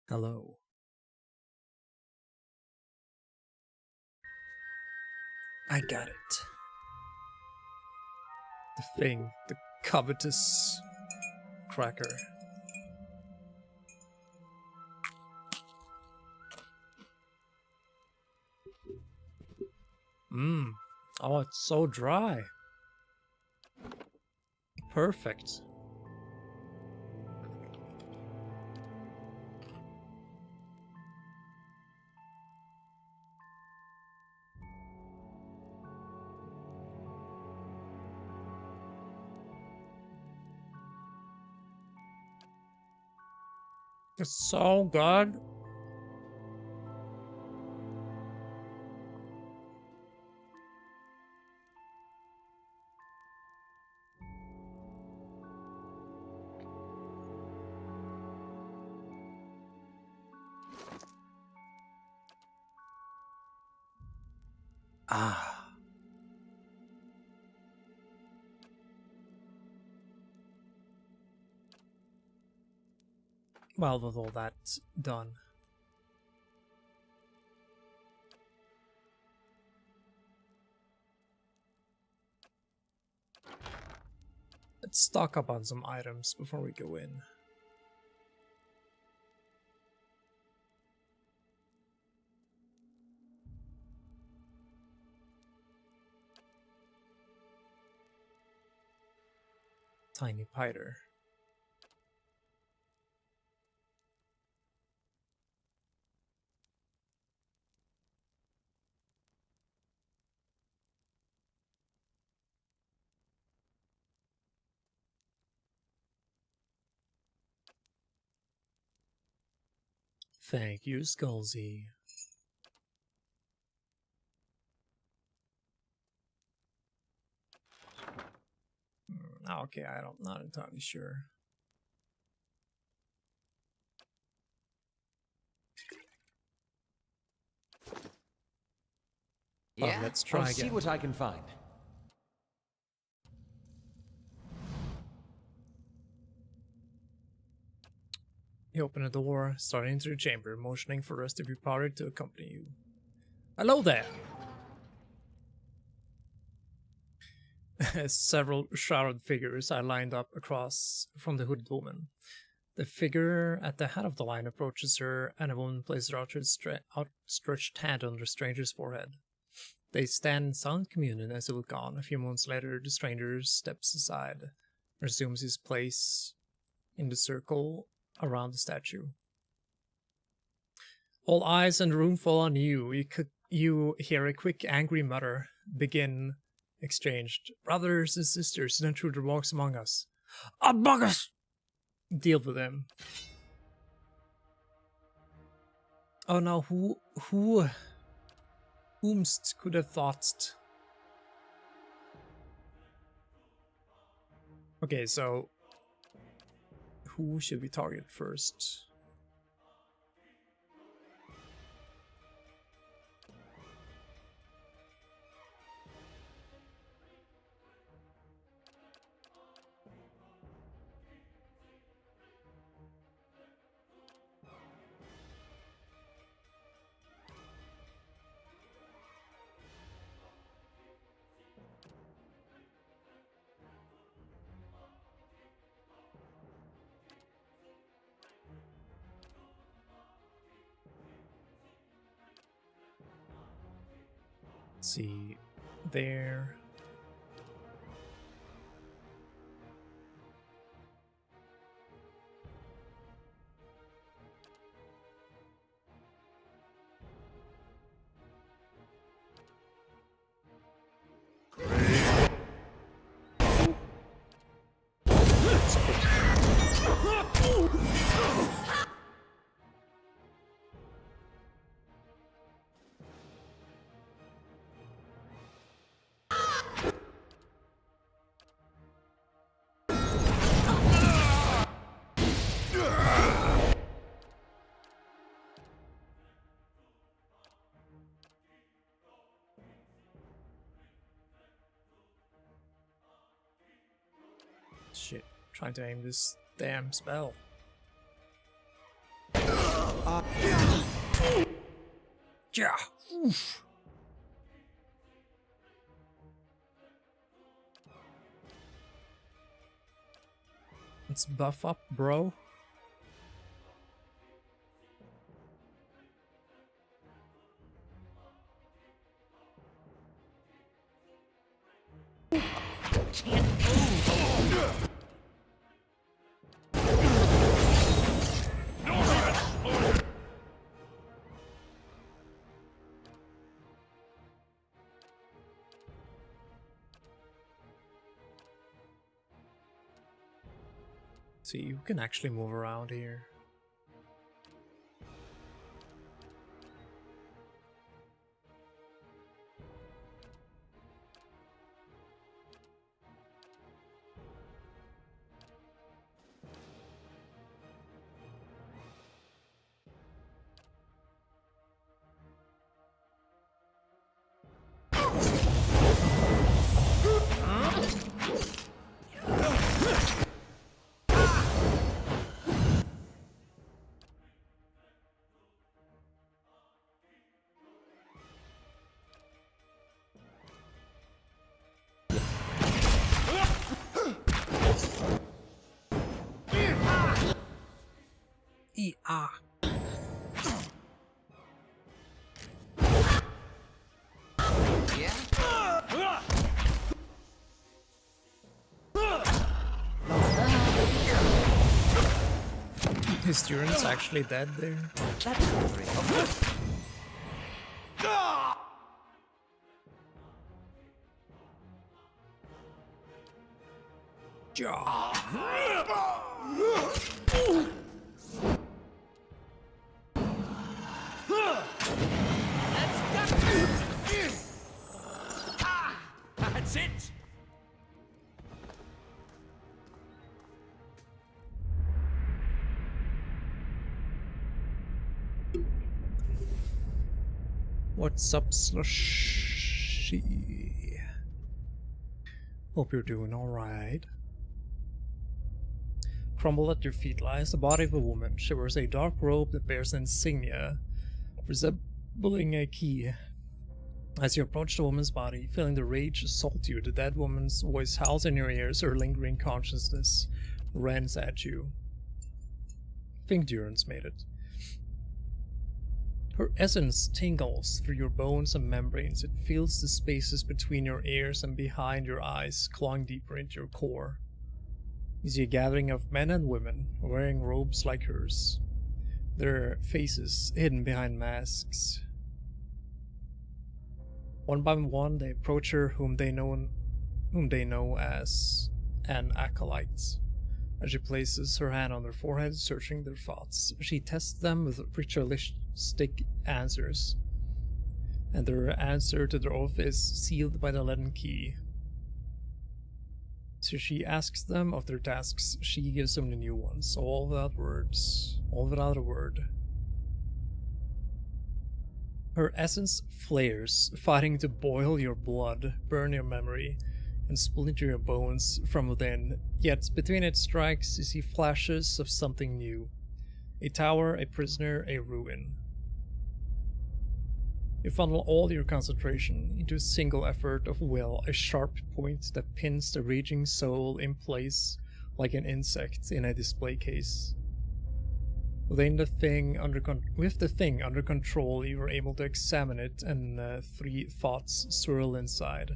Hello. I got it. The thing, the covetous cracker. Mmm. Oh, it's so dry. Perfect. It's so good. Ah. Well, with all that done, let's stock up on some items before we go in. Tiny Piter. Thank you, Skullsy. Okay, not entirely sure. Yeah, let's try I'll again. see what I can find. You open a door, start into the chamber, motioning for the rest of your party to accompany you. Hello there! Several shrouded figures are lined up across from the hooded woman. The figure at the head of the line approaches her, and a woman places her outstretched hand on the stranger's forehead. They stand in silent communion as they look on. A few moments later, the stranger steps aside, resumes his place in the circle around the statue. All eyes in the room fall on you. You hear a quick, angry mutter begin exchanged. Brothers and sisters, an intruder walks among us. Among us! Deal with him. Oh no, whomst could have thought? Okay, so who should we target first? Let's see, there. Shit, trying to aim this damn spell. Yeah. Oof. Let's buff up, bro. See, you can actually move around here. Ah. Is Durance actually dead there? That's not real. That's it! What's up, Slushy? Hope you're doing alright. Crumbled at your feet lies the body of a woman. She wears a dark robe that bears an insignia resembling a key. As you approach the woman's body, feeling the rage assault you, the dead woman's voice howls in your ears, her lingering consciousness rends at you. I think Durance made it. Her essence tingles through your bones and membranes. It fills the spaces between your ears and behind your eyes, clawing deeper into your core. You see a gathering of men and women wearing robes like hers, their faces hidden behind masks. One by one, they approach her, whom they know as an acolyte. As she places her hand on their forehead, searching their thoughts, she tests them with ritualistic answers, and their answer to their oath is sealed by the leaden key. So she asks them of their tasks, she gives them the new ones, all without words, all without a word. Her essence flares, fighting to boil your blood, burn your memory, and splinter your bones from within. Yet between its strikes you see flashes of something new. A tower, a prisoner, a ruin. You funnel all your concentration into a single effort of will, a sharp point that pins the raging soul in place like an insect in a display case. With the thing under control, you are able to examine it, and 3 thoughts swirl inside.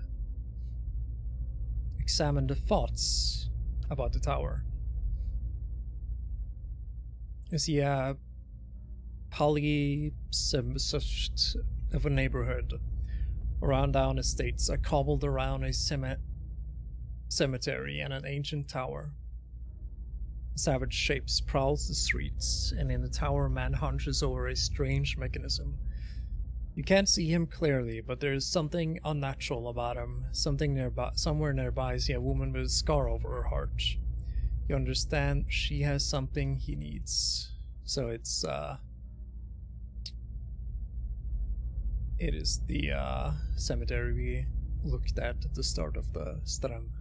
Examine the thoughts about the tower. You see a palimpsest of a neighborhood, around down estates, a cobbled around a cemetery, and an ancient tower. Savage shapes prowls the streets, and in the tower a man hunches over a strange mechanism. You can't see him clearly, but there is something unnatural about him. Somewhere nearby you see a woman with a scar over her heart. You understand she has something he needs. So it is the cemetery we looked at the start of the stream.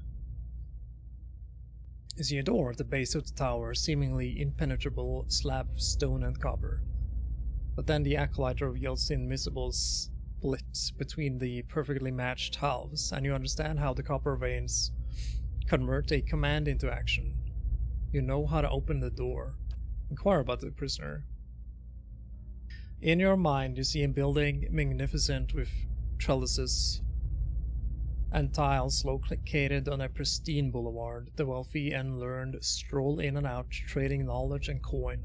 You see a door at the base of the tower, seemingly impenetrable slab of stone and copper. But then the acolyte reveals the invisible split between the perfectly matched halves, and you understand how the copper veins convert a command into action. You know how to open the door. Inquire about the prisoner. In your mind, you see a building magnificent with trellises and tiles located on a pristine boulevard. The wealthy and learned stroll in and out, trading knowledge and coin.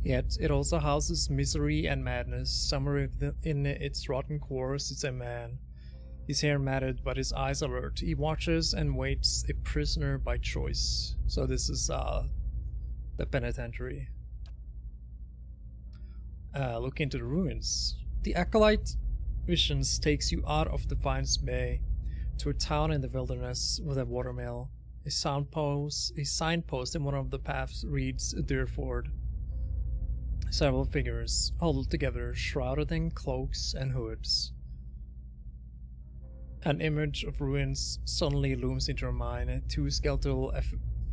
Yet it also houses misery and madness. Somewhere in its rotten core sits a man, his hair matted but his eyes alert. He watches and waits, a prisoner by choice. So this is the penitentiary. Look into the ruins. The acolyte visions takes you out of Defiance Bay to a town in the wilderness with a watermill. A signpost in one of the paths reads Deerford. Several figures, huddled together, shrouded in cloaks and hoods. An image of ruins suddenly looms into your mind. 2 skeletal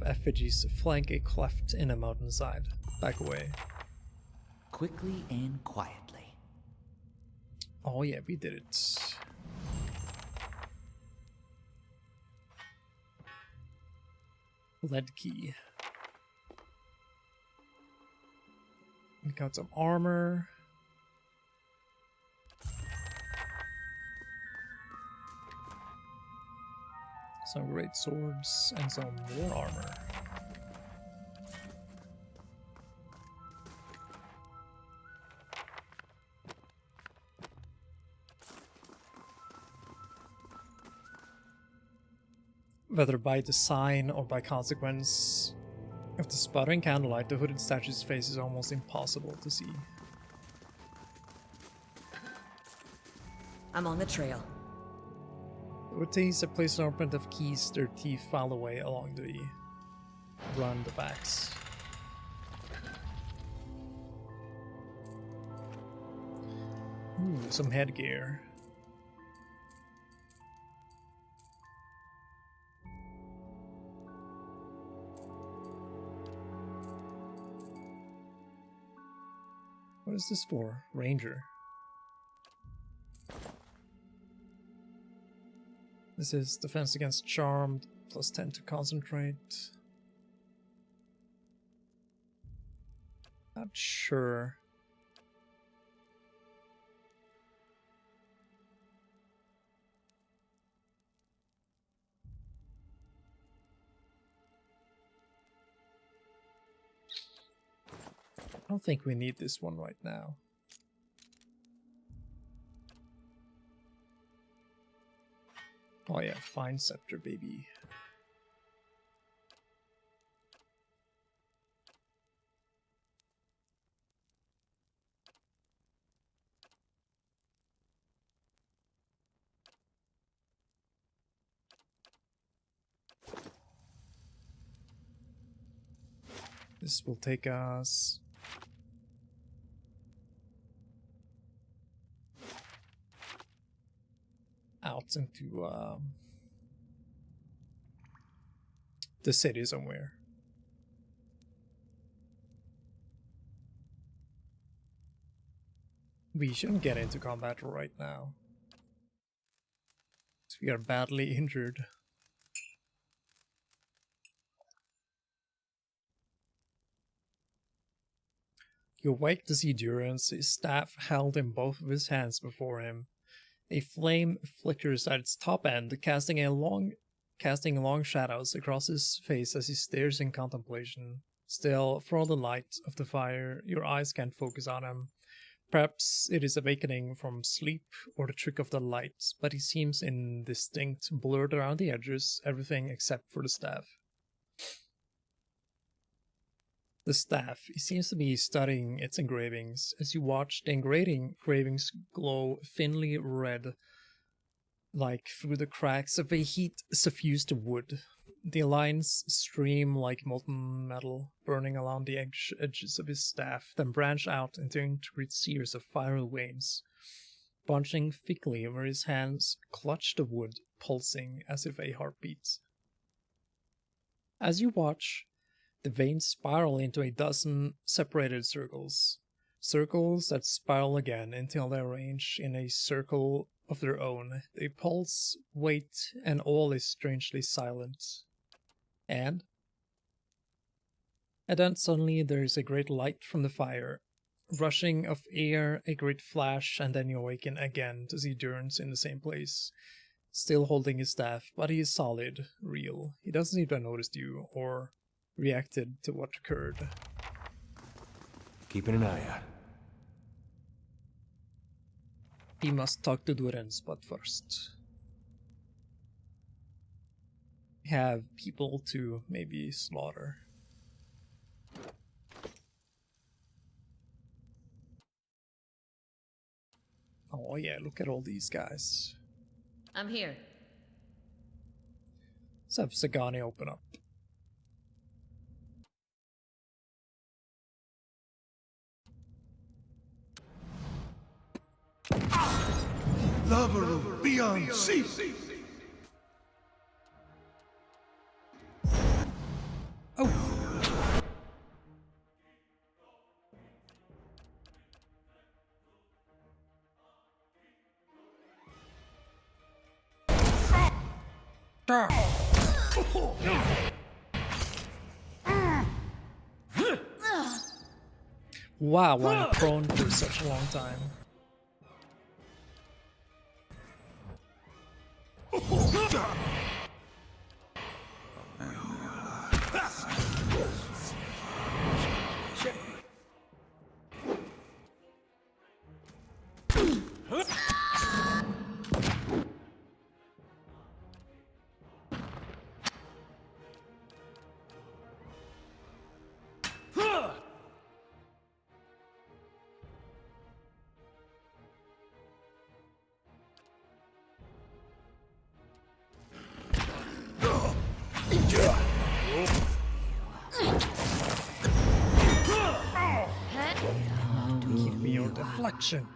effigies flank a cleft in a mountainside. Back away. Quickly and quietly. Oh yeah, we did it. Lead key. We got some armor. Some great swords and some more armor. Whether by design or by consequence of the sputtering candlelight, the hooded statue's face is almost impossible to see. I'm on the trail. Ortiz a place assortment of keys their teeth file away along the run the backs. Ooh, some headgear. What is this for? Ranger. This is defense against charmed, plus 10 to concentrate. Not sure. I don't think we need this one right now. Oh yeah, fine scepter, baby. This will take us out into the city somewhere. We shouldn't get into combat right now, because we are badly injured. You awake to see Durance, his staff held in both of his hands before him. A flame flickers at its top end, casting long shadows across his face as he stares in contemplation. Still, for all the light of the fire, your eyes can't focus on him. Perhaps it is awakening from sleep or the trick of the light, but he seems indistinct, blurred around the edges, everything except for the staff. The staff, he seems to be studying its engravings. As you watch, the engravings glow thinly red, like through the cracks of a heat-suffused wood. The lines stream like molten metal, burning along the edges of his staff, then branch out into intricate series of fiery veins, bunching thickly where his hands clutch the wood, pulsing as if a heartbeat. As you watch, the veins spiral into a dozen separated circles. Circles that spiral again until they arrange in a circle of their own. They pulse, wait, and all is strangely silent. And then suddenly there is a great light from the fire. Rushing of air, a great flash, and then you awaken again to see Durance in the same place. Still holding his staff, but he is solid, real. He doesn't even notice you, or reacted to what occurred. Keeping an eye out. He must talk to Durance, but first have people to maybe slaughter. Oh yeah, look at all these guys. I'm here. Let's have Sagani open up. Lavaru, beyond sea! Oh! Wow, lying prone for such a long time. Give me your deflection.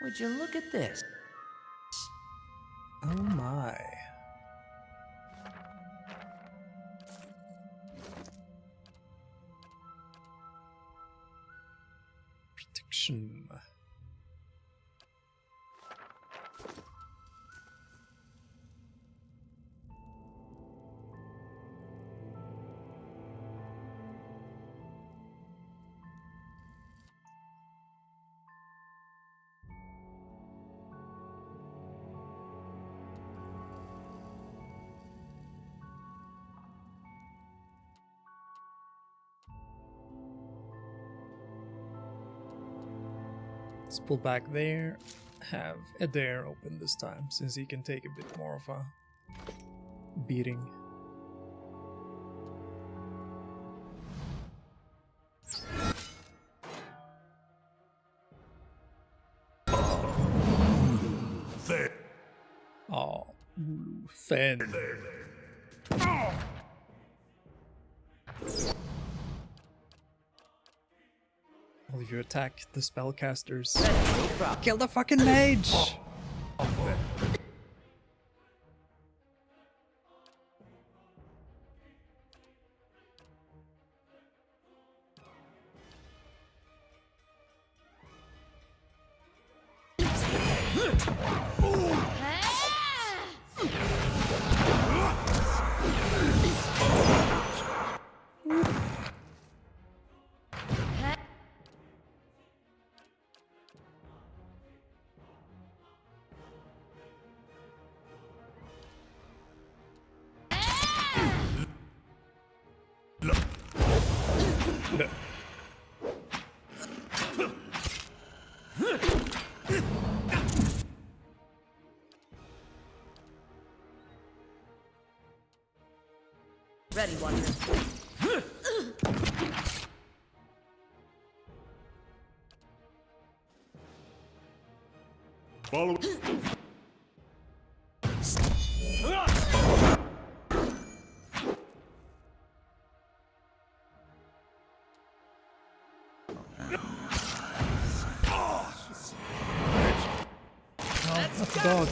Would you look at this? Oh my. Protection. Let's pull back there. Have Adair open this time, since he can take a bit more of a beating. There. Oh, Fen. All of you attack the spellcasters. Kill the fucking mage! Ready, Wonder. Follow. Not the dog.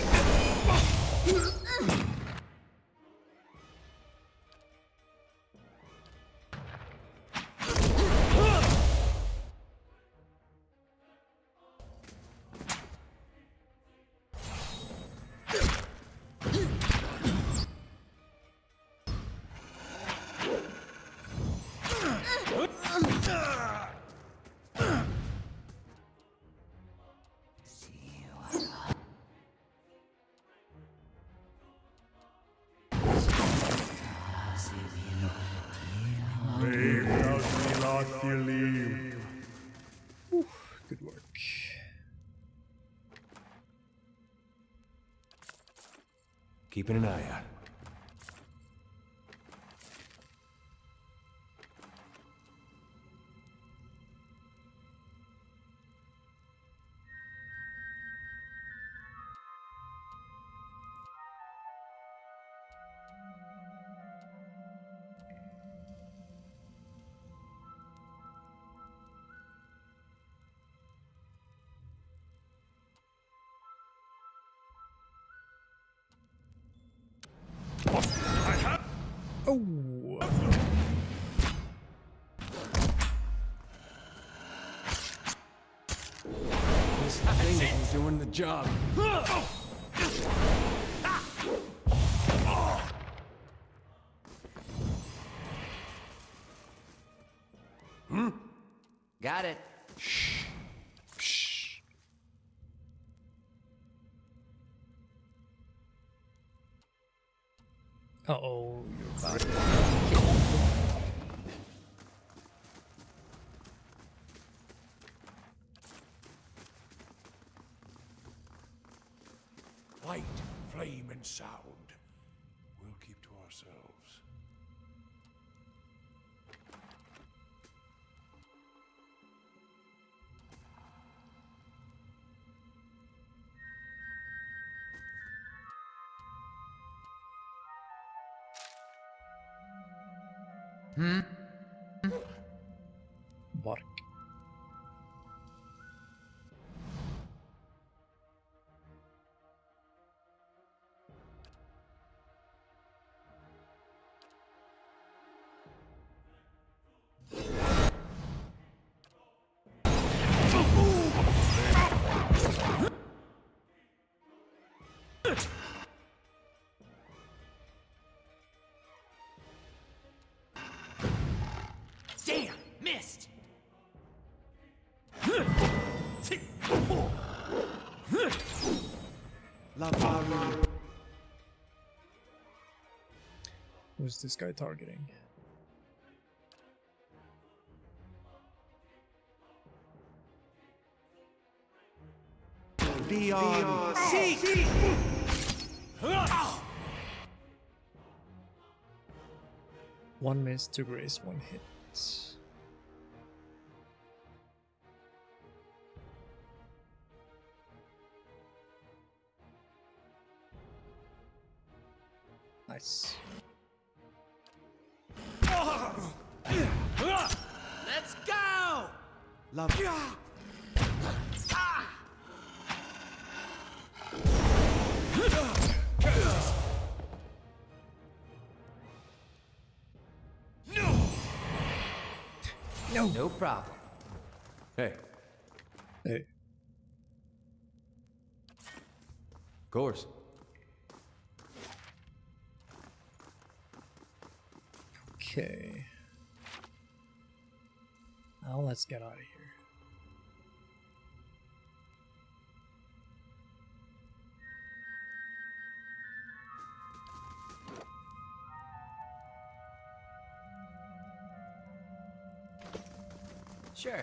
Good work. Keeping an eye out. Oh, This thing isn't doing the job. Got it. uh-oh, you're about to Light, flame, and sound. We'll keep to ourselves. bark. Damn, missed. Who's this guy targeting? Beyond. Seek! One miss to grace, one hit. Nice. Let's go! Love. No problem. Hey, Hey, of course. okay. Now let's get out of here. Sure.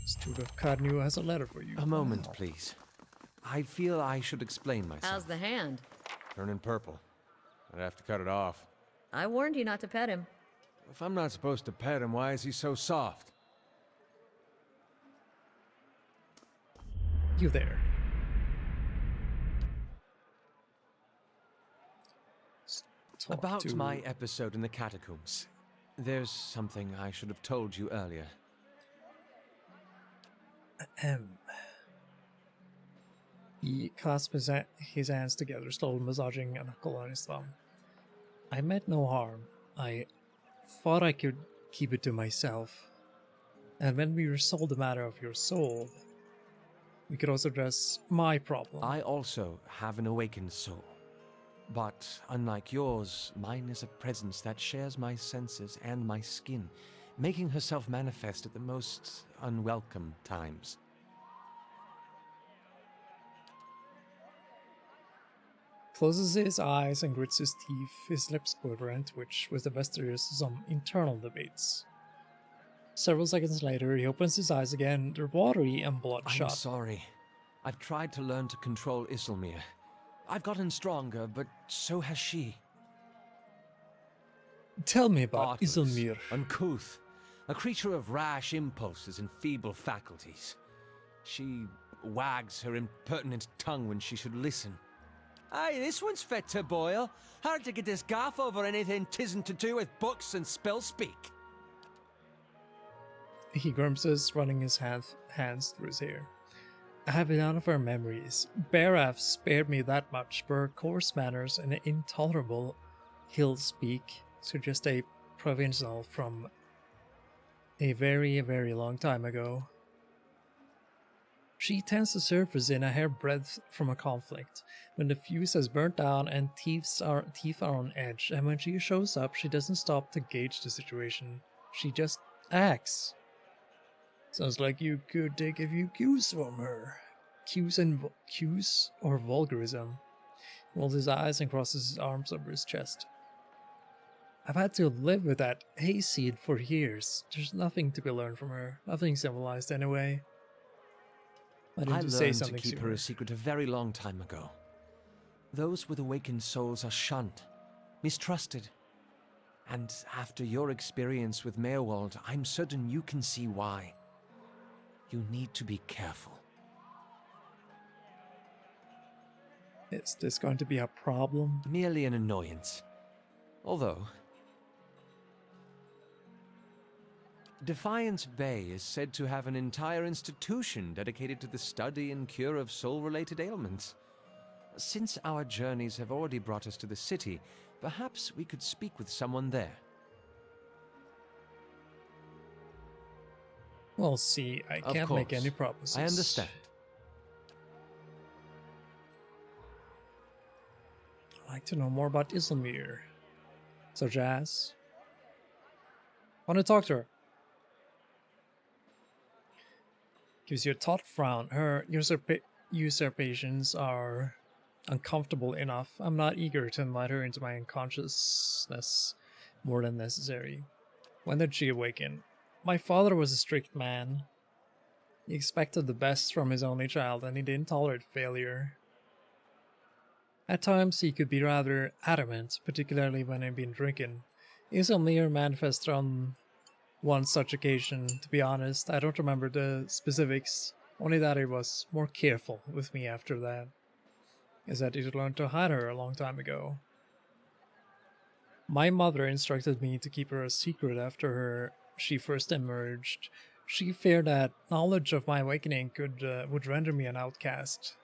Steward of Cadnu has a letter for you. A moment, please. I feel I should explain myself. How's the hand? Turning purple. I'd have to cut it off. I warned you not to pet him. If I'm not supposed to pet him, why is he so soft? You there. Talk About to- my episode in the catacombs. There's something I should have told you earlier. He clasped his hands together, slowly massaging a knuckle on his thumb. I meant no harm. I thought I could keep it to myself. And when we resolve the matter of your soul, we could also address my problem. I also have an awakened soul. But unlike yours, mine is a presence that shares my senses and my skin, making herself manifest at the most unwelcome times. closes his eyes and grits his teeth, his lips quiver and twitch with the vestiges of some internal debates. Several seconds later, he opens his eyes again. They're watery and bloodshot. I'm sorry. I've tried to learn to control Isilmir. I've gotten stronger, but so has she. Tell me about Artless, Isilmir. uncouth, a creature of rash impulses and feeble faculties. She wags her impertinent tongue when she should listen. Aye, this one's fit to boil. Hard to get this gaff over anything tisn't to do with books and spell speak. He grimaces, running his hands through his hair. I have none of her memories. Barath spared me that much, but her coarse manners and intolerable hill speak suggest a provincial from a very, very long time ago. She tends to surface in a hairbreadth from a conflict, when the fuse has burnt down and teeth are on edge, and when she shows up, she doesn't stop to gauge the situation. She just acts. Sounds like you could take a few cues from her. Cues or vulgarism. He rolls his eyes and crosses his arms over his chest. I've had to live with that hayseed for years. There's nothing to be learned from her. Nothing civilized anyway. I I didn't say learned to something keep her a secret a very long time ago. Those with awakened souls are shunned, mistrusted. And after your experience with Meerwald, I'm certain you can see why. You need to be careful. Is this going to be a problem? Merely an annoyance. Although, Defiance Bay is said to have an entire institution dedicated to the study and cure of soul-related ailments. Since our journeys have already brought us to the city, perhaps we could speak with someone there. We'll see. I can't make any promises. I understand. I'd like to know more about Isilmir. Such as... I want to talk to her. Gives you a taut frown. Her usurpations are uncomfortable enough. I'm not eager to invite her into my unconsciousness more than necessary. When did she awaken? My father was a strict man. He expected the best from his only child, and he didn't tolerate failure. At times he could be rather adamant, particularly when I'd been drinking. Isilmir manifested on one such occasion. To be honest, I don't remember the specifics, only that he was more careful with me after that. Is that he learned to hide her a long time ago. My mother instructed me to keep her a secret after she first emerged. She feared that knowledge of my awakening would render me an outcast.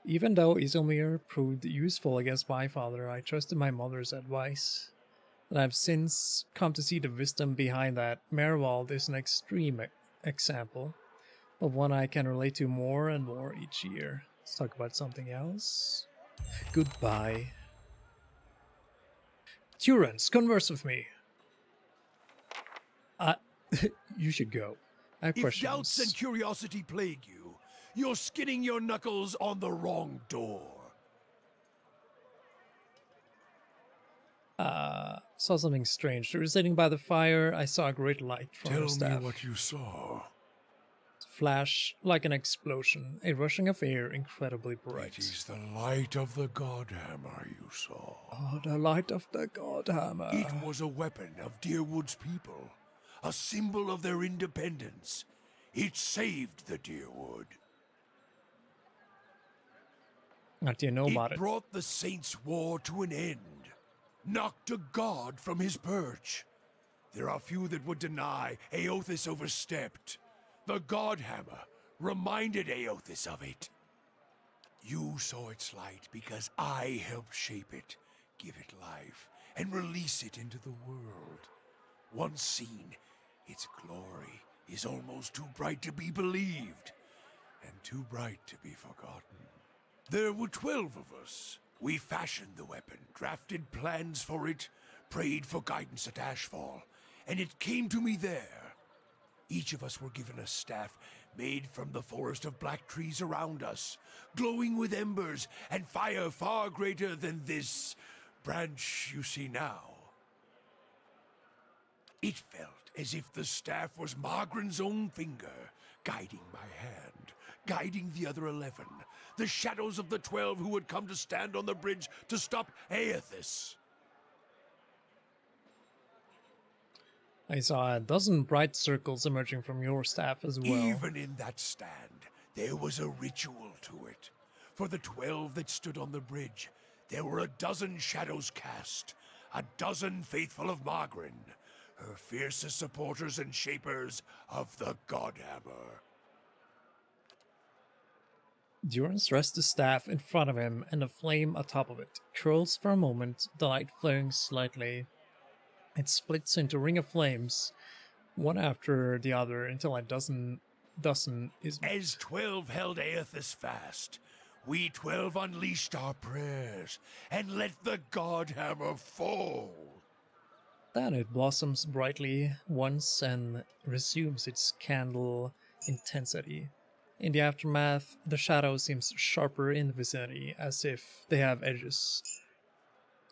Even though Isilmir proved useful against my father, I trusted my mother's advice. And I've since come to see the wisdom behind that. Meerwald is an extreme example, but one I can relate to more and more each year. Let's talk about something else. Goodbye. Turans, converse with me. You should go. I have If questions. doubts and curiosity plague you, you're skidding your knuckles on the wrong door. Saw something strange. They were sitting by the fire. I saw a great light from her Tell staff. me what you saw. Flash like an explosion, a rushing of air incredibly bright. It is the light of the Godhammer you saw. Oh, the light of the Godhammer. It was a weapon of Deerwood's people, a symbol of their independence. It saved the Deerwood. What do you know about It it? brought the Saints' War to an end, knocked a god from his perch. There are few that would deny Eothas overstepped. The Godhammer reminded Eothas of it. You saw its light because I helped shape it, give it life, and release it into the world. Once seen, its glory is almost too bright to be believed, and too bright to be forgotten. There were 12 of us. We fashioned the weapon, drafted plans for it, prayed for guidance at Ashfall, and it came to me there. Each of us were given a staff made from the forest of black trees around us, glowing with embers and fire far greater than this branch you see now. It felt as if the staff was Margaren's own finger, guiding my hand, guiding the other 11, the shadows of the 12 who had come to stand on the bridge to stop Aethys. I saw a dozen bright circles emerging from your staff as well. Even in that stand, there was a ritual to it. For the 12 that stood on the bridge, there were a dozen shadows cast, a dozen faithful of Margren, her fiercest supporters and shapers of the Godhammer. Durance rests the staff in front of him and a flame atop of it curls for a moment, the light flaring slightly. It splits into a ring of flames, one after the other, until a dozen is... As 12 held Aethys fast, we 12 unleashed our prayers and let the Godhammer fall. Then it blossoms brightly once and resumes its candle intensity. In the aftermath, the shadow seems sharper in the vicinity, as if they have edges.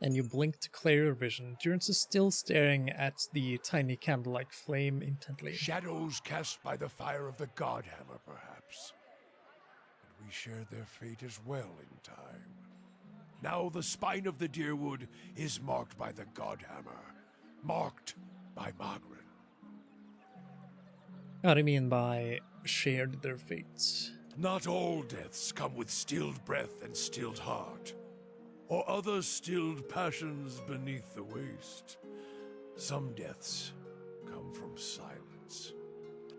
And you blink to clear your vision. Durance is still staring at the tiny candle-like flame intently. Shadows cast by the fire of the Godhammer, perhaps. And we shared their fate as well in time. Now the spine of the Deerwood is marked by the Godhammer. Marked by Margaret. What do you mean by shared their fates? Not all deaths come with stilled breath and stilled heart, or other stilled passions beneath the waste. Some deaths come from silence.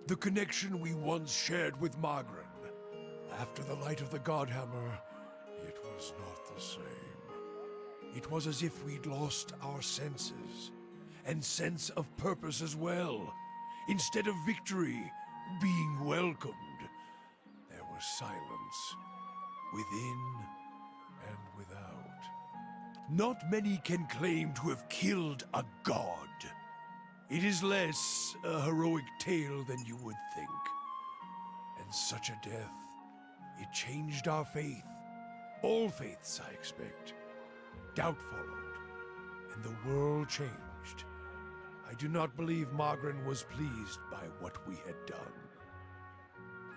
The connection we once shared with Margaret, after the light of the Godhammer, it was not the same. It was as if we'd lost our senses, and sense of purpose as well. Instead of victory being welcomed, there was silence, within and without. Not many can claim to have killed a god. It is less a heroic tale than you would think. And such a death, it changed our faith. All faiths, I expect. Doubt followed, and the world changed. I do not believe Margaret was pleased by what we had done.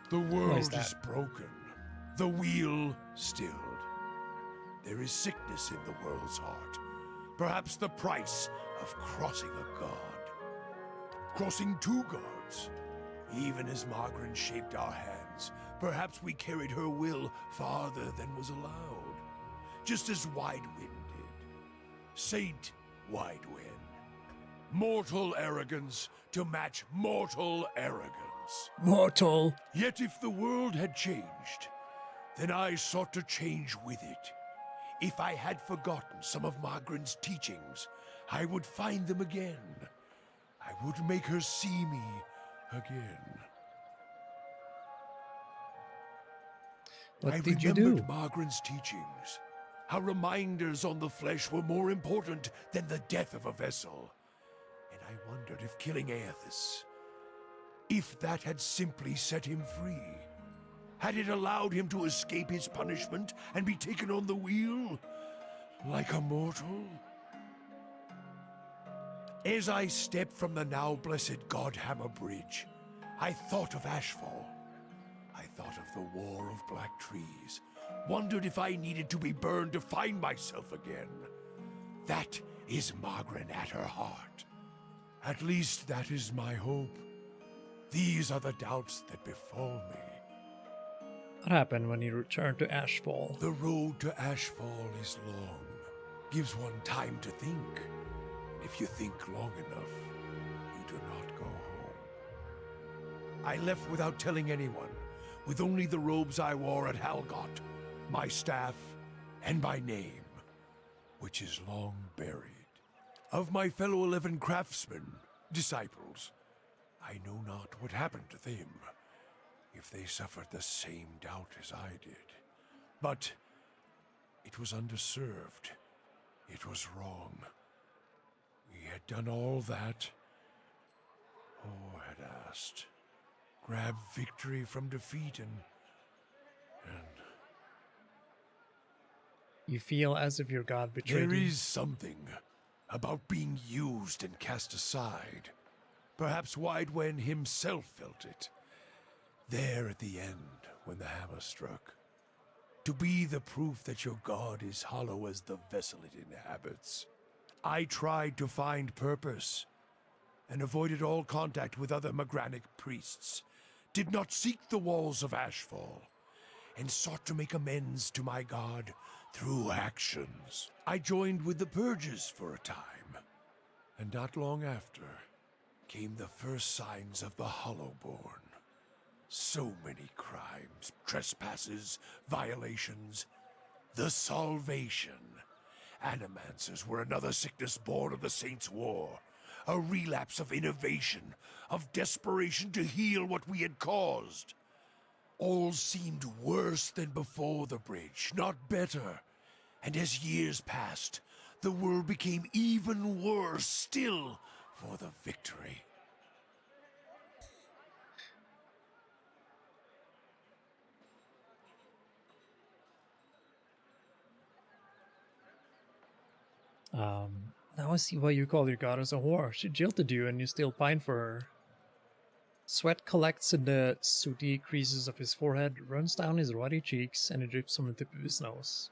The world is broken, the wheel stilled. There is sickness in the world's heart. Perhaps the price of crossing a god. Crossing two gods. Even as Margaret shaped our hands, perhaps we carried her will farther than was allowed. Just as Widewind did. Saint Widewind. Mortal arrogance to match mortal arrogance. Mortal! Yet if the world had changed, then I sought to change with it. If I had forgotten some of Margaret's teachings, I would find them again. I would make her see me again. What did you do? remembered Margaret's teachings. How reminders on the flesh were more important than the death of a vessel. I wondered if killing Aethys, if that had simply set him free. Had it allowed him to escape his punishment and be taken on the wheel? Like a mortal? As I stepped from the now blessed Godhammer Bridge, I thought of Ashfall. I thought of the War of Black Trees. Wondered if I needed to be burned to find myself again. That is Margaret at her heart. At least that is my hope. These are the doubts that befall me. What happened when you returned to Ashfall? The road to Ashfall is long. Gives one time to think. If you think long enough, you do not go home. I left without telling anyone, with only the robes I wore at Halgot, my staff, and my name, which is long buried. Of my fellow 11 craftsmen, disciples, I know not what happened to them, if they suffered the same doubt as I did. But it was underserved. It was wrong. We had done all that, or had asked. grab victory from defeat and You feel as if your god betrayed there you. is something about being used and cast aside. Perhaps Wide Wen himself felt it. There at the end, when the hammer struck. To be the proof that your god is hollow as the vessel it inhabits. I tried to find purpose, and avoided all contact with other Magranic priests. Did not seek the walls of Ashfall, and sought to make amends to my god through actions. I joined with the Purges for a time, and not long after came the first signs of the Hollowborn. So many crimes, trespasses, violations. The Salvation. Animancers were another sickness born of the Saints' War. A relapse of innovation, of desperation to heal what we had caused. All seemed worse than before the bridge, not better. And as years passed, the world became even worse still for the victory. Now I see why you call your goddess a whore. She jilted you and you still pine for her. Sweat collects in the sooty creases of his forehead, runs down his ruddy cheeks, and it drips from the tip of his nose.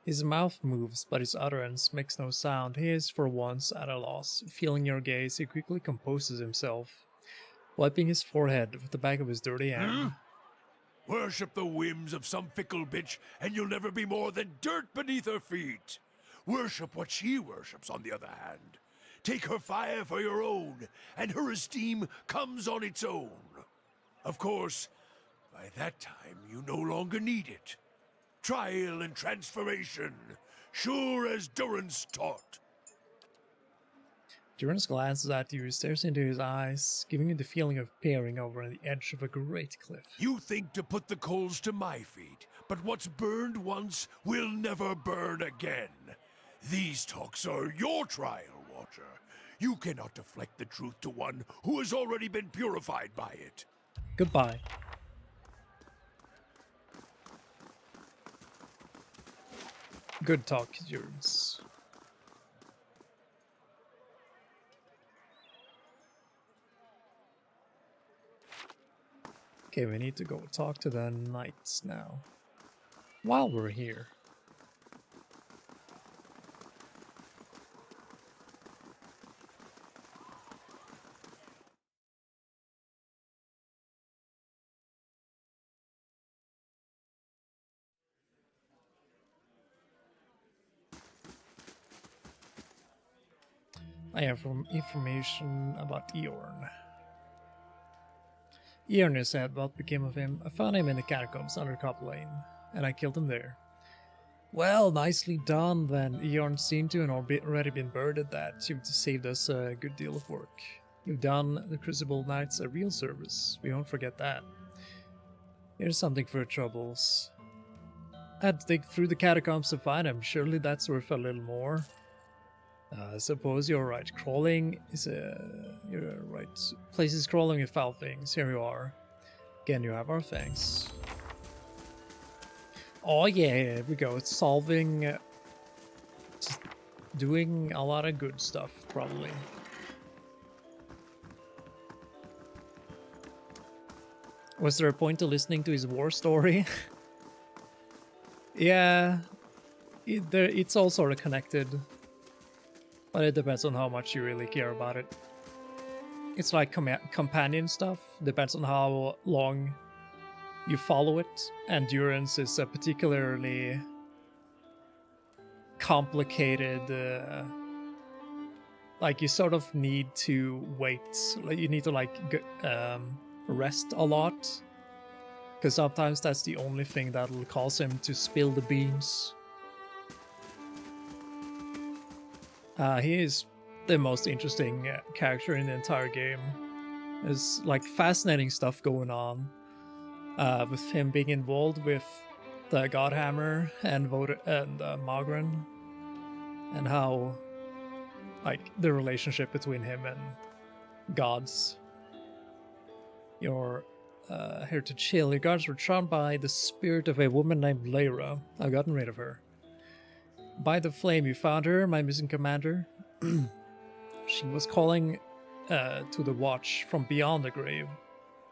His mouth moves, but his utterance makes no sound. He is for once at a loss. Feeling your gaze, he quickly composes himself, wiping his forehead with the back of his dirty hand. Worship the whims of some fickle bitch, and you'll never be more than dirt beneath her feet. Worship what she worships, on the other hand. Take her fire for your own, and her esteem comes on its own. Of course, by that time you no longer need it. Trial and transformation, sure as Duran's taught. Durance glances at you, stares into his eyes, giving you the feeling of peering over the edge of a great cliff. You think to put the coals to my feet, but what's burned once will never burn again. These talks are your trial, Watcher. You cannot deflect the truth to one who has already been purified by it. Goodbye. Good talk, Durance. Okay, we need to go talk to the knights now. While we're here. I have information about Eorn. Eorn is said what became of him. I found him in the catacombs under Cop Lane, and I killed him there. Well, nicely done then. Eorn seemed to have already been buried at that. You've saved us a good deal of work. You've done the Crucible Knights a real service. We won't forget that. Here's something for your troubles. I had to dig through the catacombs to find him. Surely that's worth a little more. I suppose you're right. Crawling is you're right. Places crawling with foul things. Here you are. Again, you have our thanks. Oh yeah, here we go. It's solving, just doing a lot of good stuff, probably. Was there a point to listening to his war story? Yeah, it's all sort of connected. But it depends on how much you really care about it. It's like companion stuff. Depends on how long you follow it. Endurance is a particularly complicated... like, you sort of need to wait. Like, you need to, like, rest a lot. Because sometimes that's the only thing that'll cause him to spill the beans. He is the most interesting character in the entire game. There's like fascinating stuff going on with him being involved with the Godhammer and Magran, and how like the relationship between him and gods. Your here to chill. Your guards were charmed by the spirit of a woman named Lyra. I've gotten rid of her. By the flame, you found her, my missing commander. She was calling to the watch from beyond the grave.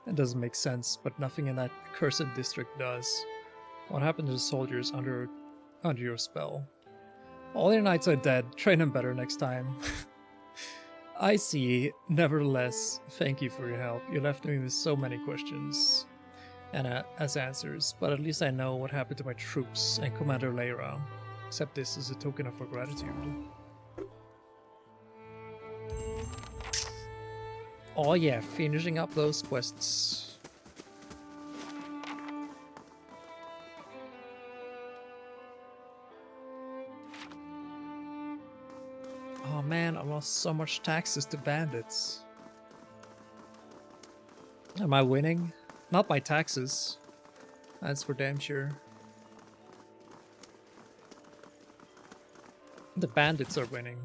It doesn't make sense, but nothing in that cursed district does. What happened to the soldiers under your spell? All your knights are dead. Train them better next time. I see. Nevertheless, thank you for your help. You left me with so many questions and as answers, but at least I know what happened to my troops and Commander Lyra. Accept this as a token of our gratitude. Oh yeah, finishing up those quests. Oh man, I lost so much taxes to bandits. Am I winning? Not by taxes. That's for damn sure. The bandits are winning.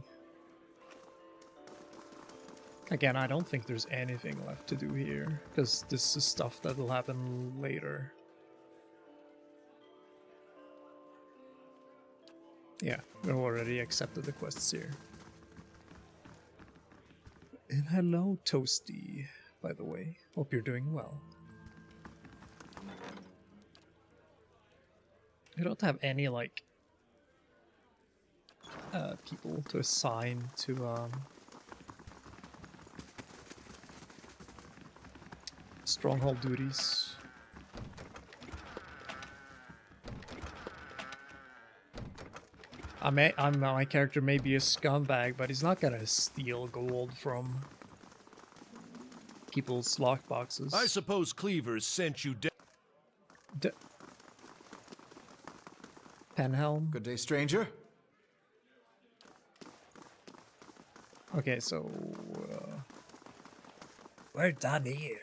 Again, I don't think there's anything left to do here, because this is stuff that will happen later. Yeah, we've already accepted the quests here. And hello, Toasty, by the way. Hope you're doing well. We don't have any, like, people to assign to, stronghold duties. My character may be a scumbag, but he's not gonna steal gold from people's lockboxes. I suppose Cleavers sent you Penhelm? Good day, stranger. Okay, so... we're done here.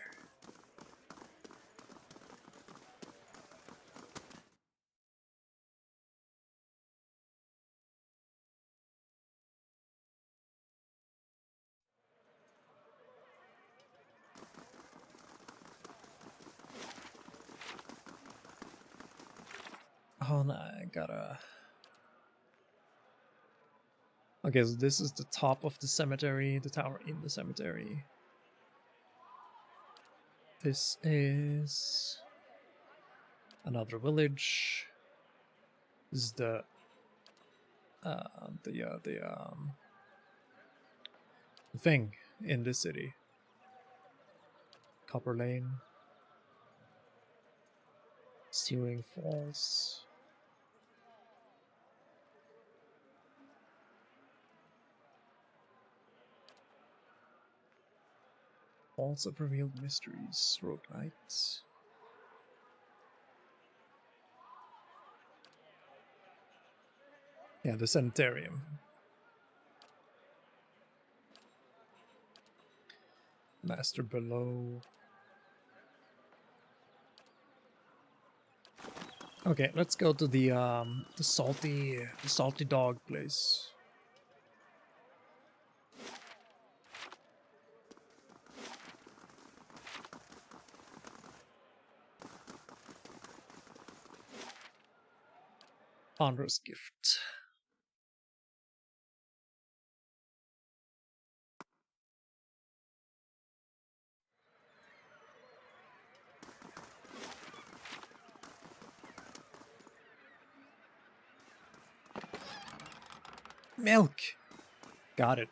Oh no, I gotta... Okay, so this is the top of the cemetery, the tower in the cemetery. This is another village. This is the thing in this city. Copper Lane. Stealing Falls. Halls of Revealed Mysteries, Rogue Knights. Yeah, the Sanitarium. Master Below. Okay, let's go to the salty dog place. Ponderous gift. Milk! Got it.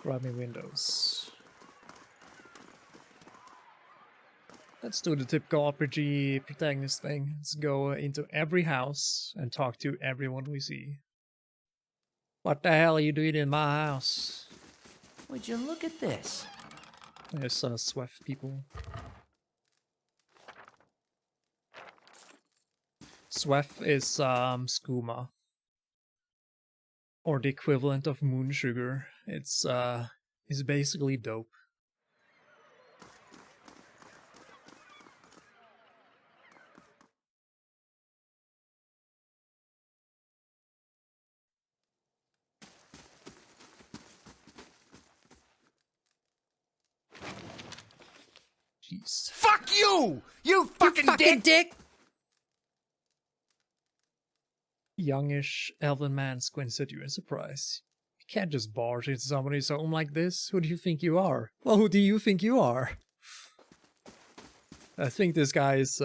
Grab me windows. Let's do the typical RPG protagonist thing. Let's go into every house and talk to everyone we see. What the hell are you doing in my house? Would you look at this? There's Swift people. Swift is skooma. Or the equivalent of moon sugar. It's basically dope. peace. Fuck you! You fucking, dick! Youngish elven man squints at you in surprise. You can't just barge into somebody's home like this. Who do you think you are? Well, who do you think you are? I think this guy is,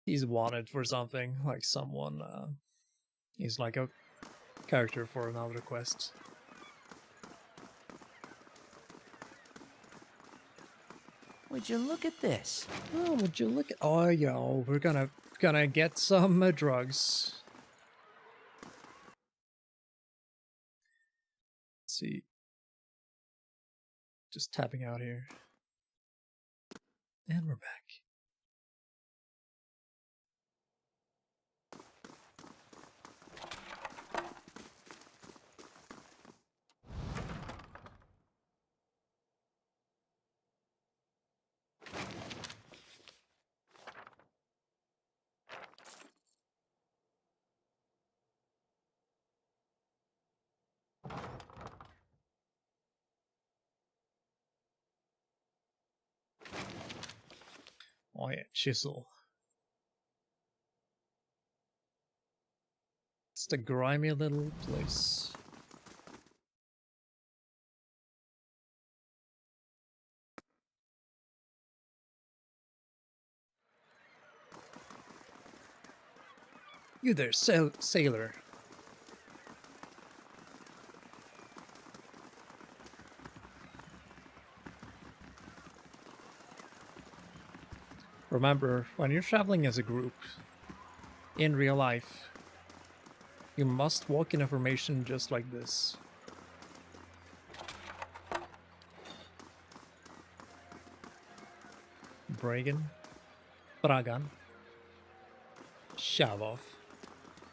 he's wanted for something, like someone, he's like a character for another quest. Would you look at this? Oh, would you look at... Oh, yo, we're gonna get some drugs. Let's see. Just tapping out here. And we're back. Oh yeah, chisel. It's the grimy little place. You there, sailor. Remember, when you're traveling as a group, in real life, you must walk in information just like this. Bragan. Shove off.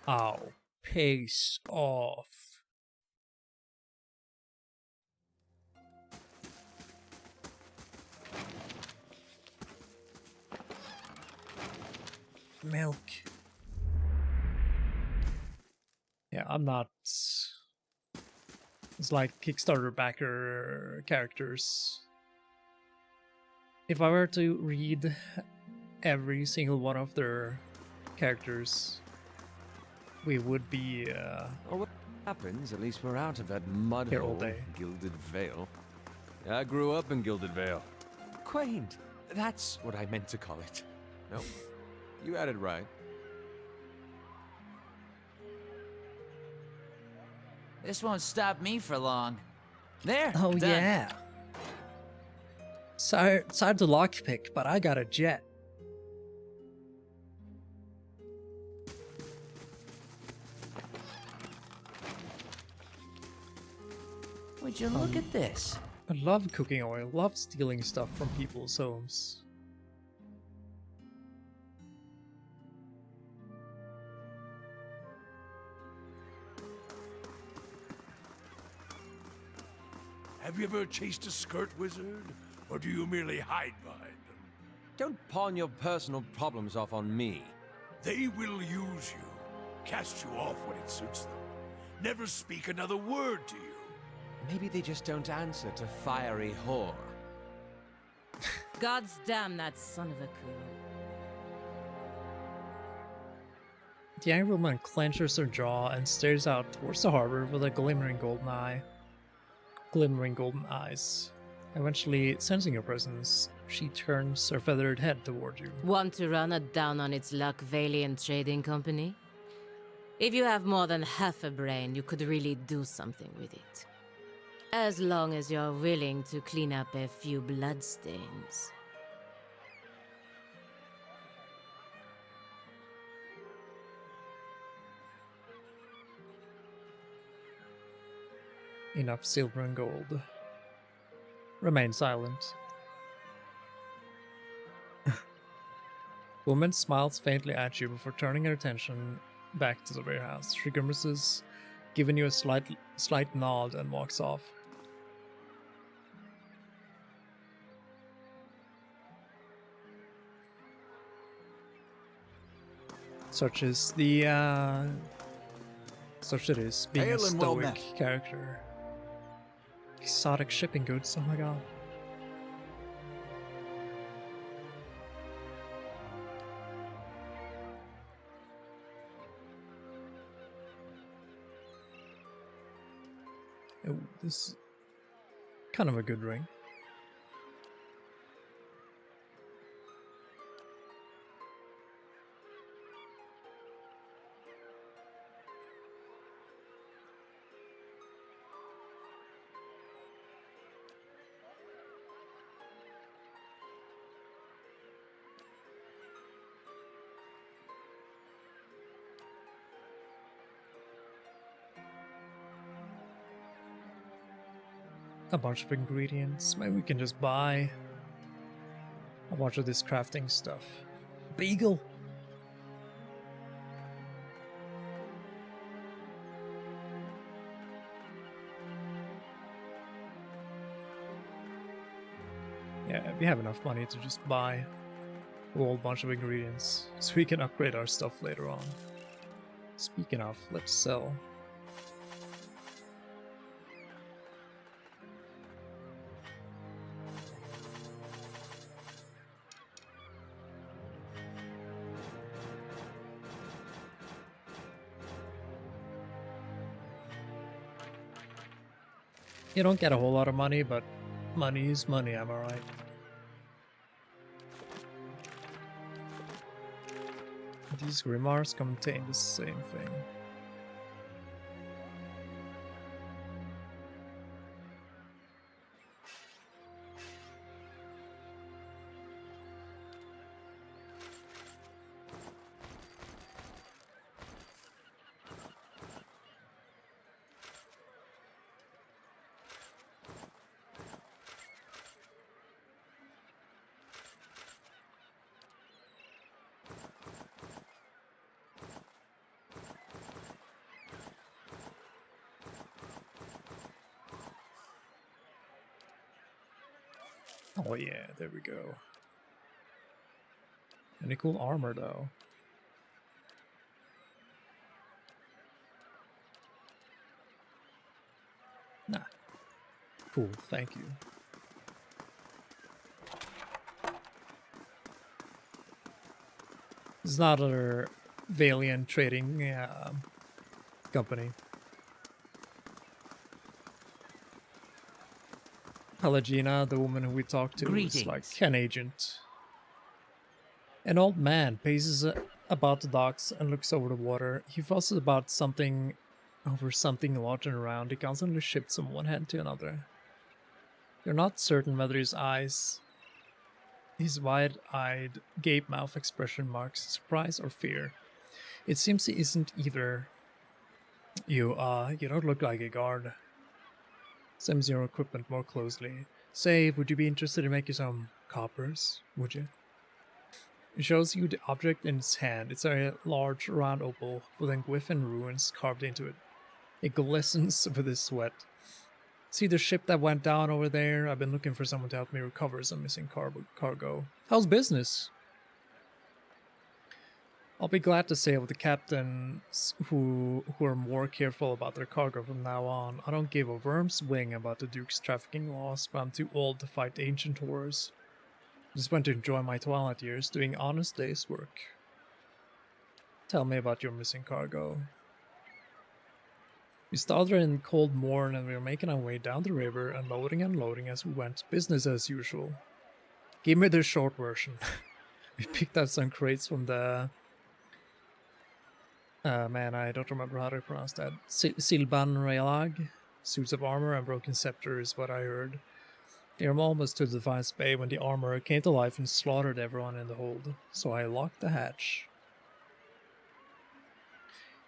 Ow. Pace off. Milk. Yeah, I'm not... It's like Kickstarter backer characters. If I were to read every single one of their characters, we would be Oh, what happens? At least we're out of that mud here all hole, day. Gilded Vale. I grew up in Gilded Vale. Quaint. That's what I meant to call it. No, you had it right. This won't stop me for long. There. Oh done. yeah. Sorry to lockpick, but I got a jet. Would you look at this? I love cooking oil, love stealing stuff from people's homes. Have you ever chased a skirt wizard? Or do you merely hide behind them? Don't pawn your personal problems off on me. They will use you, cast you off when it suits them. Never speak another word to you. Maybe they just don't answer to fiery whore. Gods damn that son of a coon. The angry woman clenches her jaw and stares out towards the harbor with a glimmering golden eyes. Eventually, sensing your presence, she turns her feathered head toward you. Want to run it down on its luck, Valiant Trading Company? If you have more than half a brain, you could really do something with it. As long as you're willing to clean up a few bloodstains. Enough silver and gold. Remain silent. Woman smiles faintly at you before turning her attention back to the warehouse. She grimaces, giving you a slight nod, and walks off. Such it is being a Hail and well stoic met. character. Exotic shipping goods, oh my god. Oh, this is kind of a good ring. A bunch of ingredients. Maybe we can just buy a bunch of this crafting stuff. Beagle! Yeah, we have enough money to just buy a whole bunch of ingredients so we can upgrade our stuff later on. Speaking of, let's sell. You don't get a whole lot of money, but money is money, am I right? These grimoires contain the same thing. Oh yeah, there we go. Any cool armor though? Nah. Cool, thank you. This is not another Valiant trading company. Pelagina, the woman who we talked to, is like an agent. An old man paces about the docks and looks over the water. He fusses about something over something large and around. He constantly shifts from one hand to another. You're not certain whether his eyes, his wide-eyed gape mouth expression marks surprise or fear. It seems he isn't either. You don't look like a guard. Examines your equipment more closely. Say, would you be interested in making some coppers? Would you? It shows you the object in its hand. It's a large round opal with Engwyfin runes carved into it. It glistens with his sweat. See the ship that went down over there? I've been looking for someone to help me recover some missing cargo. How's business? I'll be glad to sail with the captains who are more careful about their cargo from now on. I don't give a worm's wing about the Duke's trafficking laws, but I'm too old to fight ancient horrors. I just want to enjoy my twilight years doing honest day's work. Tell me about your missing cargo. We started in cold morn and we were making our way down the river, unloading and loading as we went, business as usual. Give me the short version. We picked up some crates from the... man, I don't remember how to pronounce that. Silban Realag? Suits of armor and broken scepter is what I heard. They were almost to the Defiance Bay when the armor came to life and slaughtered everyone in the hold, so I locked the hatch.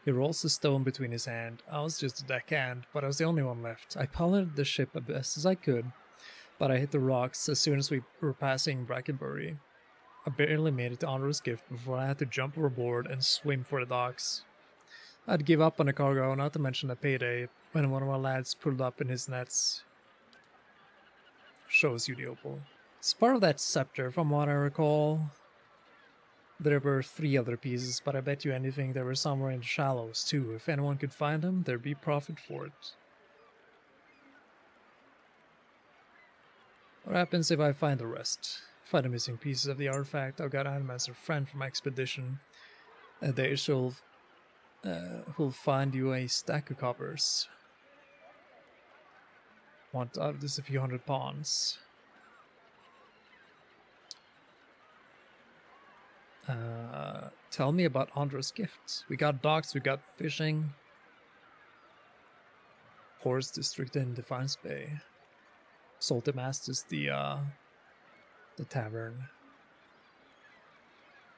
He rolls the stone between his hand. I was just a deckhand, but I was the only one left. I piloted the ship as best as I could, but I hit the rocks as soon as we were passing Brackenbury. I barely made it to Andor's Gift before I had to jump overboard and swim for the docks. I'd give up on the cargo, not to mention the payday, when one of my lads pulled up in his nets. Shows you the opal. It's part of that scepter, from what I recall. There were 3 other pieces, but I bet you anything they were somewhere in the shallows too. If anyone could find them, there'd be profit for it. What happens if I find the rest? Find the missing pieces of the artifact. I've got him as a friend from my expedition. They who'll find you a stack of coppers. want out of this a few hundred pawns. Tell me about Andra's gifts. We got docks, we got fishing. Horse district in Defiance Bay. Salty Mast is the tavern.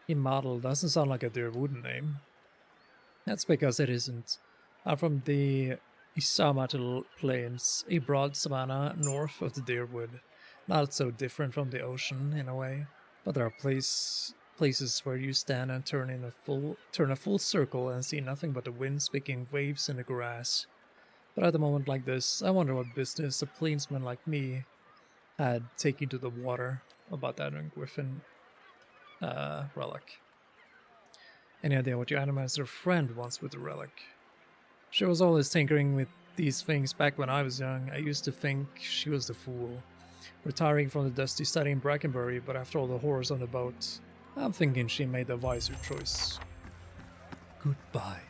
Immortal doesn't sound like a Deerwood name. That's because it isn't. I'm from the Isamatil Plains, a broad savanna north of the Deerwood. Not so different from the ocean in a way, but there are places where you stand and turn a full circle and see nothing but the wind speaking waves in the grass. But at a moment like this, I wonder what business a plainsman like me had taking to the water about that Griffin relic. Any idea what your Animaster friend wants with the relic? She was always tinkering with these things back when I was young. I used to think she was the fool, retiring from the dusty study in Brackenbury, but after all the horrors on the boat, I'm thinking she made a wiser choice. Goodbye.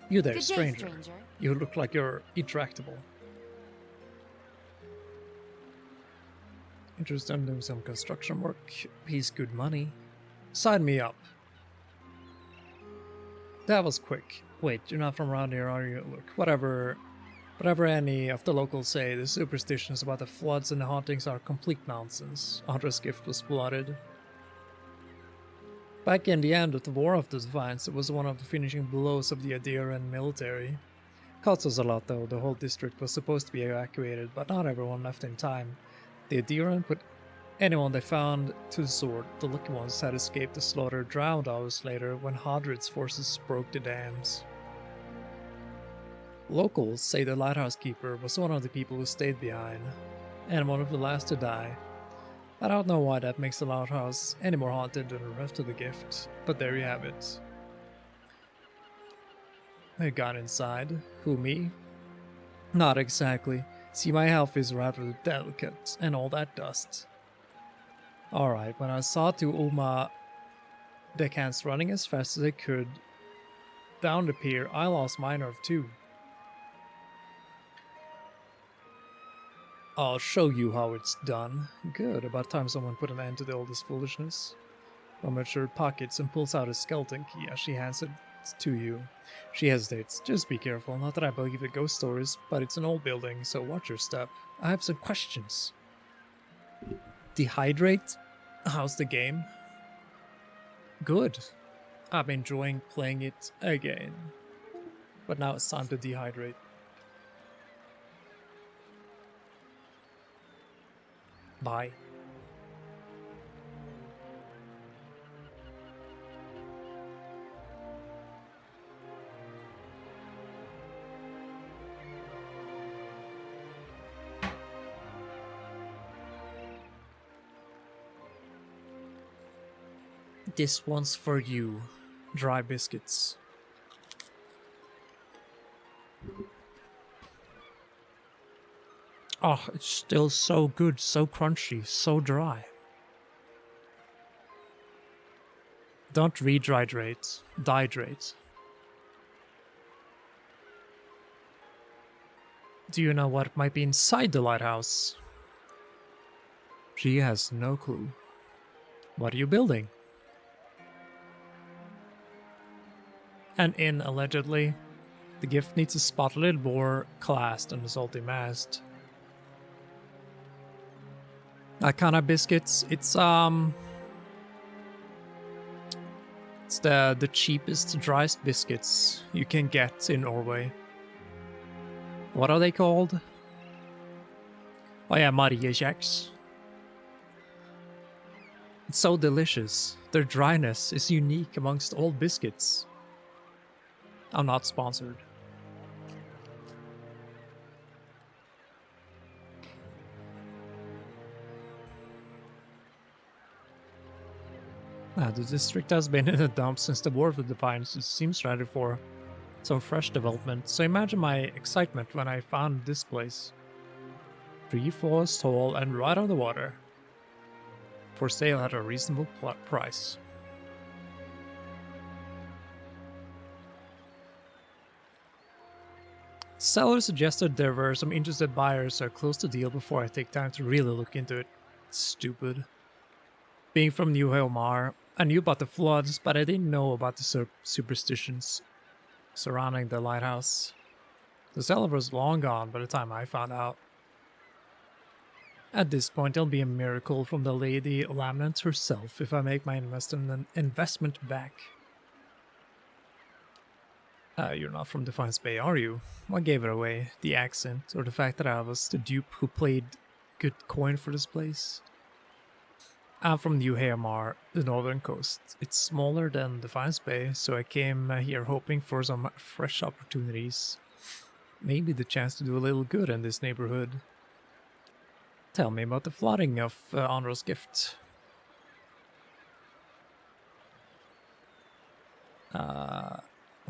You there, Good day, stranger. stranger. You look like you're intractable. Interested in doing some construction work? Pays good money. Sign me up. That was quick. Wait, you're not from around here, are you? Look, whatever any of the locals say, the superstitions about the floods and the hauntings are complete nonsense. Andra's gift was blooded. Back in the end of the War of the Defiance, it was one of the finishing blows of the Adiran military. Cost us a lot though. The whole district was supposed to be evacuated, but not everyone left in time. The Adiran put anyone they found to the sword. The lucky ones had escaped the slaughter, drowned hours later when Hadrid's forces broke the dams. Locals say the lighthouse keeper was one of the people who stayed behind, and one of the last to die. I don't know why that makes the lighthouse any more haunted than the rest of the gift, but there you have it. I got inside. Who, me? Not exactly. See, my health is rather delicate, and all that dust. Alright, when I saw two Uma deckhands running as fast as they could down the pier, I lost my nerve too. I'll show you how it's done. Good, about time someone put an end to the oldest foolishness. Rummaged pockets and pulls out a skeleton key as she hands it to you. She hesitates. Just be careful, not that I believe in ghost stories, but it's an old building, so watch your step. I have some questions. Dehydrate? How's the game? Good. I'm enjoying playing it again. But now it's time to dehydrate. Bye. This one's for you. Dry biscuits. Oh, it's still so good, so crunchy, so dry. Don't rehydrate, dihydrate. Do you know what might be inside the lighthouse? She has no clue. What are you building? An inn, allegedly. The gift needs a spotlighted bore, classed on the salty mast. Kind of biscuits. It's the cheapest, driest biscuits you can get in Norway. What are they called? Oh yeah, Mariekjeks. It's so delicious. Their dryness is unique amongst all biscuits. I'm not sponsored. The district has been in a dump since the War of the Defiance. It seems ready for some fresh development, so imagine my excitement when I found this place. 3 floors tall and right on the water. For sale at a reasonable price. Seller suggested there were some interested buyers, so I closed the deal before I take time to really look into it. Stupid. Being from New Helmar, I knew about the floods, but I didn't know about the superstitions surrounding the lighthouse. The seller was long gone by the time I found out. At this point, it'll be a miracle from the Lady Lamnant herself if I make my investment back. You're not from Defiance Bay, are you? What gave it away? The accent, or the fact that I was the dupe who played good coin for this place? I'm from New Haemar, the northern coast. It's smaller than Defiance Bay, so I came here hoping for some fresh opportunities. Maybe the chance to do a little good in this neighborhood. Tell me about the flooding of Andro's gift.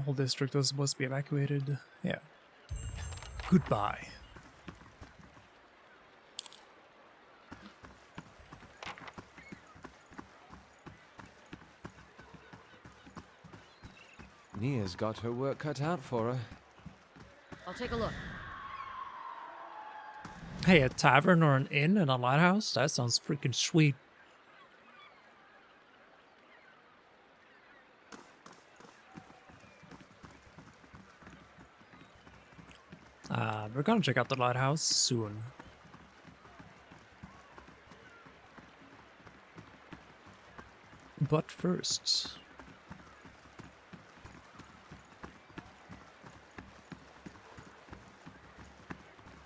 Whole district was supposed to be evacuated. Yeah. Goodbye. Nia's got her work cut out for her. I'll take a look. Hey, a tavern or an inn and a lighthouse? That sounds freaking sweet. We're gonna check out the lighthouse soon. But first...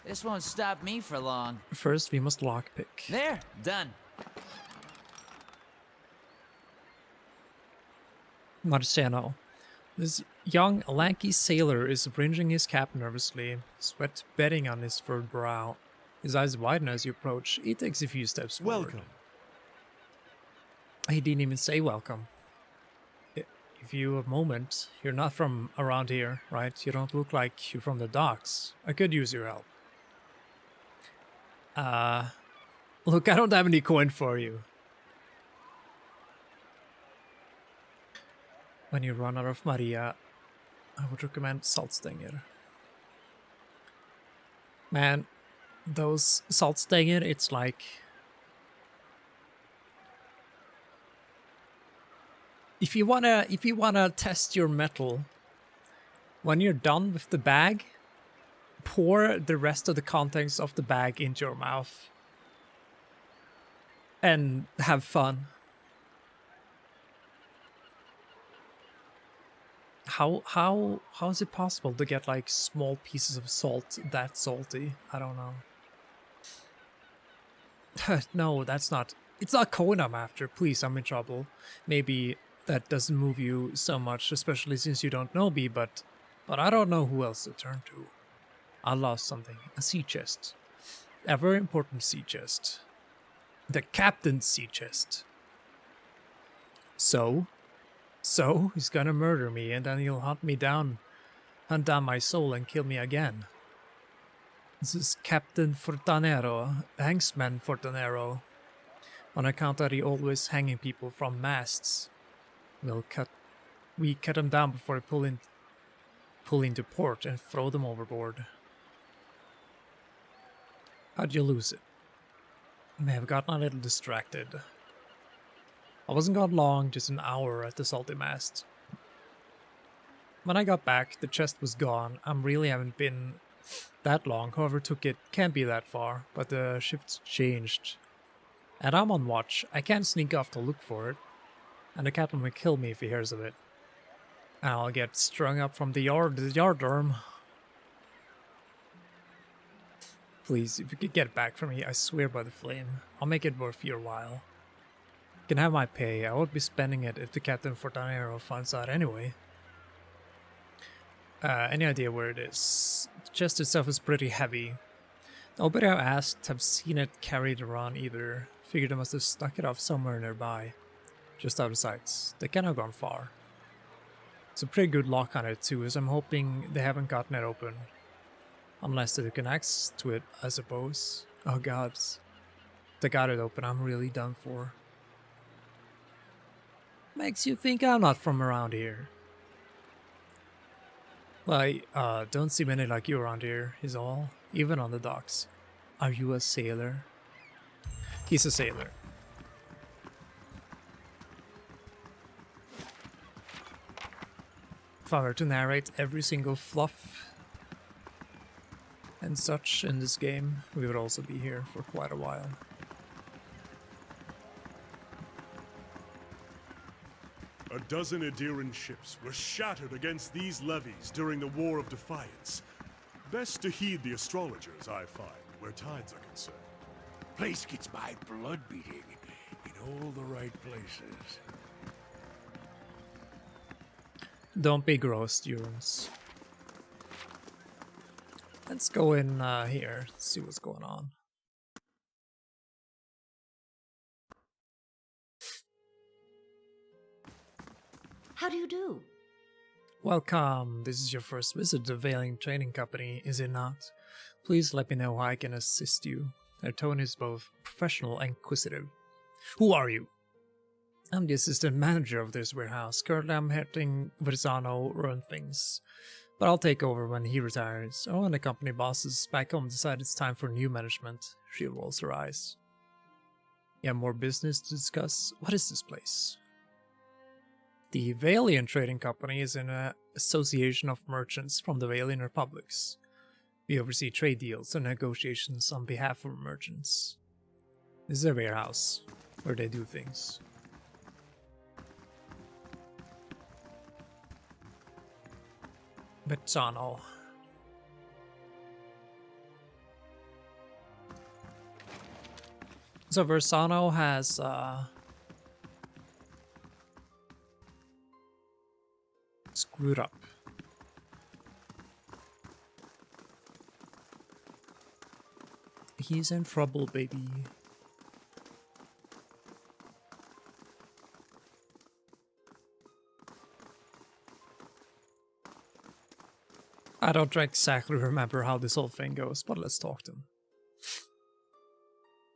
This won't stop me for long. First, we must lockpick. There, done. Marciano. This young, lanky sailor is wringing his cap nervously, sweat bedding on his furrowed brow. His eyes widen as you approach. He takes a few steps forward. Welcome. He didn't even say welcome. If you have a moment, you're not from around here, right? You don't look like you're from the docks. I could use your help. Look, I don't have any coin for you. When you run out of Maria, I would recommend Saltstänger. Man, those Saltstänger, it's like... If you wanna test your metal, when you're done with the bag, pour the rest of the contents of the bag into your mouth. And have fun. How is it possible to get like small pieces of salt that salty? I don't know. No, that's not. It's not coin I'm after. Please, I'm in trouble. Maybe that doesn't move you so much, especially since you don't know me, but I don't know who else to turn to. I lost something. A sea chest. A very important sea chest. The captain's sea chest. So he's gonna murder me and then he'll hunt down my soul and kill me again. This is Captain Fortanero, Hanksman Fortanero. On account that he always hanging people from masts. We cut him down before we pull into port and throw them overboard. How'd you lose it? I may have gotten a little distracted. I wasn't gone long, just an hour at the salty mast. When I got back, the chest was gone. I really haven't been that long, whoever took it can't be that far, but the shift's changed. And I'm on watch. I can't sneak off to look for it. And the captain will kill me if he hears of it. And I'll get strung up from the yardarm. Please, if you could get it back from me, I swear by the flame. I'll make it worth your while. You can have my pay. I won't be spending it if the Captain Fortanero finds out anyway. Any idea where it is? The chest itself is pretty heavy. Nobody I've asked have seen it carried around either. Figured I must have stuck it off somewhere nearby. Just out of sight. They can't have gone far. It's a pretty good lock on it too, as I'm hoping they haven't gotten it open. Unless they took an axe to it, I suppose. Oh god. They got it open. I'm really done for. Makes you think I'm not from around here. Well, I don't see many like you around here, is all. Even on the docks. Are you a sailor? He's a sailor. If I were to narrate every single fluff and such in this game, we would also be here for quite a while. A dozen Adiran ships were shattered against these levies during the War of Defiance. Best to heed the astrologers, I find, where tides are concerned. Place gets my blood beating in all the right places. Don't be gross, Durans. Let's go in here, see what's going on. How do you do? Welcome. This is your first visit to the Veiling Trading Company, is it not? Please let me know how I can assist you. Their tone is both professional and inquisitive. Who are you? I'm the assistant manager of this warehouse. Currently I'm helping Versano run things, but I'll take over when he retires, or when the company bosses back home decide it's time for new management. She rolls her eyes. You have more business to discuss? What is this place? The Vailian Trading Company is an association of merchants from the Vailian Republics. We oversee trade deals and negotiations on behalf of merchants. This is a warehouse where they do things. Bezzano. So Versano has screwed up. He's in trouble, baby. I don't exactly remember how this whole thing goes, but let's talk to him.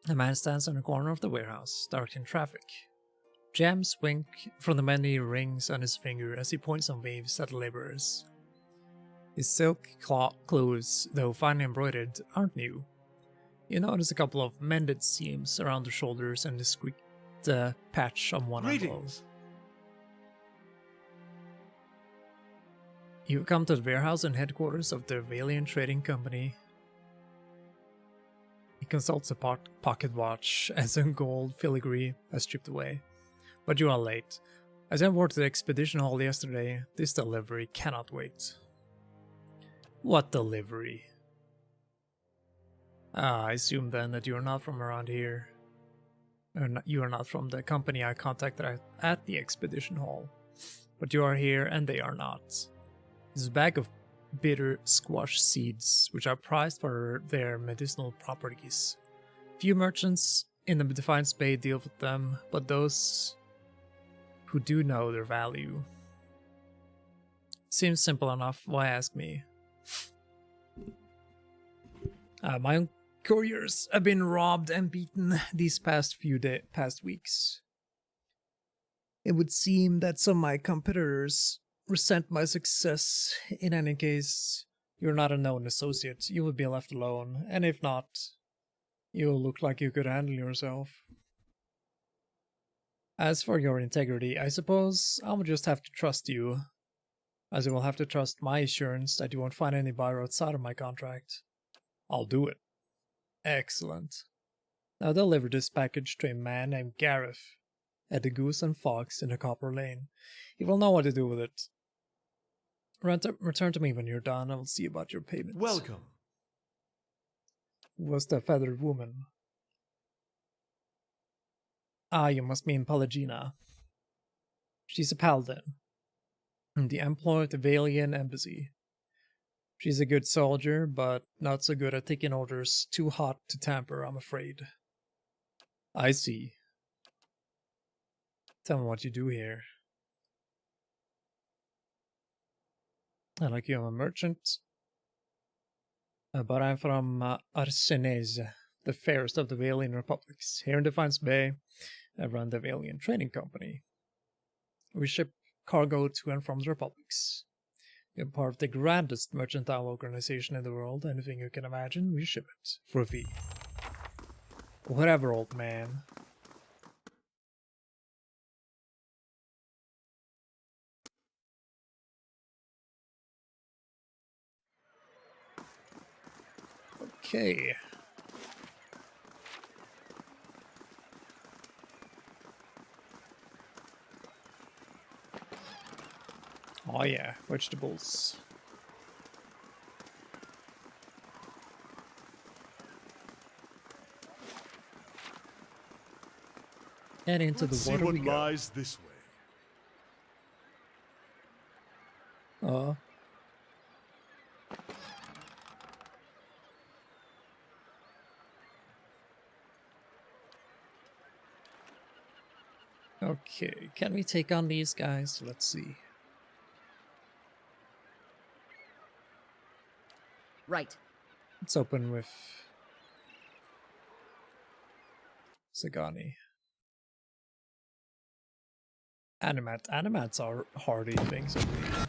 A man stands in the corner of the warehouse, dark in traffic. Gems wink from the many rings on his finger as he points and waves at the laborers. His silk clothes, though finely embroidered, aren't new. You notice a couple of mended seams around the shoulders and a discreet patch on one elbow. You come to the warehouse and headquarters of the Vailian Trading Company. He consults a pocket watch as some gold filigree has stripped away. But you are late. I sent word to the expedition hall yesterday. This delivery cannot wait. What delivery? I assume then that you are not from around here. You are not from the company I contacted at the expedition hall. But you are here and they are not. This is a bag of bitter squash seeds, which are prized for their medicinal properties. Few merchants in the Defiance Bay deal with them, but those who do know their value. Seems simple enough, why ask me? My own couriers have been robbed and beaten these past weeks. It would seem that some of my competitors resent my success. In any case, you're not a known associate. You would be left alone, and if not, you'll look like you could handle yourself. As for your integrity, I suppose I'll just have to trust you, as you will have to trust my assurance that you won't find any buyer outside of my contract. I'll do it. Excellent. Now deliver this package to a man named Gareth at the Goose and Fox in the Copper Lane. He will know what to do with it. Return to me when you're done. I will see about your payment. Welcome. Who was the feathered woman? Ah, you must mean Pelagina. She's a paladin, in the employ of the Vailian Embassy. She's a good soldier, but not so good at taking orders too hot to tamper, I'm afraid. I see. Tell me what you do here. Like you, I'm a merchant. But I'm from Arsenez, the fairest of the Valian republics. Here in Defiance Bay, I run the Valian Trading Company. We ship cargo to and from the republics. We're part of the grandest mercantile organization in the world. Anything you can imagine, we ship it for a fee. Whatever, old man. Okay. Oh yeah, vegetables. And into Let's the water see what we go. lies this way. Okay, can we take on these guys? Let's see. Right. Let's open with Sagani. Animat. Animats are hardy things, I believe.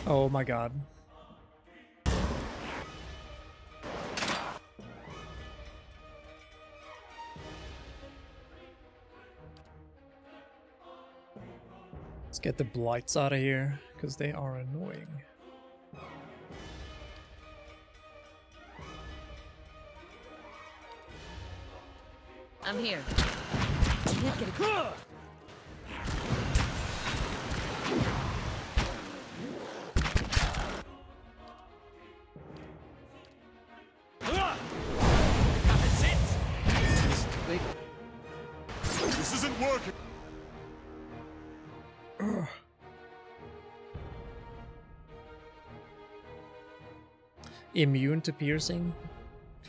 Oh my god. Let's get the blights out of here, because they are annoying. I'm here. Can't get a This isn't working. Immune to piercing?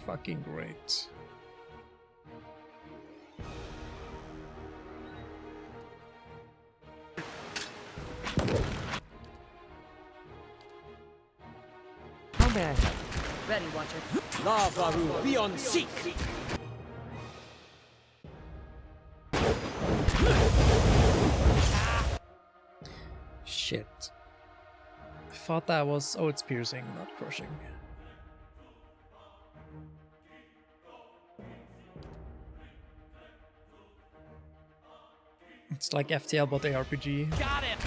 Fucking great. How may I help? Ready, Watcher. Lavaru, be on seek! Shit. I thought that was... Oh, it's piercing, not crushing. It's like FTL but ARPG. Got him!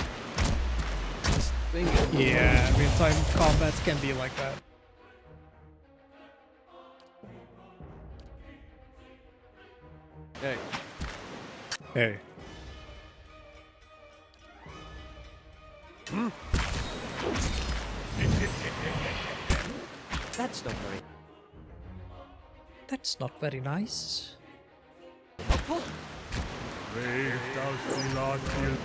Yeah, real-time combat can be like that. Hey. Hey. That's not very... That's not very nice. Brave thou Philadelphia.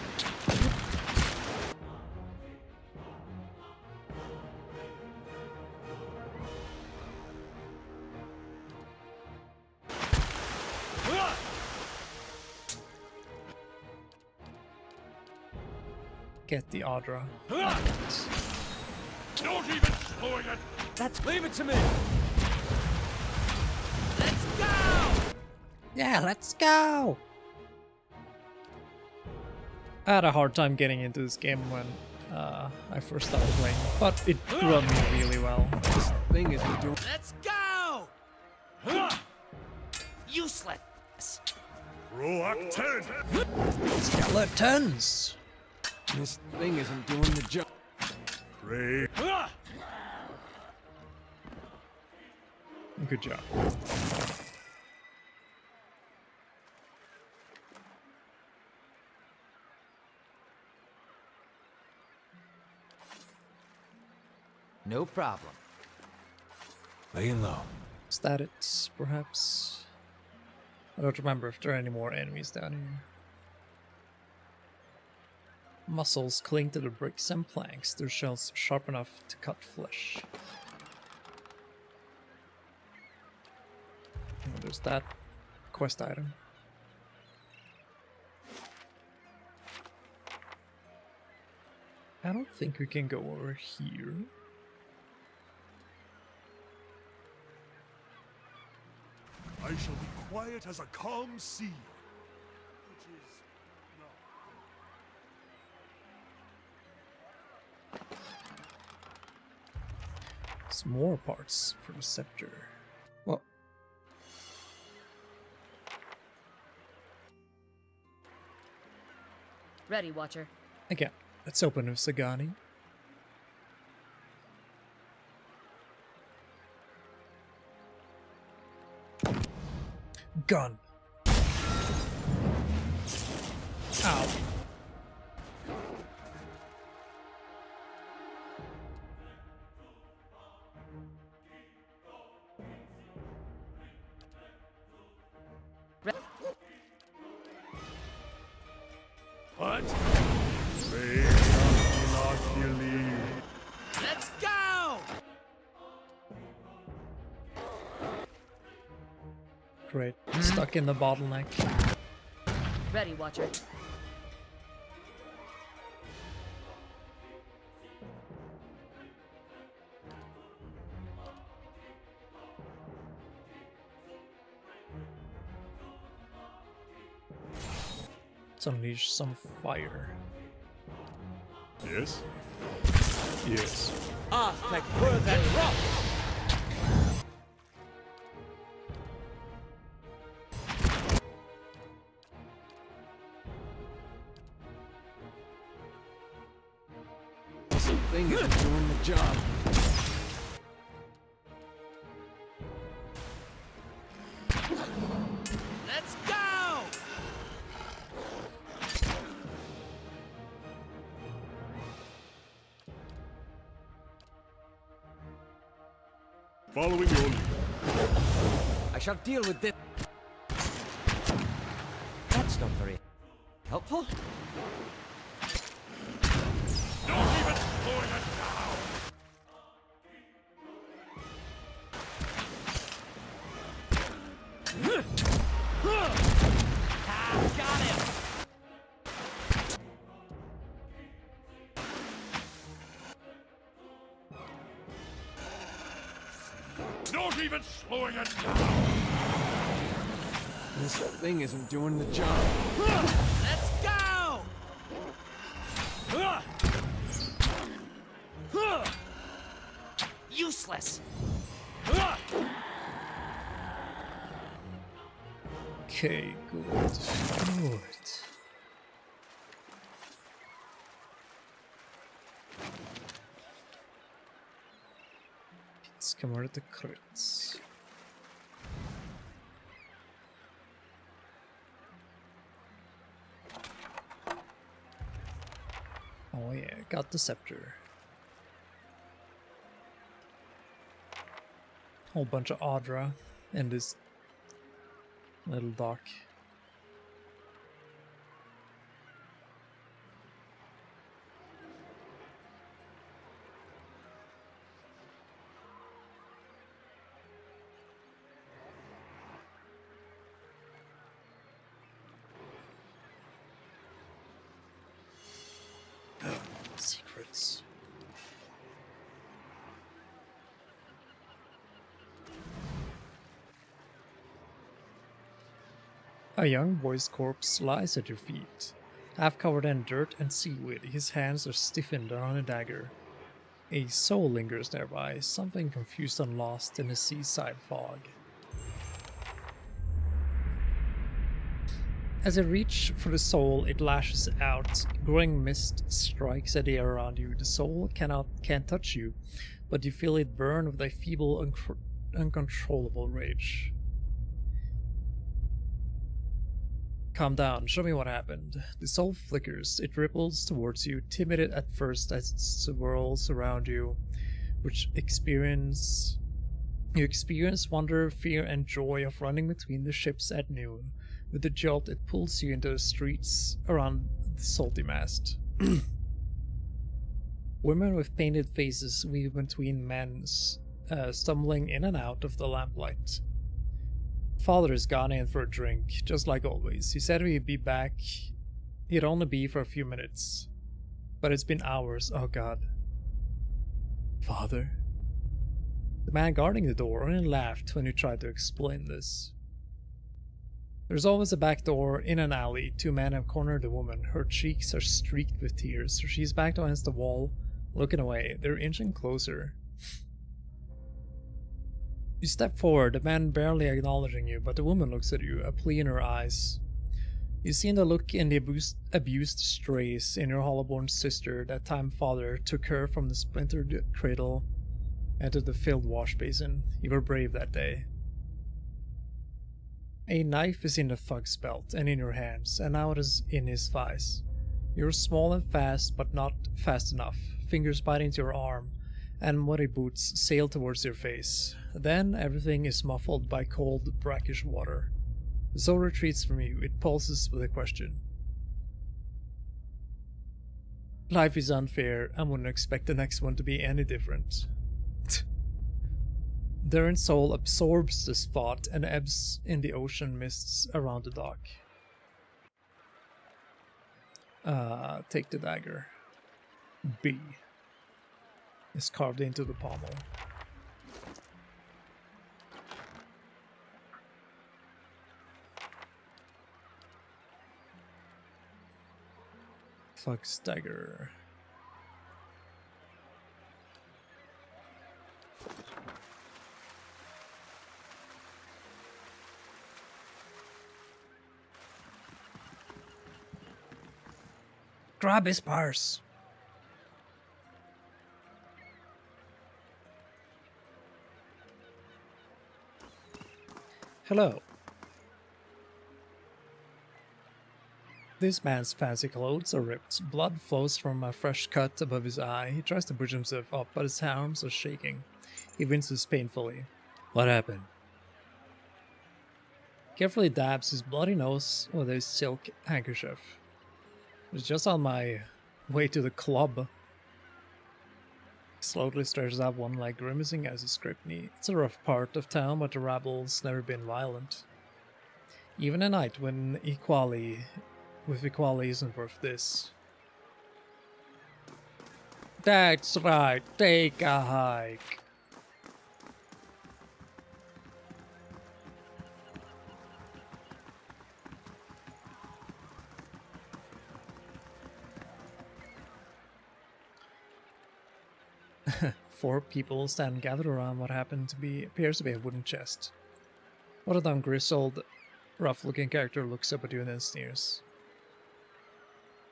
Get the Audra. Don't even swing it! Leave it to me! Let's go! Yeah, let's go! I had a hard time getting into this game when I first started playing, but it grew on me really well. This thing isn't doing... Let's go! Useless! Roak 10! Skeletons! This thing isn't doing the job. Brave. Good job. No problem. Laying low. Stats, perhaps? I don't remember if there are any more enemies down here. Muscles cling to the bricks and planks, their shells sharp enough to cut flesh. Oh, there's that quest item. I don't think we can go over here. I shall be quiet as a calm sea. Which is not. Some more parts for the scepter. Well, Ready, Watcher. again, let's open with Sagani. Gun. Ow. What? Let's go! Great. Stuck in the bottleneck. Ready, Watcher. Let's unleash some fire. Yes? Yes. Aztec birth and rock! This thing isn't doing the job. Let's go! Following your lead. I shall deal with this. That's not very helpful. Don't even slow it down! Got him! Not even slowing it down! This thing isn't doing the job. Let's go! Useless! Okay, good. Good. Let's convert the crits. Oh yeah, got the scepter. Whole bunch of Audra and this little dock. Secrets. A young boy's corpse lies at your feet, half covered in dirt and seaweed. His hands are stiffened on a dagger. A soul lingers nearby, something confused and lost in the seaside fog. As you reach for the soul, it lashes out. Growing mist strikes at the air around you. The soul can't touch you, but you feel it burn with a feeble, uncontrollable rage. Calm down, show me what happened. The soul flickers, it ripples towards you, timid at first as it swirls around you, you experience wonder, fear, and joy of running between the ships at noon. With a jolt, it pulls you into the streets around the salty mast. Women with painted faces weave between men, stumbling in and out of the lamplight. Father has gone in for a drink, just like always. He said he'd be back. He'd only be for a few minutes. But it's been hours, oh god. Father? The man guarding the door only laughed when you tried to explain this. There's always a back door in an alley. Two men have cornered a woman. Her cheeks are streaked with tears. She's backed against the wall, looking away. They're inching closer. You step forward, the man barely acknowledging you, but the woman looks at you, a plea in her eyes. You've seen the look in the abused strays in your hollowborn sister that time Father took her from the splintered cradle and to the filled wash basin. You were brave that day. A knife is in the thug's belt and in your hands, and now it is in his thighs. You're small and fast, but not fast enough. Fingers bite into your arm, and muddy boots sail towards your face. Then everything is muffled by cold, brackish water. The soul retreats from you. It pulses with a question. Life is unfair. I wouldn't expect the next one to be any different. Darren's soul absorbs this thought and ebbs in the ocean mists around the dock. Take the dagger. B is carved into the pommel. Thug's dagger. Grab his purse. Hello. This man's fancy clothes are ripped. Blood flows from a fresh cut above his eye. He tries to push himself up, but his arms are shaking. He winces painfully. What happened? Carefully dabs his bloody nose with his silk handkerchief. I was just on my way to the club. He slowly stretches out one leg, grimacing as his grip knee. It's a rough part of town, but the rabble's never been violent. Even a night when equality isn't worth this. That's right, take a hike. Four people stand gathered around what appears to be a wooden chest. One of them, grizzled, rough-looking character, looks up at you and then sneers.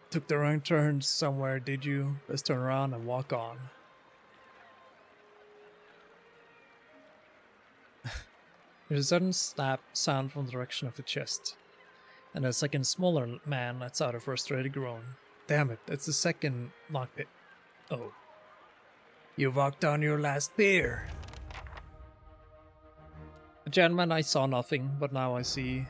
Took the wrong turn somewhere, did you? Let's turn around and walk on. There's a sudden snap sound from the direction of the chest, and a second smaller man lets out a frustrated groan. Damn it, that's the second lockpick. Oh. You walked on your last beer. Gentlemen, I saw nothing, but now I see.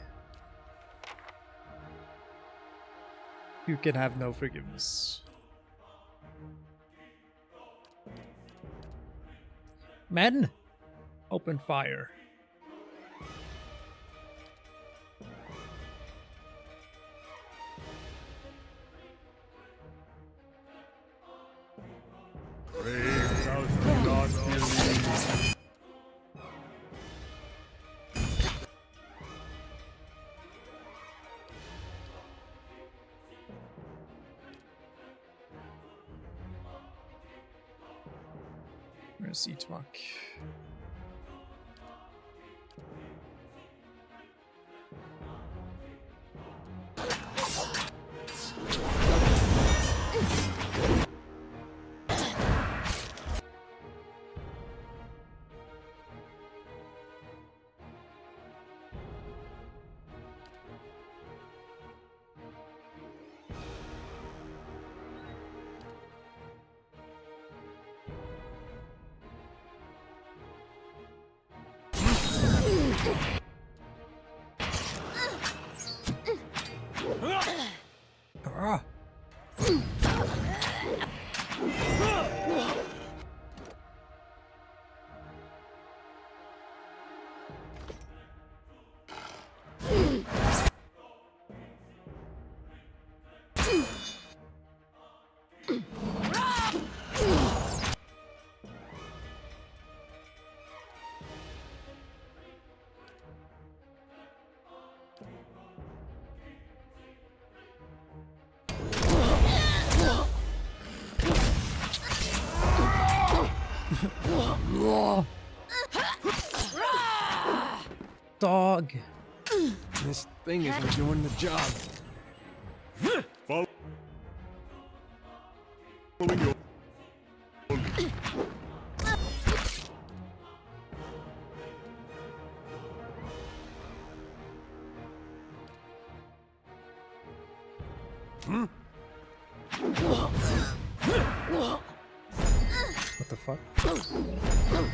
You can have no forgiveness. Men! Open fire. Brave doth not believe. Where's Itmak? Ah. dog. This thing isn't doing the job. Following your What the fuck? Let's go!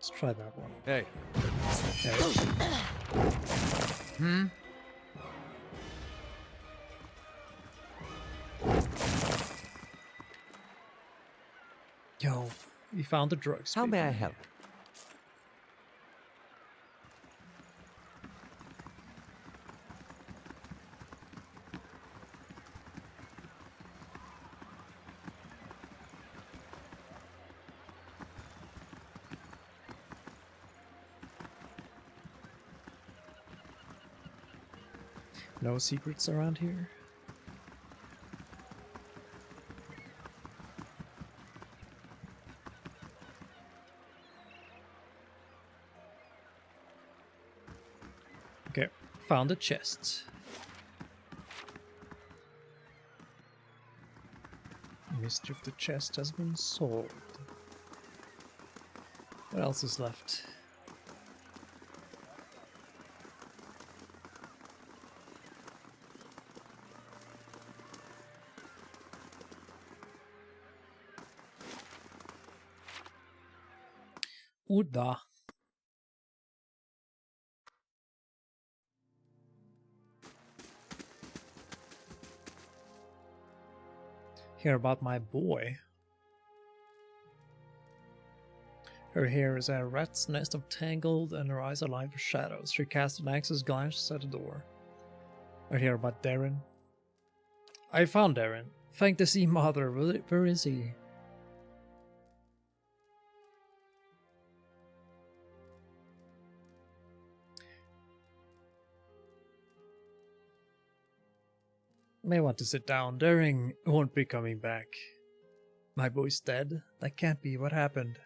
Let's try that one. Hey, Okay. Yo, we found the drugs. how may I help? No secrets around here? Okay, found a chest. Mystery of the chest has been solved. What else is left? Uda. Hear about my boy. Her hair is a rat's nest of tangled, and her eyes are lined with shadows. She casts an anxious glance at the door. I hear about Darren. I found Darren. Thank the Sea Mother. Where is he? May want to sit down. Darren won't be coming back. My boy's dead? That can't be. What happened?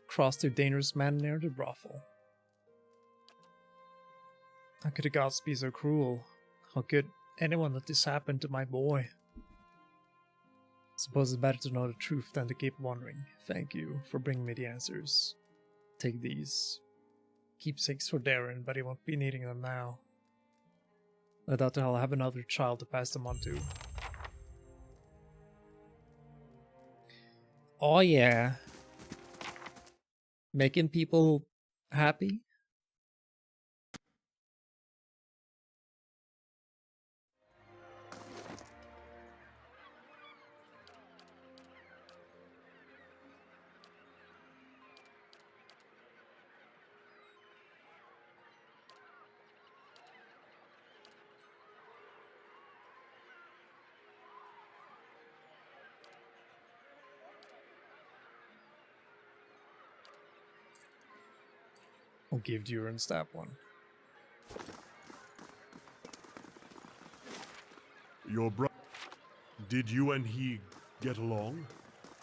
Crossed through dangerous man near the brothel. How could the gods be so cruel? How could anyone let this happen to my boy? Suppose it's better to know the truth than to keep wondering. Thank you for bringing me the answers. Take these. Keepsakes for Darren, but he won't be needing them now. I doubt I'll have another child to pass them on to. Oh yeah. Making people happy? I'll give Durance that one. Your brother. Did you and he get along?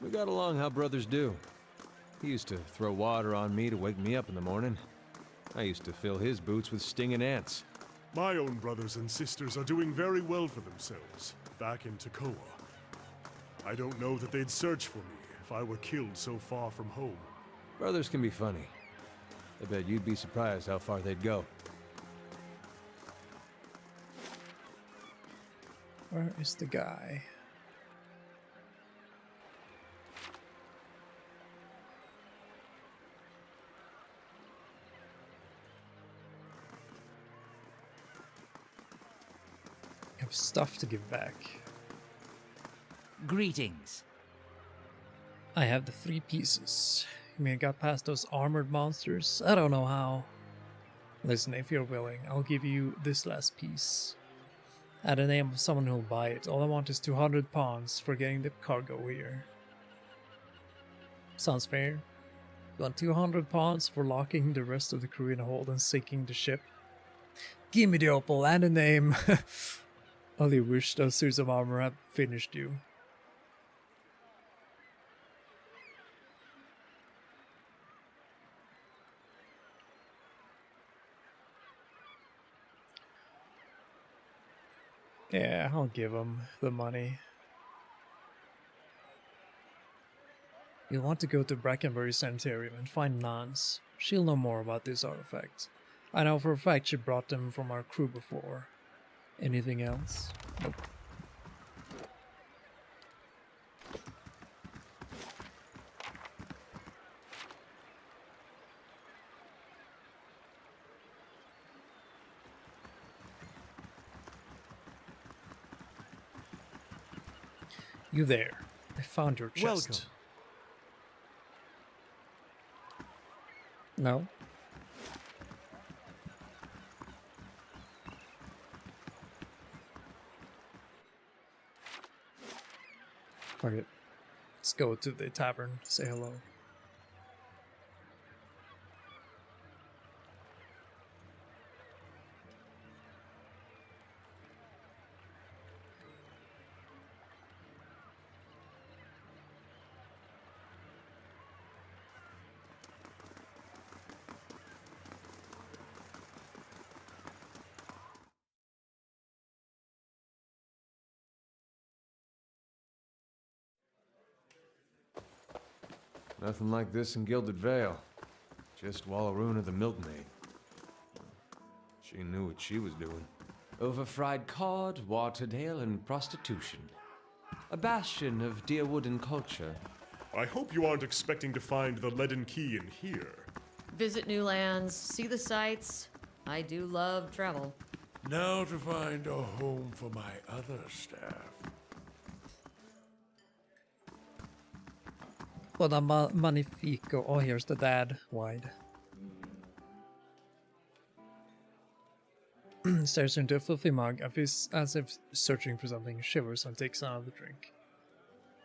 We got along how brothers do. He used to throw water on me to wake me up in the morning. I used to fill his boots with stinging ants. My own brothers and sisters are doing very well for themselves, back in Tekoa. I don't know that they'd search for me if I were killed so far from home. Brothers can be funny. I bet you'd be surprised how far they'd go. Where is the guy? I have stuff to give back. Greetings. I have the 3 pieces. You may have got past those armored monsters. I don't know how. Listen, if you're willing, I'll give you this last piece. At the name of someone who'll buy it. All I want is 200 pawns for getting the cargo here. Sounds fair. You want 200 pawns for locking the rest of the crew in a hold and sinking the ship? Give me the opal and the name. Only wish those suits of armor had finished you. Yeah, I'll give him the money. You'll want to go to Brackenbury Sanitarium and find Nance. She'll know more about this artifact. I know for a fact she brought them from our crew before. Anything else? Nope. You there. I found your chest. Welcome. No? Fuck it. Let's go to the tavern, say hello. Nothing like this in Gilded Vale. Just Wallaruna the milkmaid. She knew what she was doing. Overfried cod, watered ale, and prostitution. A bastion of Deerwooden culture. I hope you aren't expecting to find the leaden key in here. Visit new lands, see the sights. I do love travel. Now to find a home for my other staff. But a magnifico. Oh, here's the dad. Wide. Stares into a filthy mug as if searching for something, shivers and takes another drink.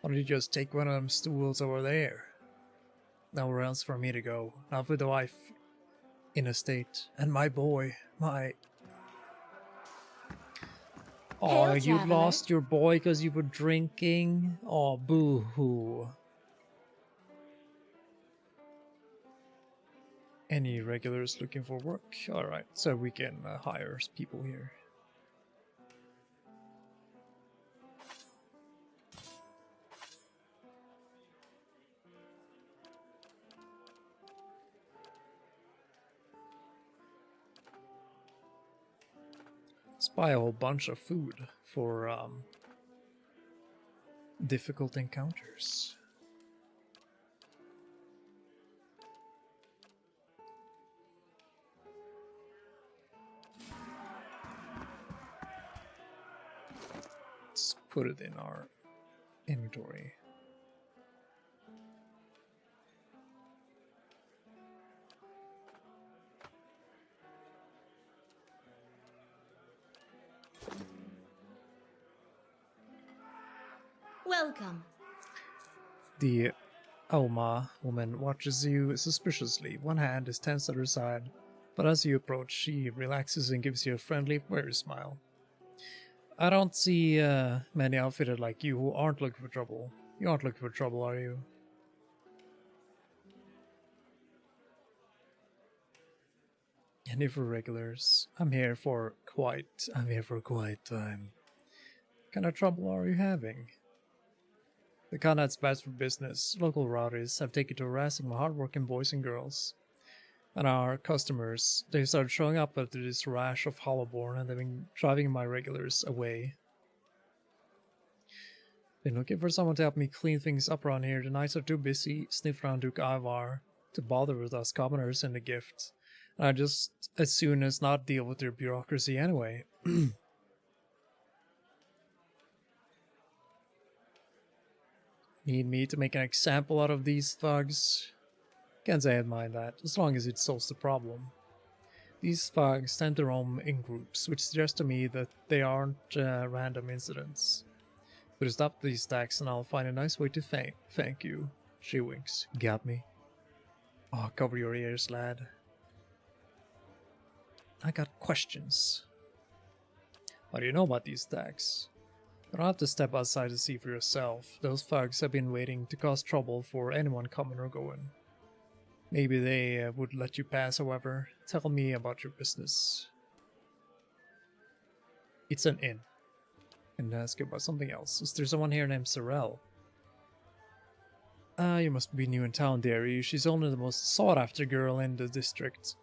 Why don't you just take one of them stools over there? Nowhere else for me to go. Not with the wife in a state. And my boy. My... Oh, you lost your boy because you were drinking? Oh, boo-hoo. Any regulars looking for work? Alright, so we can hire people here. Let's buy a whole bunch of food for difficult encounters. Let's put it in our inventory. Welcome. The Auma woman watches you suspiciously. One hand is tense at her side, but as you approach, she relaxes and gives you a friendly, weary smile. I don't see many outfitted like you who aren't looking for trouble. You aren't looking for trouble, are you? And if we're regulars, I'm here for quite time. What kind of trouble are you having? The kind that's bad for business. Local rowdies have taken to harassing my hardworking boys and girls. And our customers, they started showing up after this rash of Hollowborn and they've been driving my regulars away. Been looking for someone to help me clean things up around here. The knights are too busy sniffing around Duke Ivar to bother with us commoners in the gift. And I just as soon as not deal with their bureaucracy anyway. Need me to make an example out of these thugs? Can't say I'd mind that, as long as it solves the problem. These thugs tend to roam in groups, which suggests to me that they aren't random incidents. Put a stop to these attacks and I'll find a nice way to thank you. She winks. Got me? Oh, cover your ears, lad. I got questions. What do you know about these attacks? You don't have to step outside to see for yourself. Those thugs have been waiting to cause trouble for anyone coming or going. Maybe they would let you pass, however. Tell me about your business. It's an inn. And ask you about something else. Is there someone here named Sorrel? You must be new in town, dearie. She's only the most sought-after girl in the district.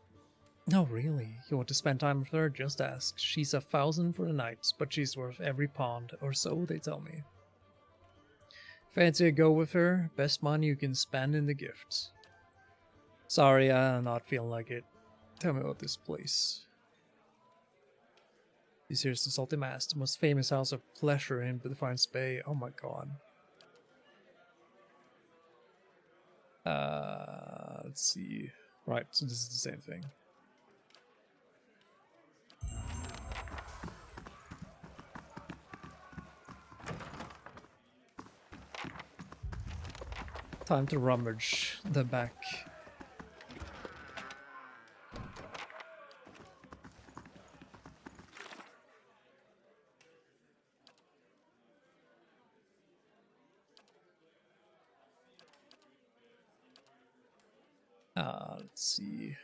No, really? You want to spend time with her? Just ask. She's 1,000 for the night, but she's worth every pound or so, they tell me. Fancy a go with her? Best money you can spend in the gift. Sorry, I'm not feeling like it. Tell me about this place. This here's the Salty Mast, the most famous house of pleasure in Defiance Bay. Oh my god. Let's see. Right, so this is the same thing. Time to rummage the back. Let's see.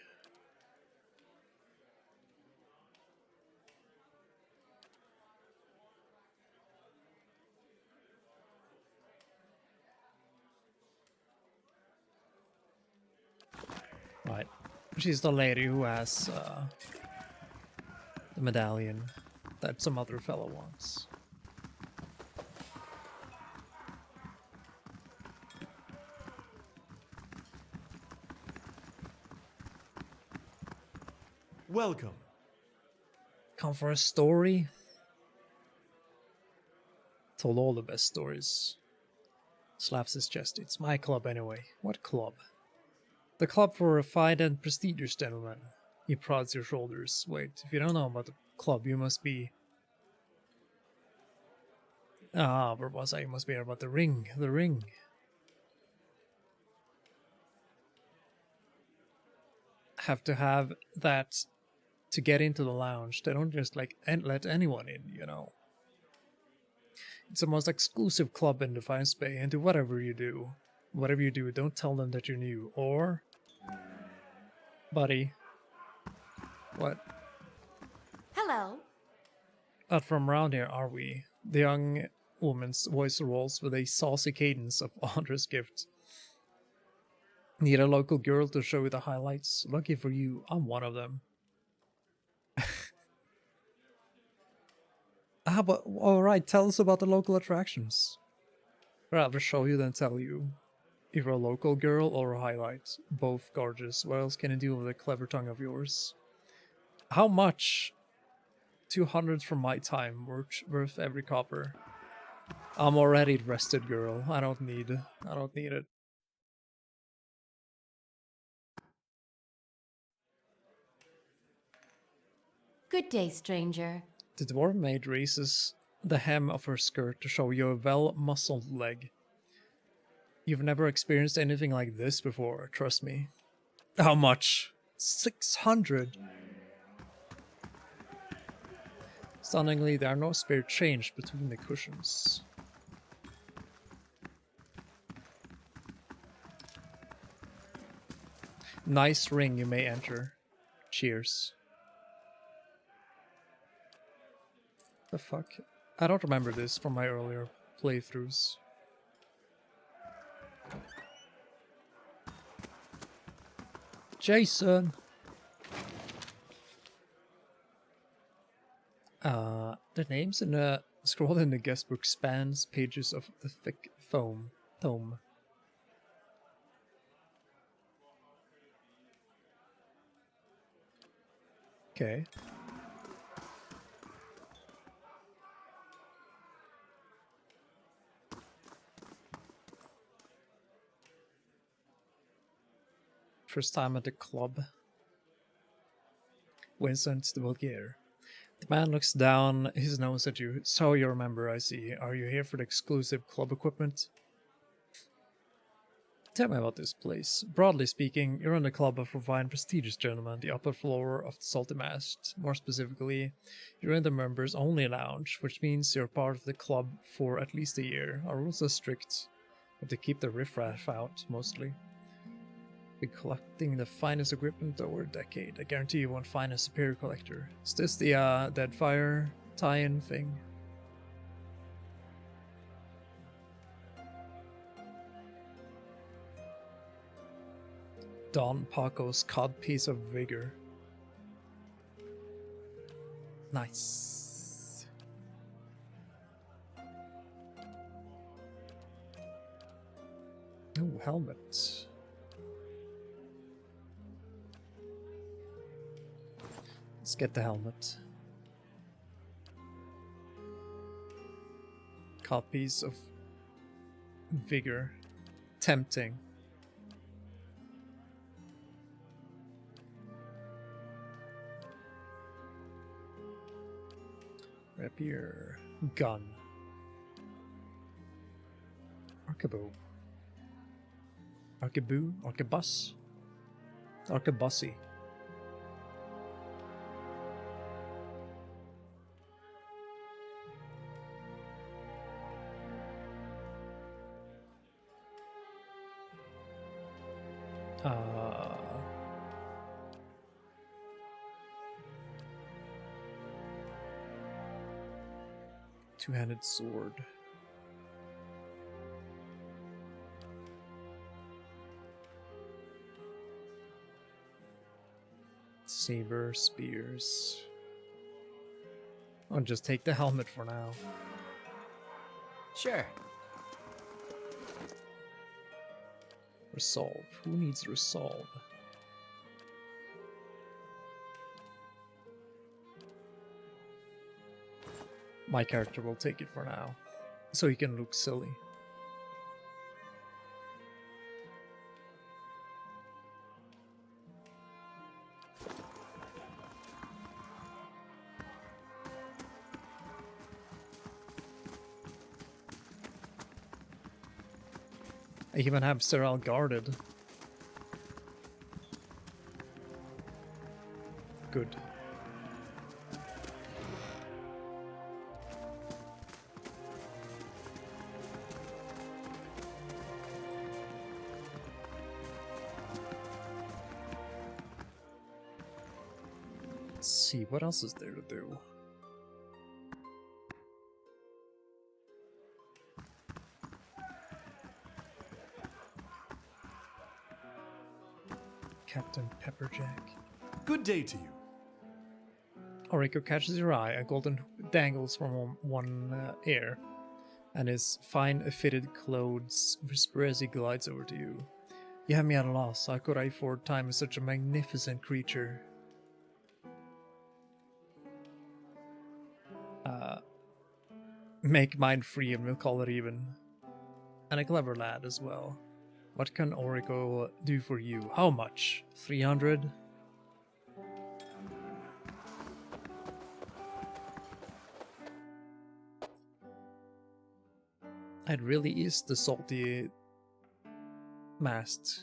Right. She's the lady who has the medallion that some other fellow wants. Welcome. Come for a story? Told all the best stories. Slaps his chest. It's my club anyway. What club? The club for refined and prestigious gentlemen. He prods your shoulders. Wait, if you don't know about the club, you must be... where was I? You must be here about the ring. The ring. Have to have that to get into the lounge. They don't just like let anyone in, you know. It's the most exclusive club in Defiance Bay, and do whatever you do, don't tell them that you're new, or... Buddy. What? Hello. Not from around here, are we? The young woman's voice rolls with a saucy cadence of Andre's gift. Need a local girl to show you the highlights? Lucky for you, I'm one of them. But alright, tell us about the local attractions. Rather show you than tell you. If you're a local girl or a highlight, both gorgeous. What else can you do with a clever tongue of yours? How much? 200 from my time, worth every copper. I'm already rested, girl. I don't need it. Good day, stranger. The dwarf maid raises the hem of her skirt to show you a well-muscled leg. You've never experienced anything like this before, trust me. How much? 600! Stunningly, there are no spare change between the cushions. Nice ring, you may enter. Cheers. The fuck? I don't remember this from my earlier playthroughs. Jason! The names in the Scroll in the guest book spans pages of a thick tome. Okay. First time at the club. Vincent de Vulgaire. The man looks down his nose at you. So you're a member, I see. Are you here for the exclusive club equipment? Tell me about this place. Broadly speaking, you're in the club of fine prestigious gentlemen, the upper floor of the Salty Mast. More specifically, you're in the members only lounge, which means you're part of the club for at least a year. Our rules are strict, but they keep the riffraff out, mostly. Been collecting the finest equipment over a decade. I guarantee you won't find a superior collector. Is this the Deadfire tie-in thing? Don Paco's codpiece of vigor. Nice. Oh, helmet. Let's get the helmet. Copies of vigor. Tempting. Rapier. Gun. Arquebus. Arquebus? Arquebus? Arquebussy. Two-handed sword. Saber, spears. I'll just take the helmet for now. Sure. Resolve. Who needs resolve? My character will take it for now, so he can look silly. I even have Serral guarded. Good. Let's see, what else is there to do? Captain Pepperjack. Good day to you. Oriko catches your eye. A golden hoop dangles from one ear, and his fine fitted clothes whisper as he glides over to you. You have me at a loss. How could I afford time with such a magnificent creature? Make mine free and we'll call it even. And a clever lad as well. What can Oriko do for you? How much? 300? It really is the Salty Mast.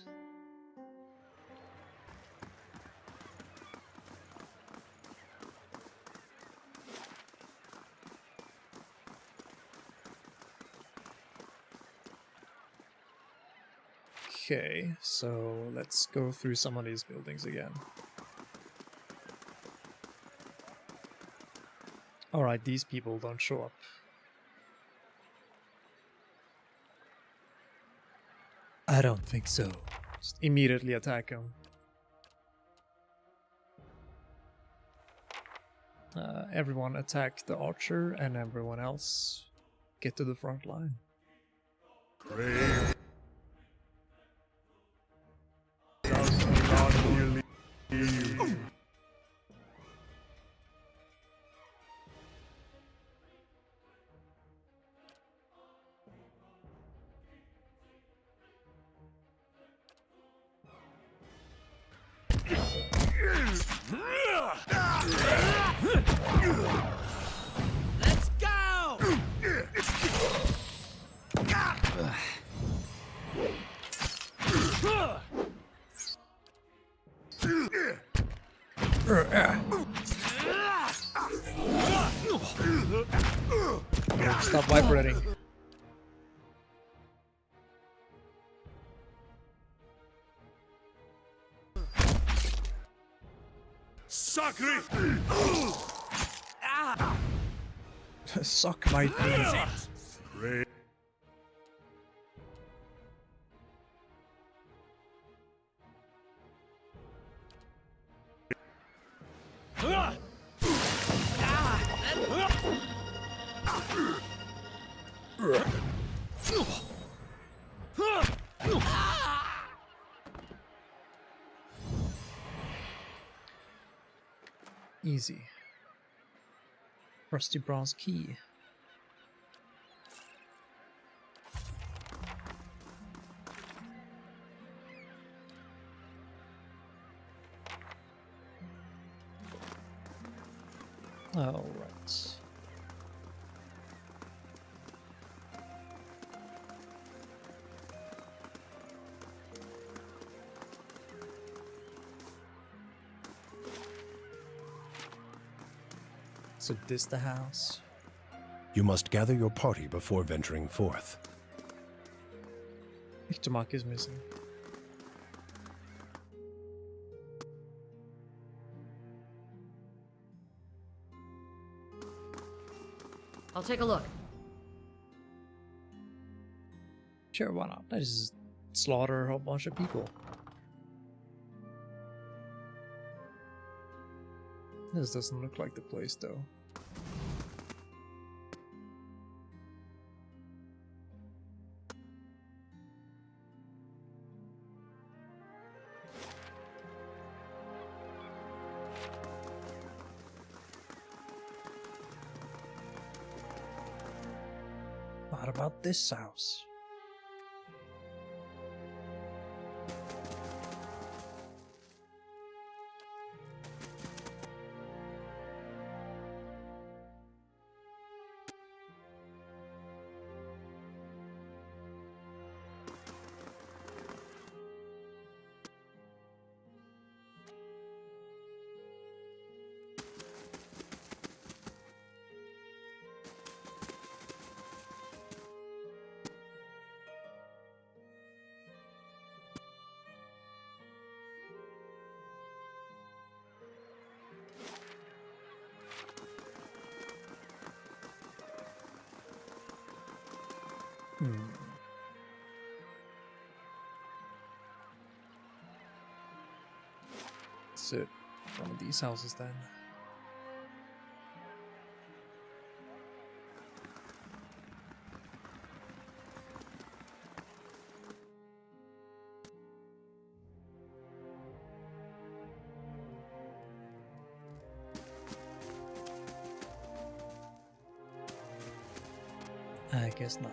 Okay, so let's go through some of these buildings again. Alright, these people don't show up. I don't think so. Just immediately attack him. Everyone attack the archer, and everyone else get to the front line. Brave does not believe. Let's go! Stop vibrating. Sacre! Suck my feet. Brave. Easy. Rusty bronze key. All right. So this the house? You must gather your party before venturing forth. Iktomak is missing. I'll take a look. Sure, why not? I just slaughter a whole bunch of people. This doesn't look like the place, though. What about this house? That's it. One of these houses then. I guess not.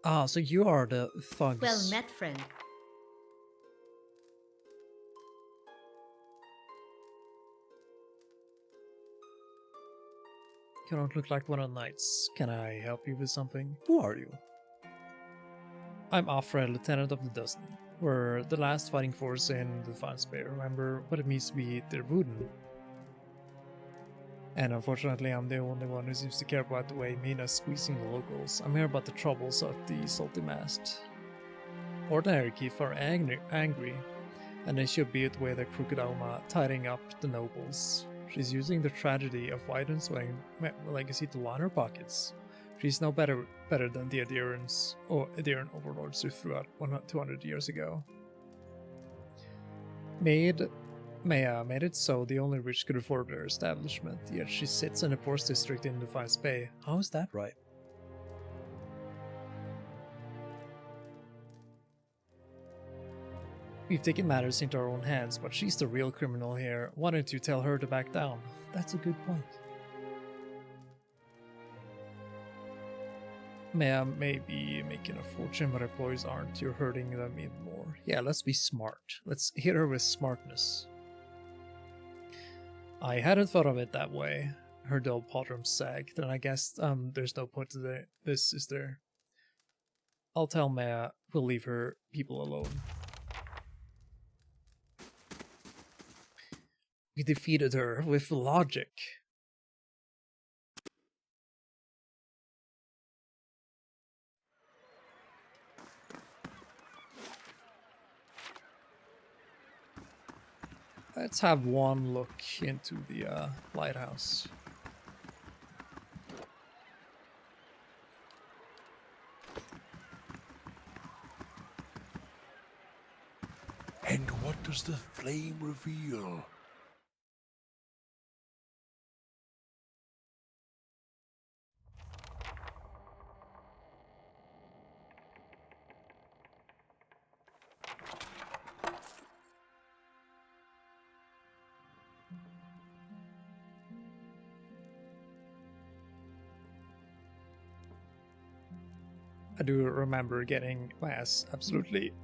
Ah, so you are the thugs. Well met, friend. You don't look like one of the knights. Can I help you with something? Who are you? I'm Alfred, Lieutenant of the Dozen. We're the last fighting force in the Defiance Bay. Remember what it means to be the Wooden? And unfortunately, I'm the only one who seems to care about the way Mina's squeezing the locals. I'm here about the troubles of the Salty Mast. Ordinary Keith are angry, and they should be the way that Crooked Alma tidying up the nobles. She's using the tragedy of Wyden's legacy to line her pockets. She's no better than the Adherents or Adherent overlords who threw out 200 years ago. Maya made it so the only rich could afford their establishment, yet she sits in a poorest district in Defiance Bay. How is that right? We've taken matters into our own hands, but she's the real criminal here. Why don't you tell her to back down? That's a good point. Maya may be making a fortune, but employees aren't. You're hurting them even more. Yeah, let's be smart. Let's hit her with smartness. I hadn't thought of it that way. Her dull pauldron sagged. Then I guess there's no point to this, is there? I'll tell Maya we'll leave her people alone. We defeated her with logic. Let's have one look into the lighthouse. And what does the flame reveal? I do remember getting my ass absolutely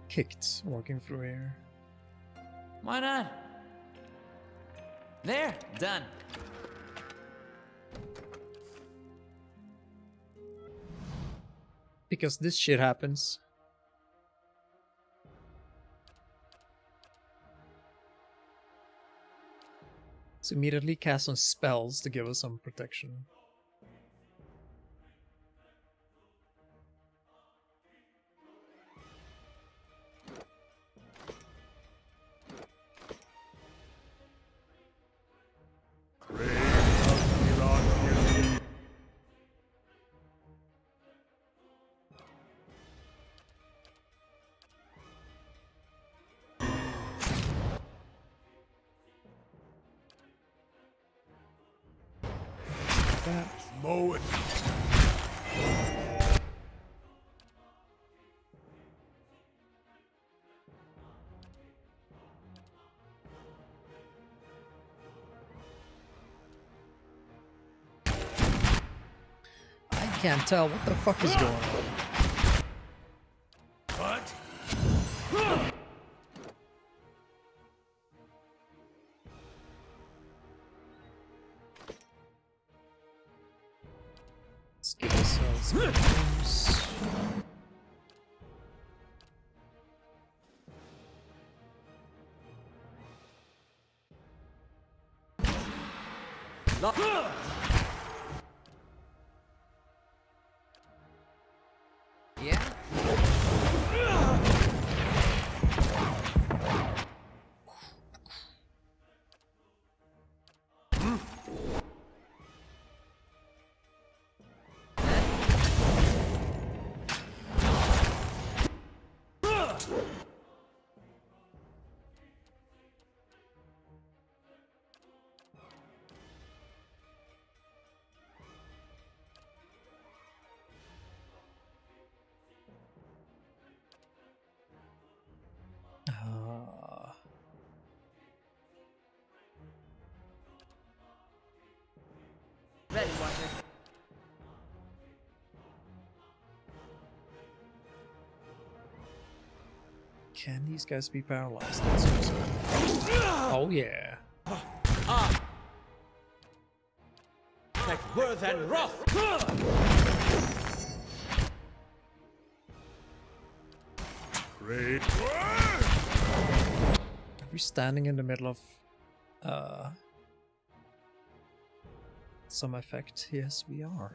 kicked walking through here. Why not? There, done. Because this shit happens. So immediately cast some spells to give us some protection. Mow it. I can't tell what the fuck is going on. What? Let's give ourselves some items. Yeah? Ready, Watcher. Can these guys be paralyzed? Oh yeah. Like Worth and Wrath! Great. Are we standing in the middle of some effect. Yes, we are.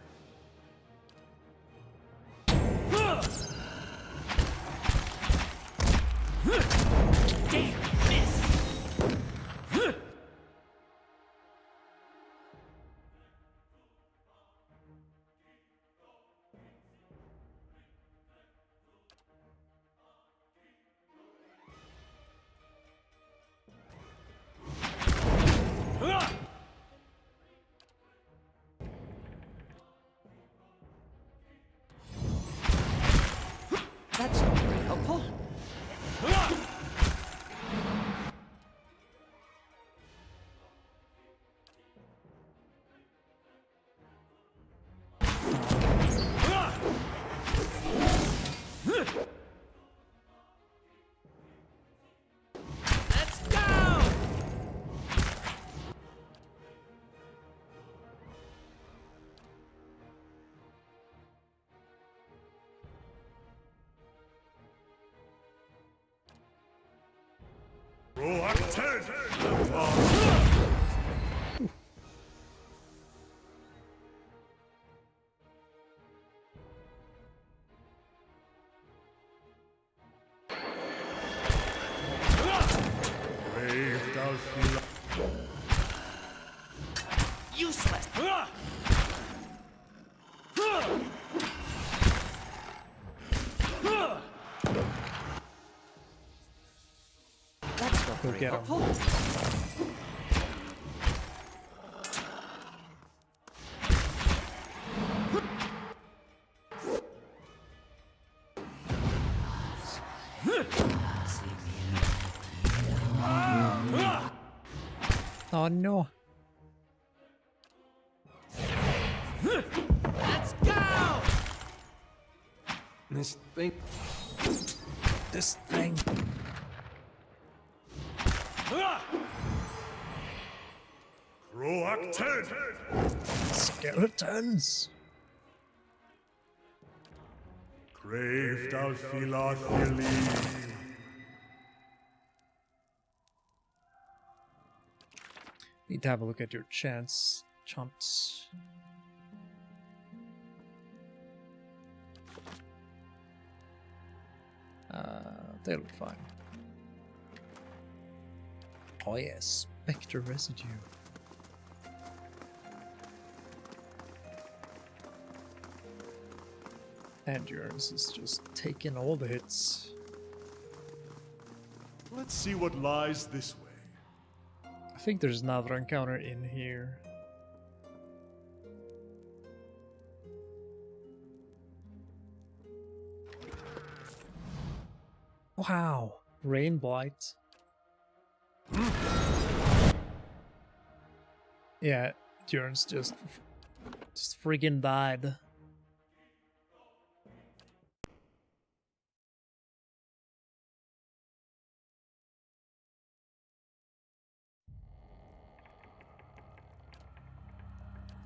That's not very helpful. Let's go! Roak 10! Brave Dalfila. Useless. That's not Go very get him. helpful. Oh no. Let's go! This thing. This thing. Roak 10! Skeletons. Brave Dalfila Thili. Need to have a look at your chants. They look fine. Oh yes, Spectre Residue. Endurance is just taking all the hits. Let's see what lies this way. I think there's another encounter in here. Wow, Rain Blight. Yeah, Jörn's just friggin' died.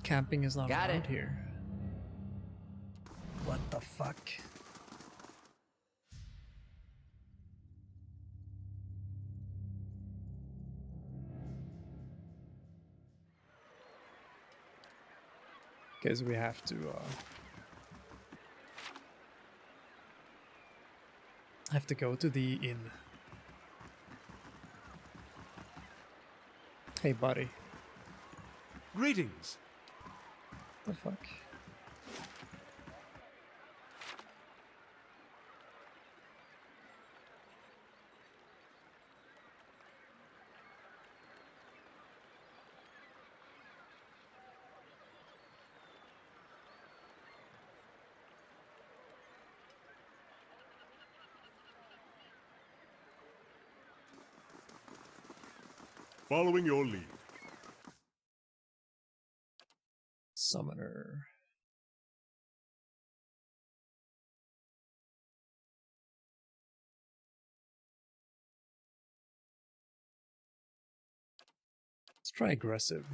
Camping is not Got allowed it. here. What the fuck? Guess we have to go to the inn. Hey buddy. Greetings. The fuck? Following your lead. Summoner. Let's try aggressive.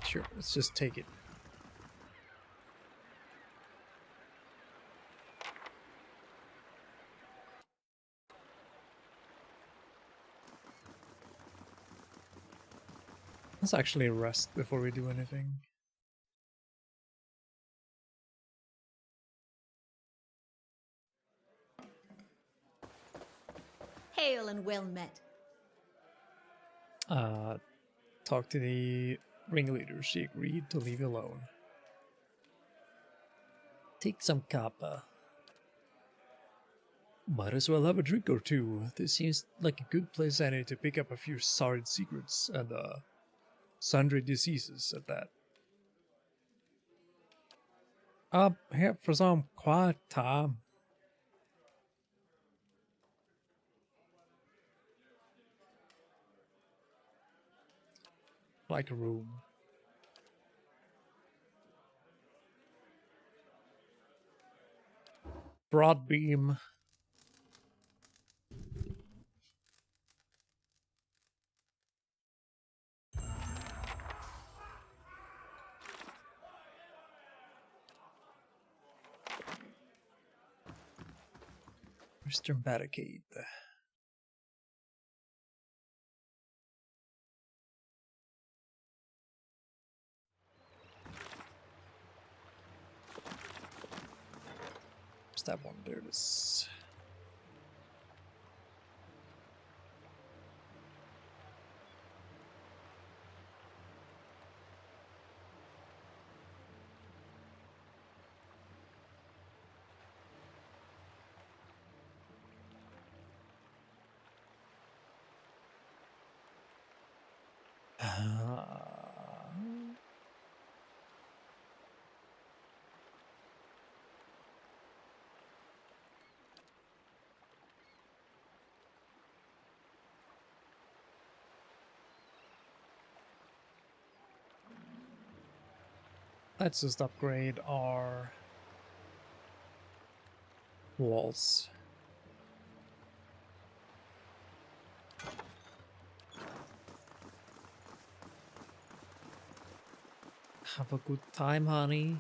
Sure, let's just take it. Let's actually rest before we do anything. Hail and well met. Talk to the ringleader. She agreed to leave you alone. Take some kappa. Might as well have a drink or two. This seems like a good place anyway to pick up a few sordid secrets and sundry diseases at that. Here for some quiet time. Like a room. Broad beam. Mr. Barricade. That one, there it is. Let's just upgrade our walls. Have a good time, honey.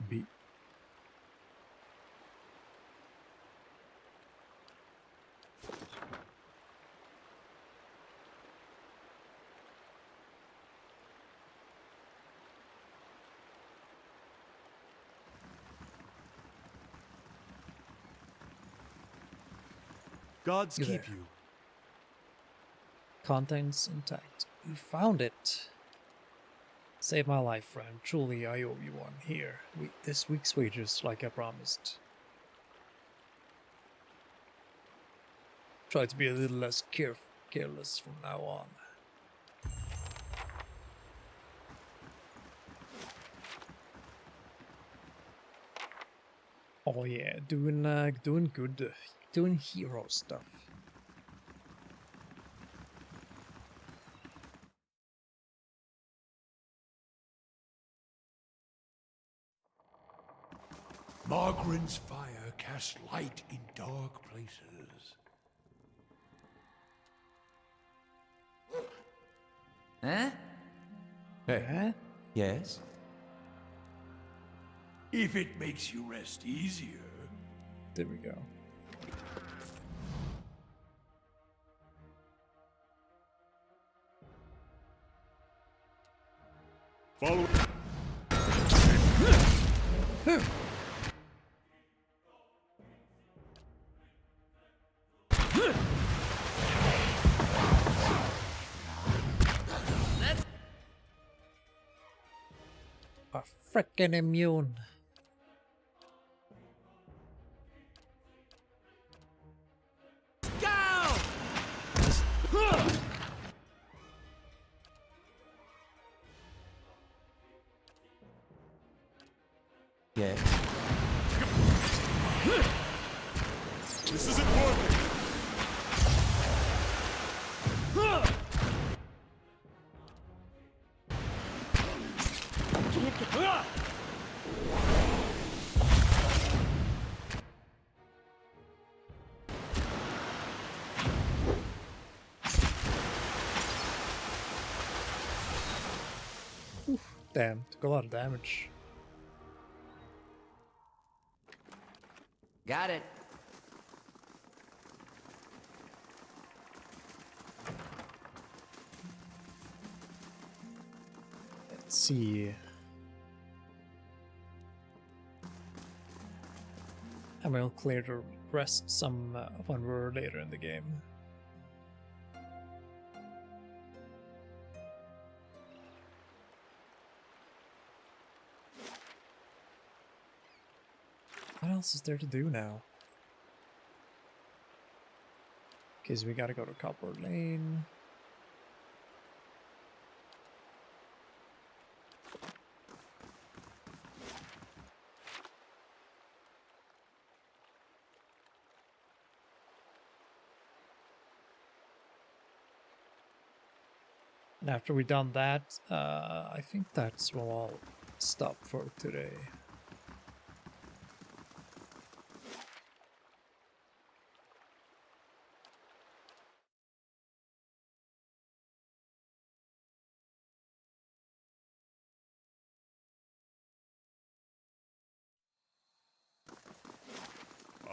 B. Gods You keep there. you. Contents intact. You found it. Save my life, friend. Truly, I owe you one. Here, this week's wages, like I promised. Try to be a little less careless from now on. Oh yeah, doing good, doing hero stuff. Margren's fire casts light in dark places. Huh? Hey. Huh? Yes? If it makes you rest easier. There we go. Follow. A frickin' immune. Yeah. This isn't working. Can't get... Damn, took a lot of damage. Got it. Let's see. I will clear the rest some when we're later in the game. What else is there to do now? Okay, so we gotta go to Copper Lane. And after we've done that, I think that's where I'll stop for today.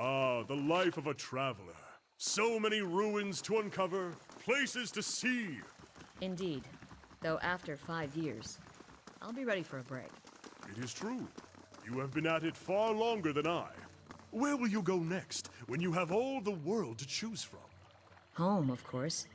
Ah, the life of a traveler. So many ruins to uncover, places to see. Indeed. Though after 5 years, I'll be ready for a break. It is true. You have been at it far longer than I. Where will you go next, when you have all the world to choose from? Home, of course.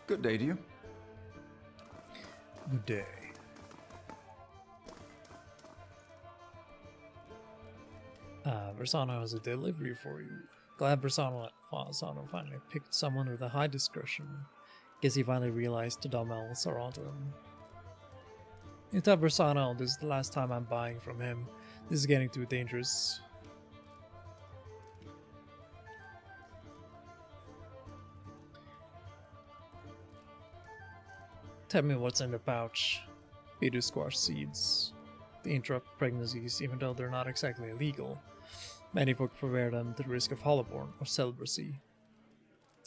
Good day to you. Good day. Bersano has a delivery for you. Glad Bersano finally picked someone with a high discretion. Guess he finally realized the dumb elves are onto him. You tell Bersano this is the last time I'm buying from him. This is getting too dangerous. Tell me what's in the pouch. Beta squash seeds. They interrupt pregnancies even though they're not exactly illegal. Many folk prepare them to the risk of hollowborn or celibacy.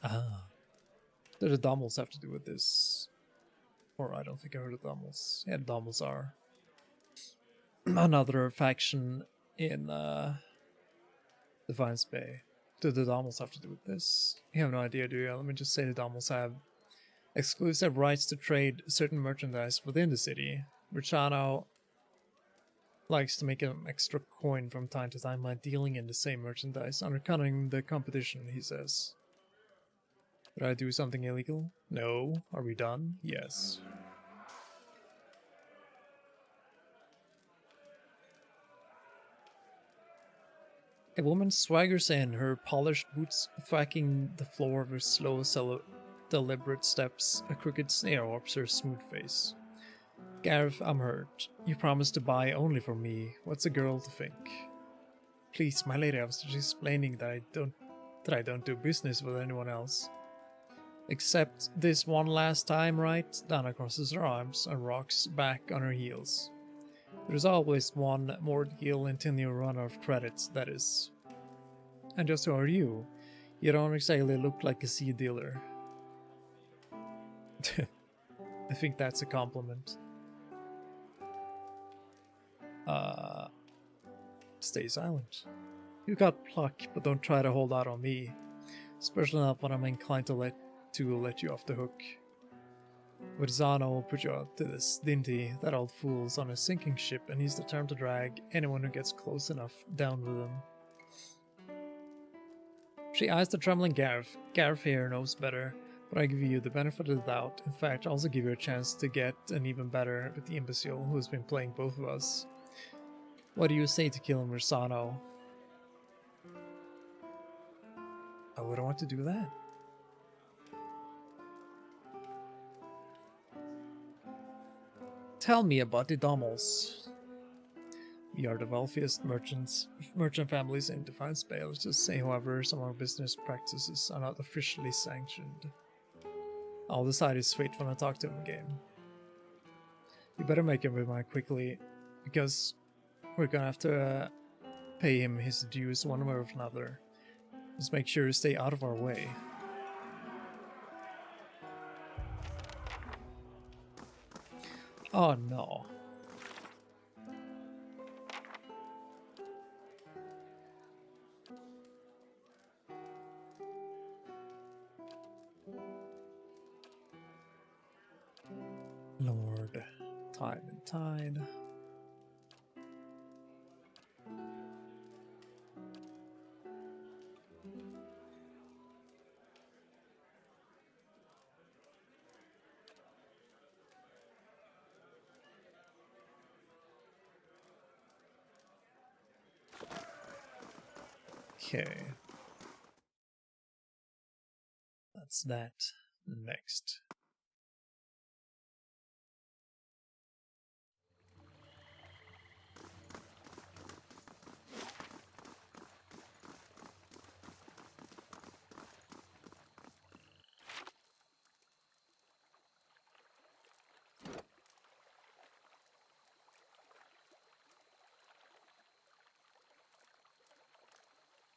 Ah. Do the Dommels have to do with this? Or I don't think I heard of Dommels. Yeah, the Dommels are another faction in Defiance Bay. Do the Dommels have to do with this? You have no idea, do you? Let me just say the Dommels have exclusive rights to trade certain merchandise within the city. Ricciano likes to make an extra coin from time to time by dealing in the same merchandise, undercutting the competition, he says. Did I do something illegal? No. Are we done? Yes. A woman swaggers in, her polished boots thwacking the floor with slow, deliberate steps. A crooked sneer warps her smooth face. Gareth, I'm hurt. You promised to buy only for me. What's a girl to think? Please, my lady, I was just explaining that I don't do business with anyone else. Except this one last time, right? Dana crosses her arms and rocks back on her heels. There's always one more deal until you run out of credits, that is. And just who are you? You don't exactly look like a seed dealer. I think that's a compliment. Stay silent. You got pluck, but don't try to hold out on me. Especially not when I'm inclined to let you off the hook. With Zano will put you out to this Dinty, that old fool's on a sinking ship, and he's determined to drag anyone who gets close enough down with him. She eyes the trembling Gareth. Gareth here knows better, but I give you the benefit of the doubt. In fact, I also give you a chance to get an even better with the imbecile who has been playing both of us. What do you say to kill Mersano? I wouldn't want to do that. Tell me about the Dommels. We are the wealthiest merchant families in Defiance Bay. Let's just say, however, some of our business practices are not officially sanctioned. I'll decide his fate when I talk to him again. You better make him rewind quickly, because we're gonna have to pay him his dues one way or another. Just make sure to stay out of our way. Oh no. Lord, time and tide. Okay. That's that. Next.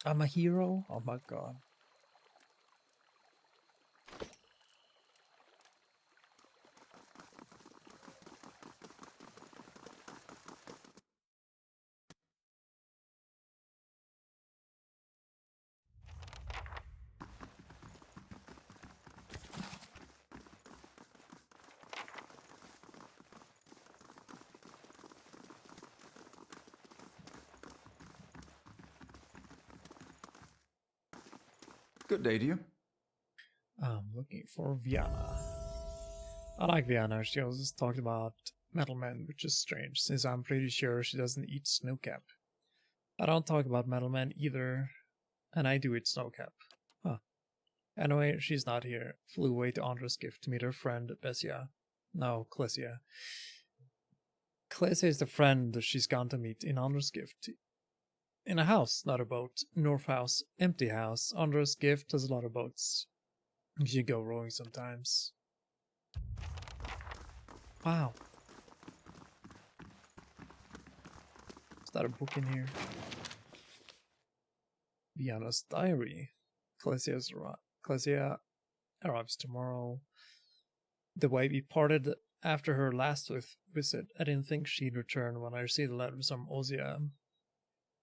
I'm a hero? Oh my god. Good day to you. I'm looking for Viana. I like Viana. She also talked about Metalman, which is strange, since I'm pretty sure she doesn't eat Snowcap. I don't talk about Metalman either, and I do eat Snowcap. Huh. Anyway, she's not here. Flew away to Andra's gift to meet her friend, Bessia. No, Klesia. Klesia is the friend she's gone to meet in Andra's gift. In a house, not a boat. North house, empty house. Andra's gift has a lot of boats. You should go rowing sometimes. Wow. Is that a book in here? Viana's diary. Klesia arrives tomorrow. The way we parted after her last visit, I didn't think she'd return when I received the letter from Ozia.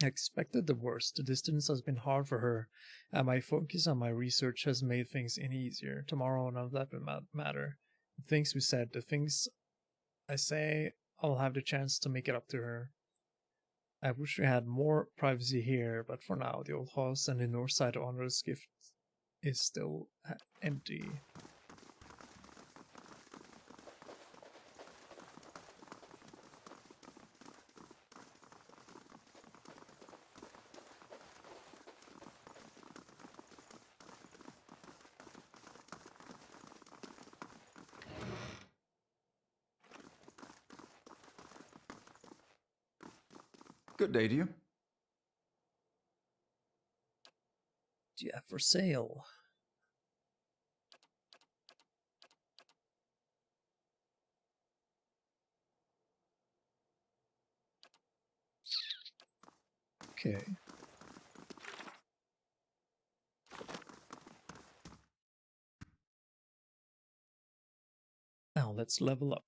I expected the worst. The distance has been hard for her, and my focus on my research has made things any easier. Tomorrow, none of that will matter. The things we said, the things I say, I'll have the chance to make it up to her. I wish we had more privacy here, but for now, the old house and the north side of Honor's gift is still empty. Good day to you. Do you have for sale? Okay. Now let's level up.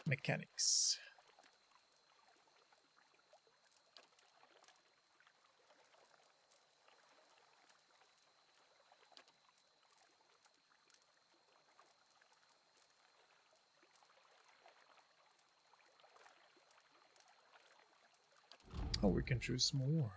Mechanics. Oh, we can choose more.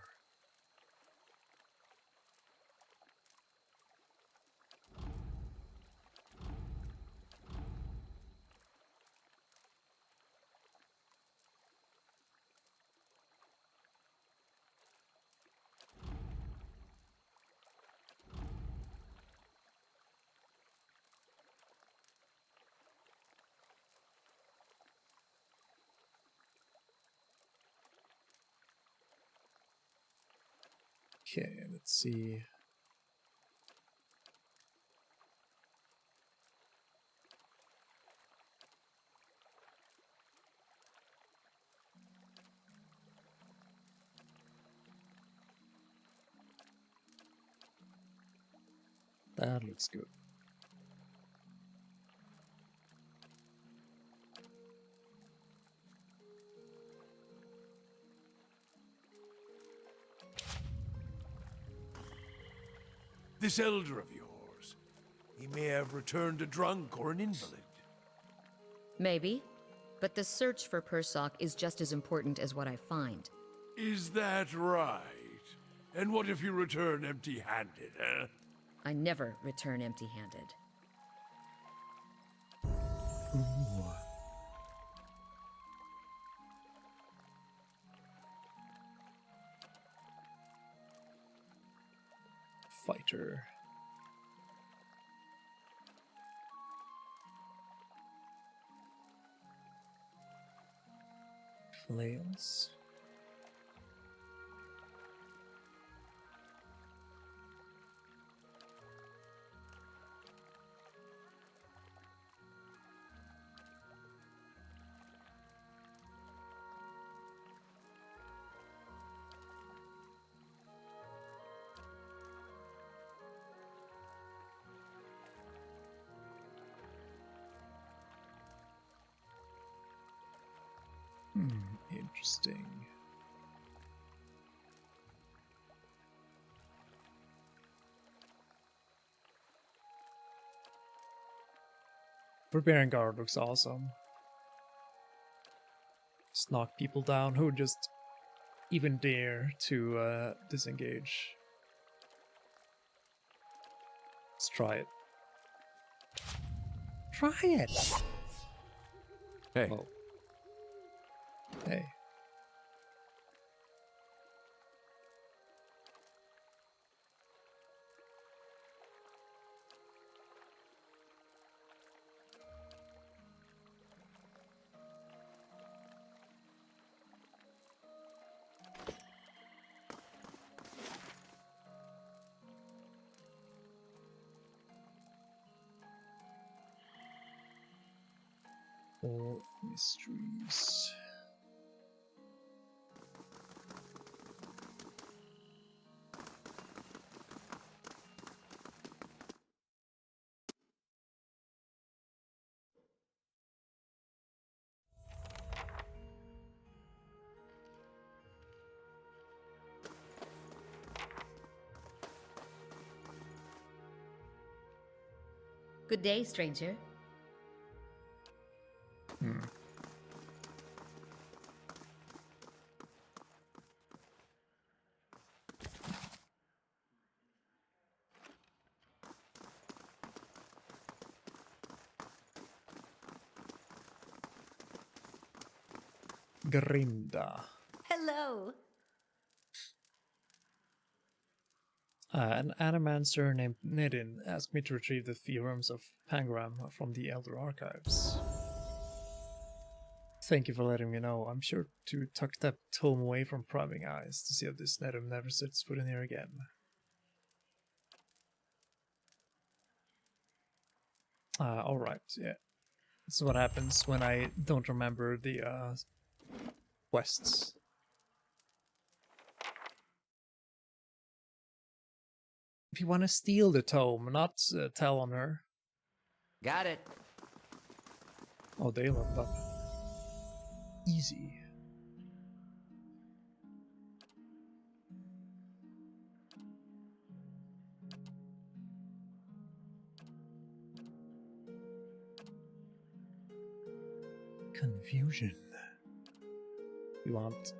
Okay, let's see. That looks good. This elder of yours, he may have returned a drunk or an invalid. Maybe. But the search for Persock is just as important as what I find. Is that right? And what if you return empty-handed, eh? I never return empty-handed. Ooh. Fighter. Flails. Interesting. Preparing guard looks awesome. Just knock people down who just even dare to disengage. Let's try it. Try it! Hey. Oh. Hey. All mysteries. Good day, stranger. Grinda. Hello. An animancer named Nedin asked me to retrieve the theorems of Pangram from the Elder Archives. Thank you for letting me know. I'm sure to tuck that tome away from prying eyes to see if this Nedin never sets foot in here again. Alright, yeah. This is what happens when I don't remember the quests. If you want to steal the tome, not tell on her. Got it. Oh, they leveled up. Easy. Confusion. We want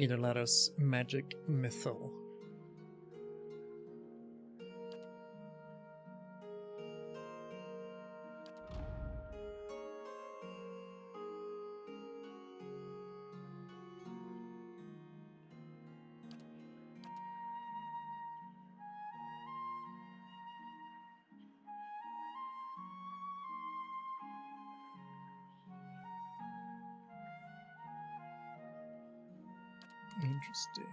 Either let us magic mythal. Interesting.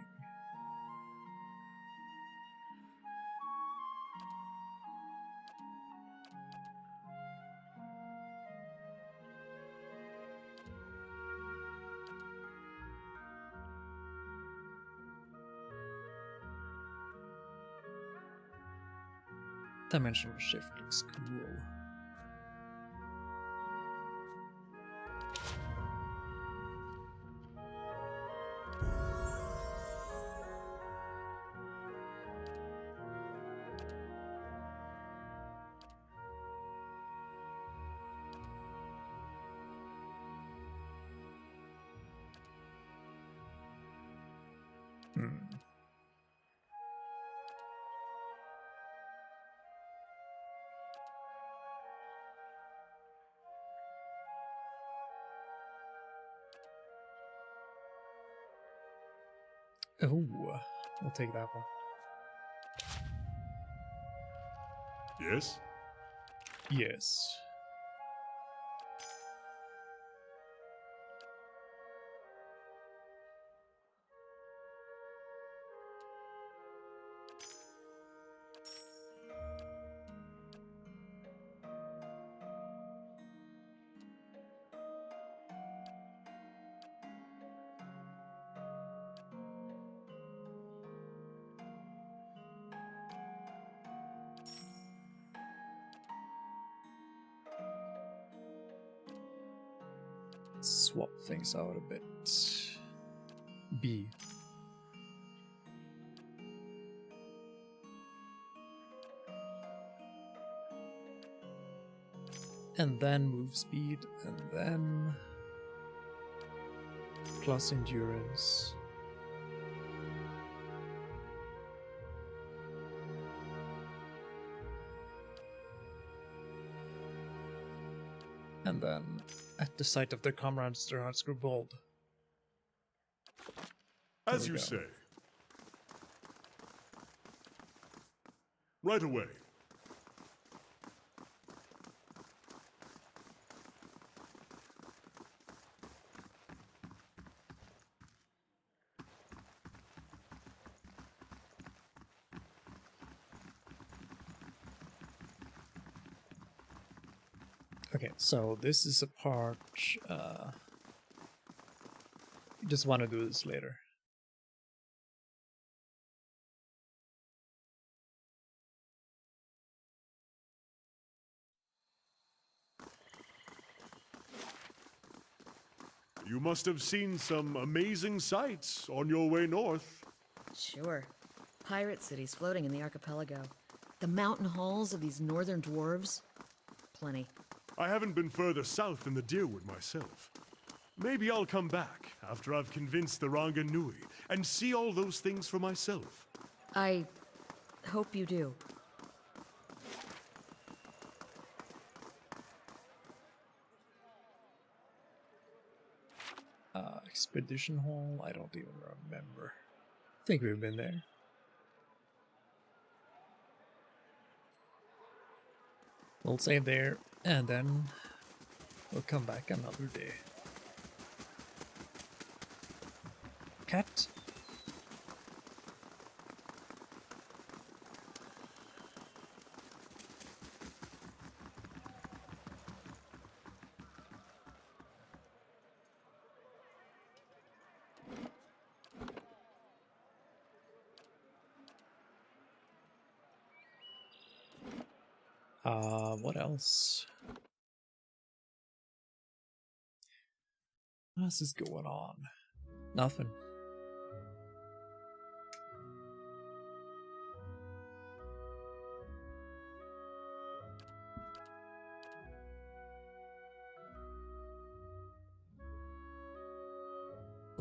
Dimensional shift looks cool. Oh, we'll take that one. Yes? Yes. Swap things out a bit. B. And then move speed, and then plus endurance. And then, at the sight of their comrades, their hearts grew bold. As you say. Right away. Okay, so this is a part, you just want to do this later. You must have seen some amazing sights on your way north. Sure. Pirate cities floating in the archipelago. The mountain halls of these northern dwarves. Plenty. I haven't been further south than the Deerwood myself. Maybe I'll come back after I've convinced the Ranganui and see all those things for myself. I hope you do. Expedition Hall? I don't even remember. I think we've been there. We'll save there, and then we'll come back another day. Cat? What else? What else is going on? Nothing.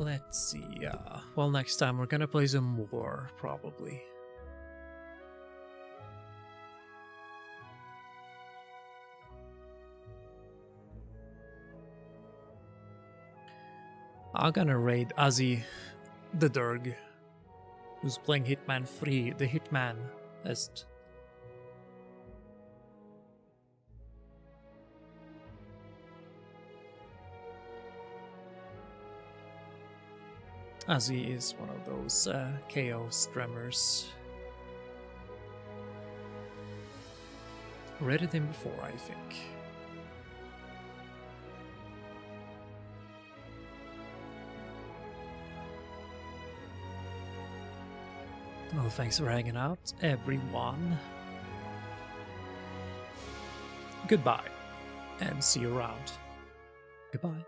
Let's see, well, next time we're gonna play some more, probably. I'm gonna raid Azzy the Durg, who's playing Hitman 3, the Hitman-est. Azzy is one of those KO streamers. Rated him before, I think. Well, thanks for hanging out, everyone. Goodbye, and see you around. Goodbye.